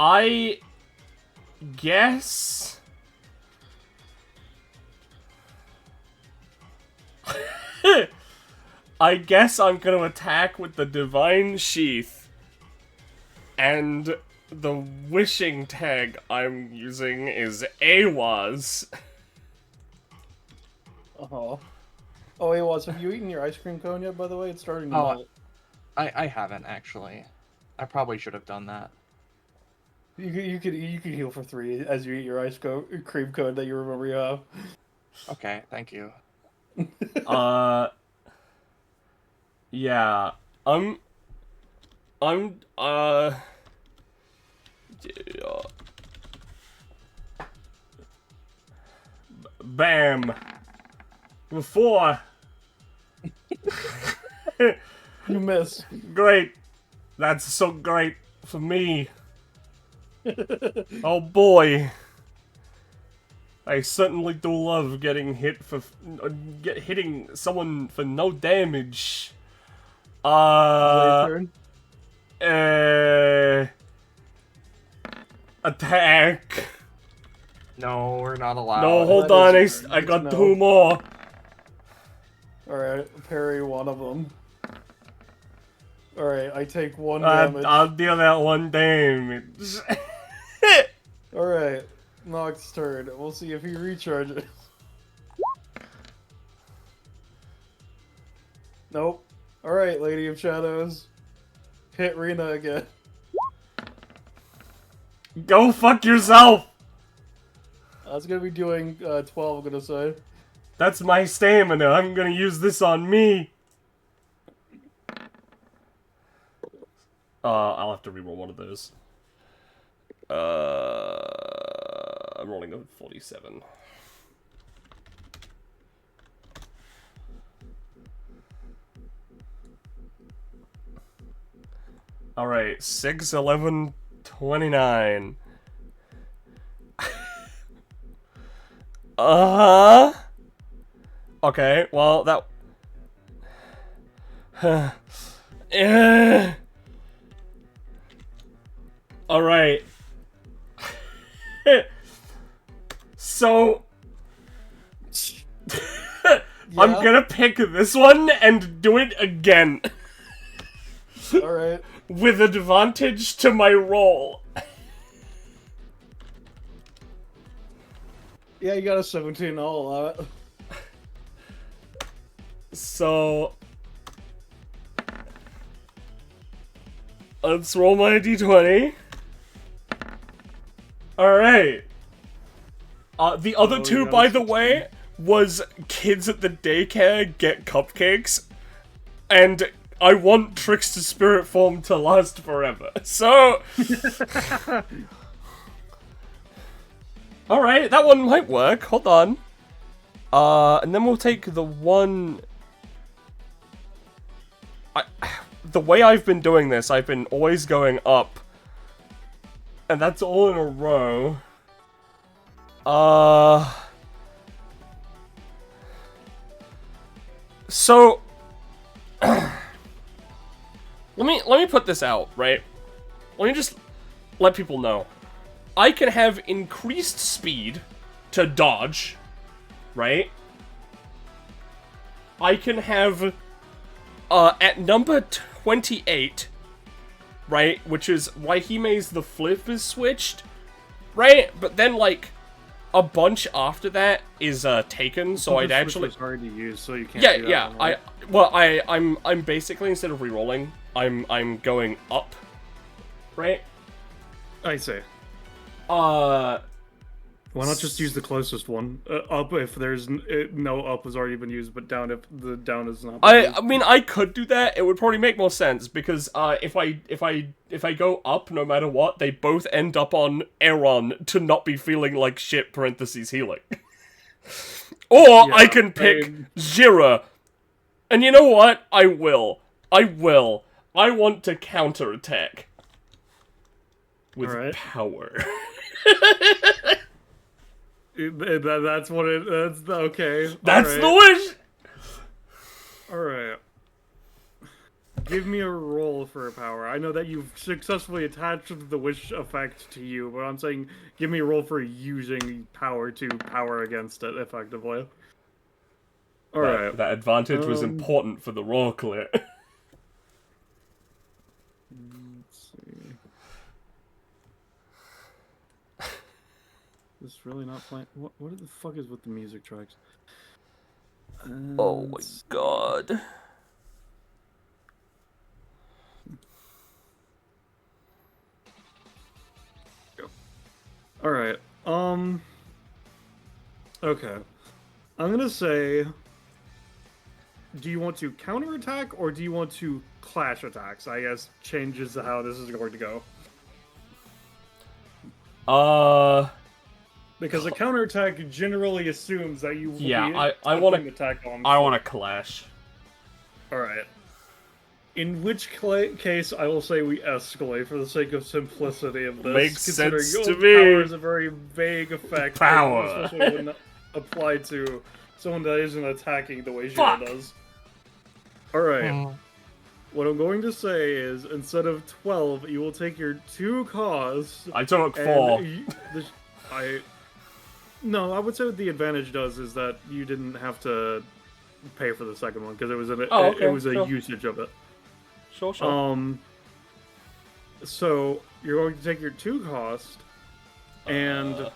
I guess I guess I'm gonna attack with the Divine Sheath, and the wishing tag I'm using is Eihwaz. Oh, Eihwaz, have you eaten your ice cream cone yet, by the way? It's starting to Oh, melt. I haven't actually. I probably should have done that. You could heal for 3 as you eat your cream cone that you remember you have. Okay, thank you. Yeah, bam, before, You miss. great, that's so great for me. Oh boy. I certainly do love getting hitting someone for no damage. Turn. Attack. No, we're not allowed. No, hold that on, is I good got to 2 know. more. Alright, parry one of them. Alright, I take 1 damage. I'll deal that 1 damage. Alright, Noct's turn. We'll see if he recharges. Nope. Alright, Lady of Shadows. Hit Rena again. Go fuck yourself. That's gonna be doing 12, I'm gonna say. That's my stamina. I'm gonna use this on me. I'll have to reroll one of those. I'm rolling a 47. Alright, 6, 11, 29. Okay, well, that... Alright. So... I'm gonna pick this one and do it again. Alright. with advantage to my roll. Yeah, you got a 17. I'll allow it. So let's roll my d20. Alright. The other two, yeah, by the 16. way, was kids at the daycare get cupcakes, and I want Trickster Spirit Form to last forever. So... Alright, that one might work. Hold on. And then we'll take the one... The way I've been doing this, I've been always going up. And that's all in a row. So... let me put this out, right? Let me just let people know. I can have increased speed to dodge, right? I can have, at number 28, right, which is Waihime's The Flip is switched, right? But then, like, a bunch after that is, taken, so I'd actually... It's hard to use, so you can't do that one, I'm basically, instead of re-rolling, I'm going up, right? I see. Why not just use the closest one? Up if there's no up has already been used, but down if the down is not. I mean, I could do that. It would probably make more sense because if I go up, no matter what, they both end up on Aaron to not be feeling like shit. Parentheses healing. Or Yeah, I can pick Jira, and you know what? I will. I want to counterattack with power. That's what it. That's okay. That's the wish. All right. Give me a roll for a power. I know that you've successfully attached the wish effect to you, but I'm saying give me a roll for using power to power against it effectively. All right. That advantage was important for the roll clear. Let's see. This is really not playing. What the fuck is with the music tracks? Oh my god. Alright, okay. I'm gonna say, do you want to counterattack or do you want to clash attacks? I guess changes how this is going to go. Because a counterattack generally assumes that you will be I want to attack on. I want to clash. Alright. In which case, I will say we escalate for the sake of simplicity of this. Makes sense to me. Power is a very vague effect. Power. Especially when applied to someone that isn't attacking the way Jira does. Alright. What I'm going to say is, instead of 12, you will take your 2 costs. I took 4. No, I would say what the advantage does is that you didn't have to pay for the second one, because it was a usage of it. Sure. So you're going to take your 2 cost, and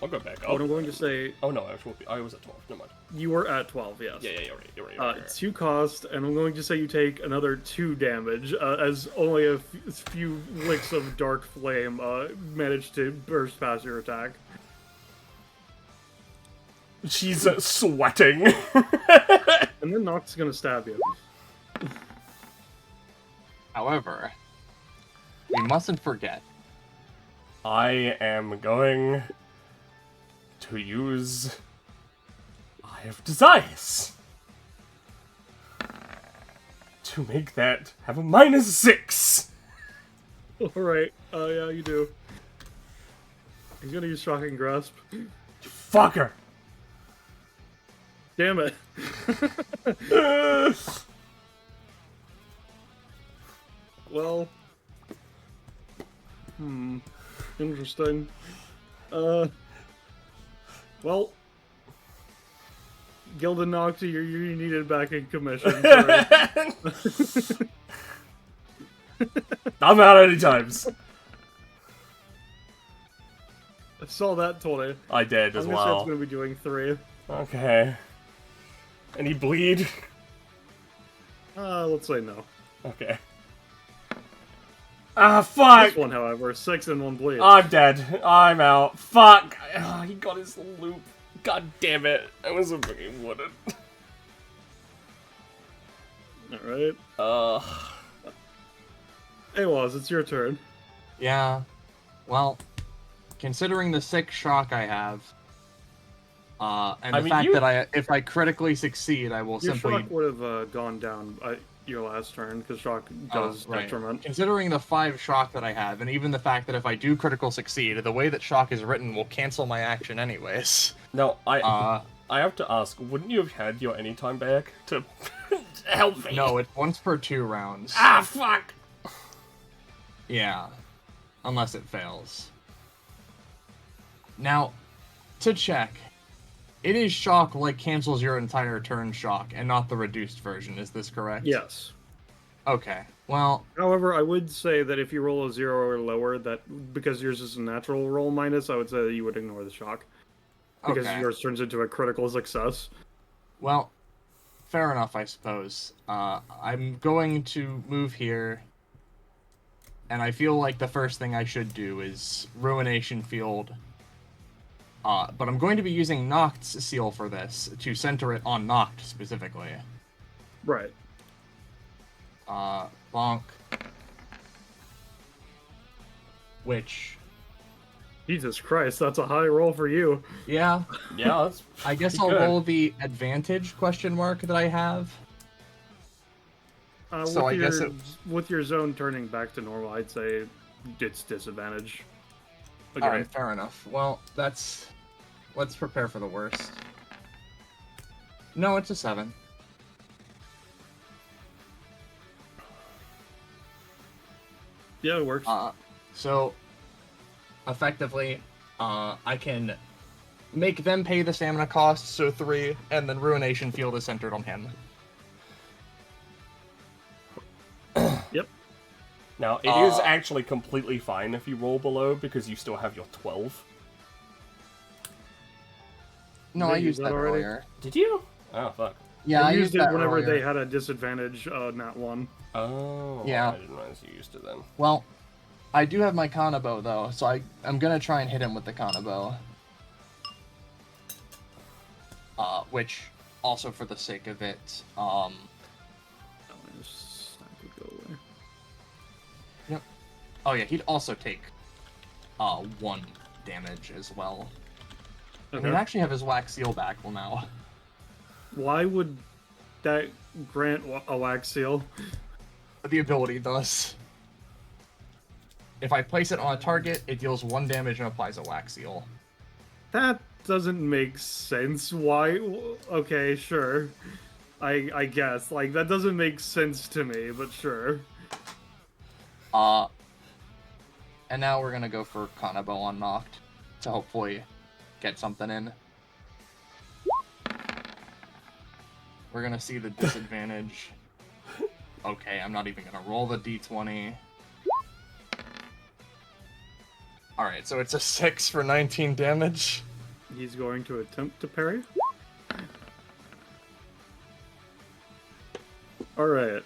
I'll go back up. what I'm going to say. Oh no, I was at 12. Never mind. You were at 12, yes. Yeah, you're right. 2 cost, and I'm going to say you take another 2 damage, as only a few licks of dark flame managed to burst past your attack. She's sweating. And then Nox is going to stab you. However, we mustn't forget. I am going to use Eye of Desires to make that have a -6. Alright, yeah, you do. He's going to use Shocking Grasp. Fucker. Damn it. Well. Interesting. Well. Gilda Nocti, you're needed back in commission. Sorry. I'm out any times. I saw that 20. I did as I'm gonna say it's well. gonna be doing 3. Okay. Any bleed? Let's say no. Okay. Ah, fuck! This one, however, 6 and 1 bleed. I'm dead. I'm out. Fuck! Ah, he got his loop. God damn it. I was a fucking wooden. Alright. Ugh. Eihwaz, it's your turn. Yeah. Well, considering the 6 shock I have, and the fact that if I critically succeed, I will Your simply... shock would have gone down your last turn, because shock does detriment. Considering the 5 shock that I have, and even the fact that if I do critical succeed, the way that shock is written will cancel my action anyways. No, I have to ask, wouldn't you have had your anytime back to help me? No, it's once per 2 rounds. Ah, fuck! Yeah. Unless it fails. Now, to check, it is shock like cancels your entire turn shock, and not the reduced version, is this correct? Yes. Okay, well... However, I would say that if you roll a 0 or lower, that because yours is a natural roll minus, I would say that you would ignore the shock. Because yours turns into a critical success. Well, fair enough, I suppose. I'm going to move here, and I feel like the first thing I should do is Ruination Field. But I'm going to be using Noct's seal for this, to center it on Noct specifically. Right. Bonk. Which... Jesus Christ, that's a high roll for you. Yeah. Yeah, that's I guess I'll roll the advantage question mark that I have. So I guess with your zone turning back to normal, I'd say it's disadvantage. Okay. Alright, fair enough. Well, let's prepare for the worst. No, it's a 7. Yeah, it works. So, effectively, I can make them pay the stamina cost, so 3, and then Ruination Field is centered on him. Yep. Now, it is actually completely fine if you roll below, because you still have your 12. No, I used that already? earlier. Did you? Oh, fuck. Yeah, I I used it that whenever earlier. they had a disadvantage, not 1. Oh, Yeah. I didn't realize you used it then. Well, I do have my Kanabo, though, so I'm gonna try and hit him with the Kanabo. Which, also for the sake of it, Yep. Oh yeah, he'd also take, 1 damage as well. Okay. And he'd actually have his wax seal back now. Why would that grant a wax seal? The ability does. If I place it on a target, it deals 1 damage and applies a wax seal. That doesn't make sense. Why? Okay, sure. I guess. Like, that doesn't make sense to me, but sure. And now we're gonna go for Kanabo on Noct to hopefully get something in. We're gonna see the disadvantage. Okay, I'm not even gonna roll the d20. Alright, so it's a 6 for 19 damage. He's going to attempt to parry. Alright.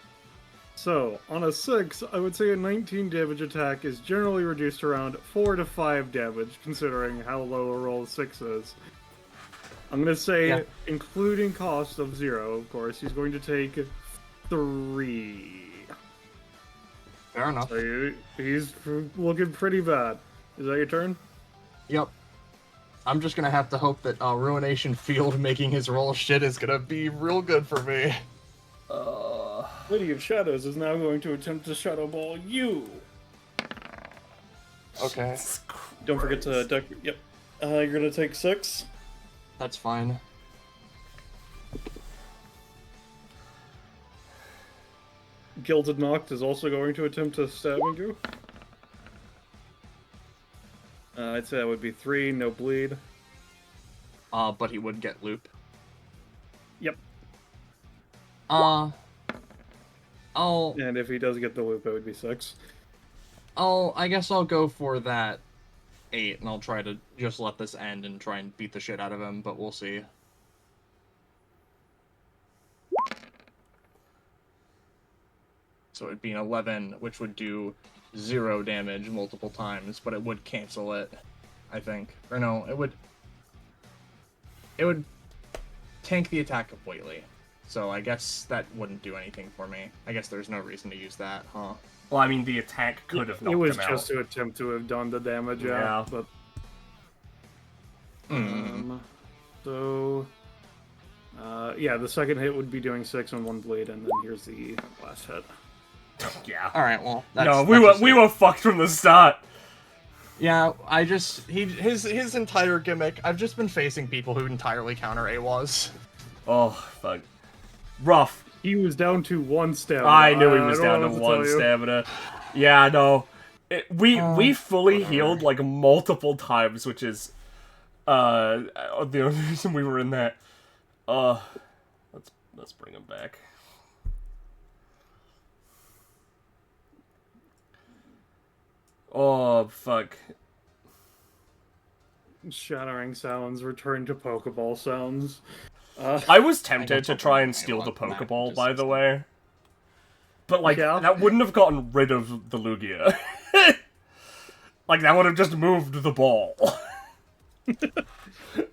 So, on a 6, I would say a 19 damage attack is generally reduced around 4 to 5 damage, considering how low a roll 6 is. I'm gonna say, including cost of 0, of course, he's going to take 3. Fair enough. So he's looking pretty bad. Is that your turn? Yep. I'm just gonna have to hope that Ruination Field making his roll shit is gonna be real good for me. Lady of Shadows is now going to attempt to Shadow Ball you. Okay. Don't forget to deck. Yep. You're gonna take 6. That's fine. Gilded Noct is also going to attempt to stabbing you. I'd say that would be 3, no bleed. But he would get loop. Yep. And if he does get the loop, it would be 6. I guess I'll go for that 8, and I'll try to just let this end and try and beat the shit out of him, but we'll see. So it'd be an 11, which would do 0 damage multiple times, but it would cancel it, I think. Or no, it would tank the attack completely. So I guess that wouldn't do anything for me. I guess there's no reason to use that, huh? Well, I mean, the attack could have knocked It was him out. just to attempt to have done the damage, yeah. But so yeah, the second hit would be doing 6 on 1 bleed, and then here's the last hit. Yeah. All right, well, we were fucked from the start. Yeah, his entire gimmick. I've just been facing people who entirely counter Eihwaz. Oh fuck, rough. He was down to 1 stamina. I knew he was down to 1 stamina. Yeah, no, we fully healed like multiple times, which is the only reason we were in that. Let's bring him back. Oh, fuck. Shattering sounds return to Pokeball sounds. I was tempted to try and steal the Pokeball, by the way. But, like, that wouldn't have gotten rid of the Lugia. Like, that would have just moved the ball.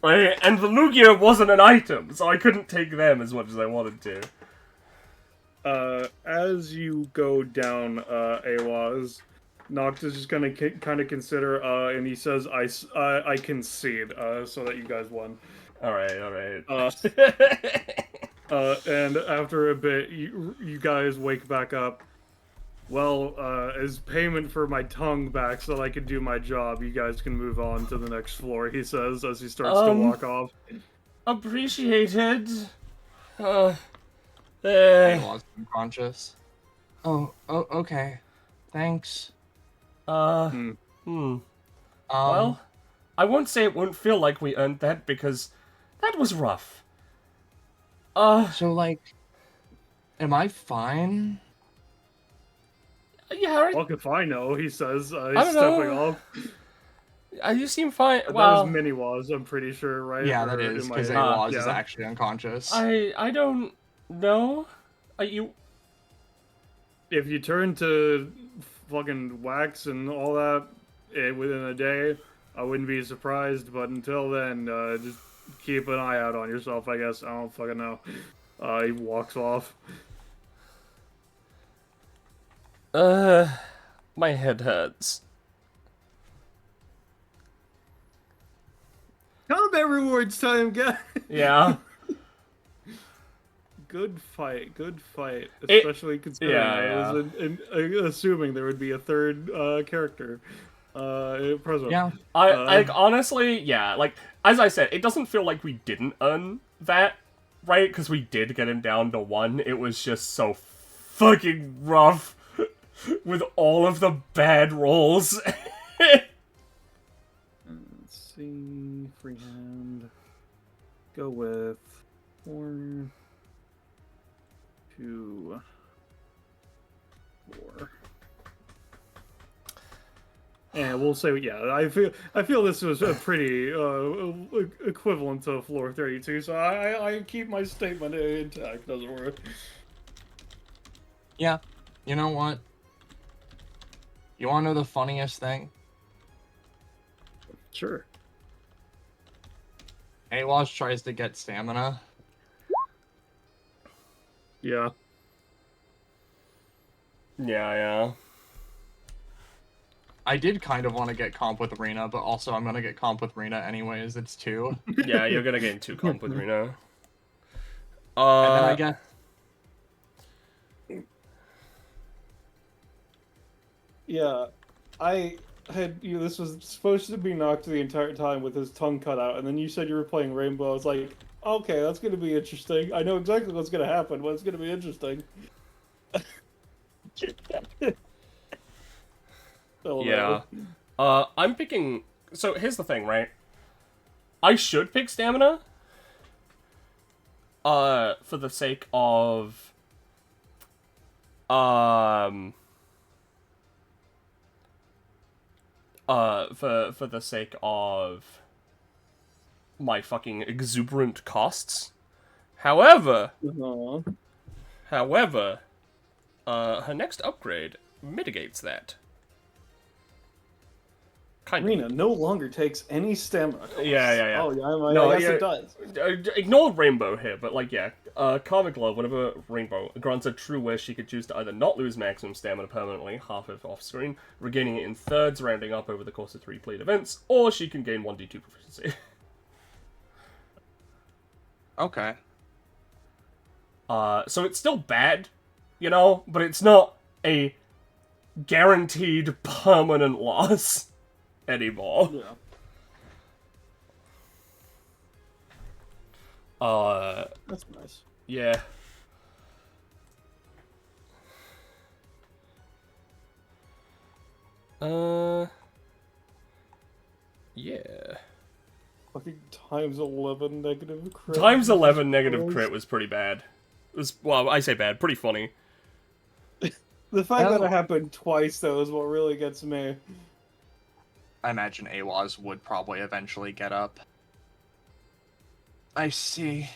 Right? And the Lugia wasn't an item, so I couldn't take them as much as I wanted to. As you go down, Eihwaz, Noct is just gonna kind of consider, and he says, I concede, so that you guys won. Alright. And after a bit, you guys wake back up. Well, as payment for my tongue back so that I can do my job, you guys can move on to the next floor, he says, as he starts to walk off. Appreciated. Eihwaz unconscious. Oh, okay. Thanks. Well, I won't say it won't feel like we earned that, because that was rough. So, like, am I fine? Yeah, Well, if I know, he says, he's I don't stepping know. off. You seem fine. That Well, was Mini-Waz, I'm pretty sure, right? Yeah, that Or is, am I- because Eihwaz is yeah. actually unconscious. I don't know. You... If you turn to fucking wax and all that within a day, I wouldn't be surprised, but until then, just keep an eye out on yourself, I guess. I don't fucking know. He walks off. My head hurts. Combat rewards time, guys! Yeah. Good fight. Especially considering I was assuming there would be a third character present. Yeah. I honestly, yeah, like, as I said, it doesn't feel like we didn't earn that, right? Because we did get him down to 1. It was just so fucking rough with all of the bad rolls. Let's see. Freehand. Go with 4, 2, 4. And we'll say, yeah, I feel this was a pretty equivalent to floor 32, so I keep my statement intact, as it were. Yeah. You know what? You want to know the funniest thing? Sure. Eihwaz tries to get stamina. Yeah. Yeah. I did kind of want to get comp with Rena, but also I'm gonna get comp with Rena anyways. It's 2. Yeah, you're gonna get 2 comp with Reno. And then I guess... Yeah, I had this was supposed to be Noct the entire time with his tongue cut out, and then you said you were playing Rainbow. I was like, okay, that's gonna be interesting. I know exactly what's gonna happen, but it's gonna be interesting. Yeah. I'm picking... So, here's the thing, right? I should pick Stamina. For the sake of... For the sake of my fucking exuberant costs. However, Aw. her next upgrade mitigates that. Kind Rena no longer takes any stamina costs. Yeah. Oh, yeah, No, I guess yeah. it does. Ignore Rainbow here, but like, yeah. Karmic Glove, whenever Rainbow grants a true wish, she could choose to either not lose maximum stamina permanently, half of off screen, regaining it in thirds, rounding up over the course of 3 played events, or she can gain 1d2 proficiency. Okay. So it's still bad, you know, but it's not a guaranteed permanent loss anymore. Yeah. That's nice. Yeah. Yeah. Fucking times 11 negative crit. Times 11 negative crit was pretty bad. It was, well, I say bad, pretty funny. The fact that it happened twice, though, is what really gets me. I imagine Eihwaz would probably eventually get up. I see.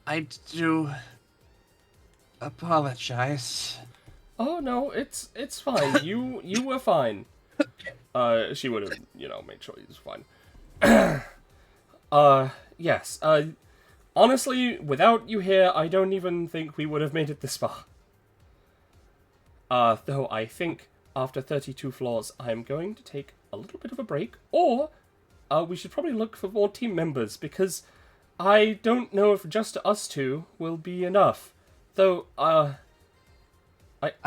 I do apologize. Oh no, it's fine. You were fine. She would have, made sure he was fine. Yes. Honestly, without you here, I don't even think we would have made it this far. Though I think after 32 floors, I'm going to take a little bit of a break, or we should probably look for more team members, because I don't know if just us two will be enough. Though, I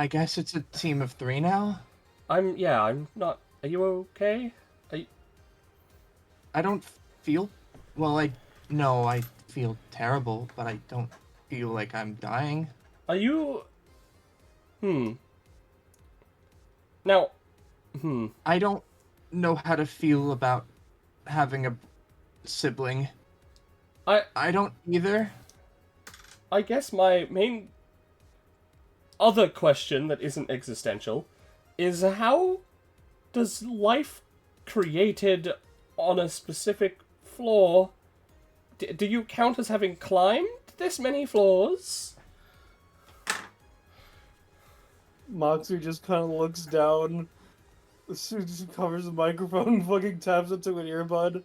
guess it's a team of 3 now? I'm not... Are you okay? I don't feel... Well, No, I feel terrible, but I don't feel like I'm dying. Are you... Now... I don't know how to feel about having a sibling. I don't either. I guess my main other question that isn't existential is how does life created on a specific floor... do you count as having climbed this many floors? Moxie just kind of looks down, as soon as she covers the microphone and fucking taps into an earbud.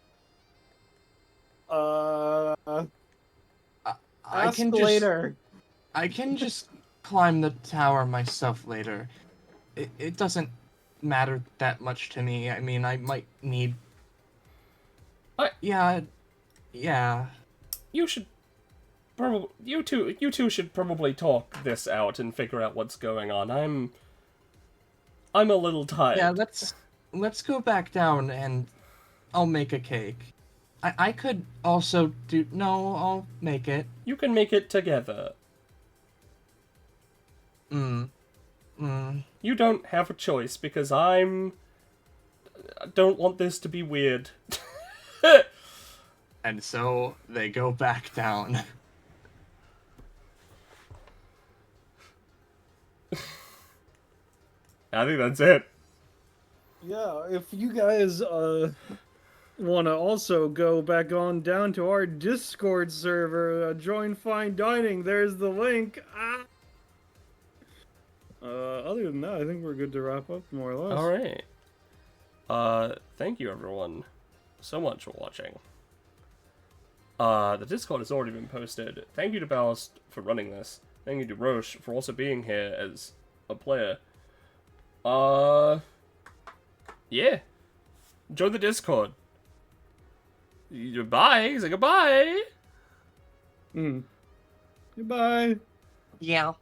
I Ask can later. I can just climb the tower myself later. It doesn't matter that much to me. I mean, I might need... Yeah. You should probably... You two should probably talk this out and figure out what's going on. I'm a little tired. Yeah, let's go back down and I'll make a cake. I could also do... No, I'll make it. You can make it together. You don't have a choice, because I don't want this to be weird. And so they go back down. I think that's it. Yeah, if you guys want to also go back on down to our Discord server, join Fine Dining, there's the link. Other than that, I think we're good to wrap up, more or less. Alright. Thank you everyone so much for watching. The Discord has already been posted. Thank you to Ballast for running this. Thank you to Rosche for also being here as a player. Yeah. Join the Discord. Bye. Say goodbye. Goodbye. Yeah.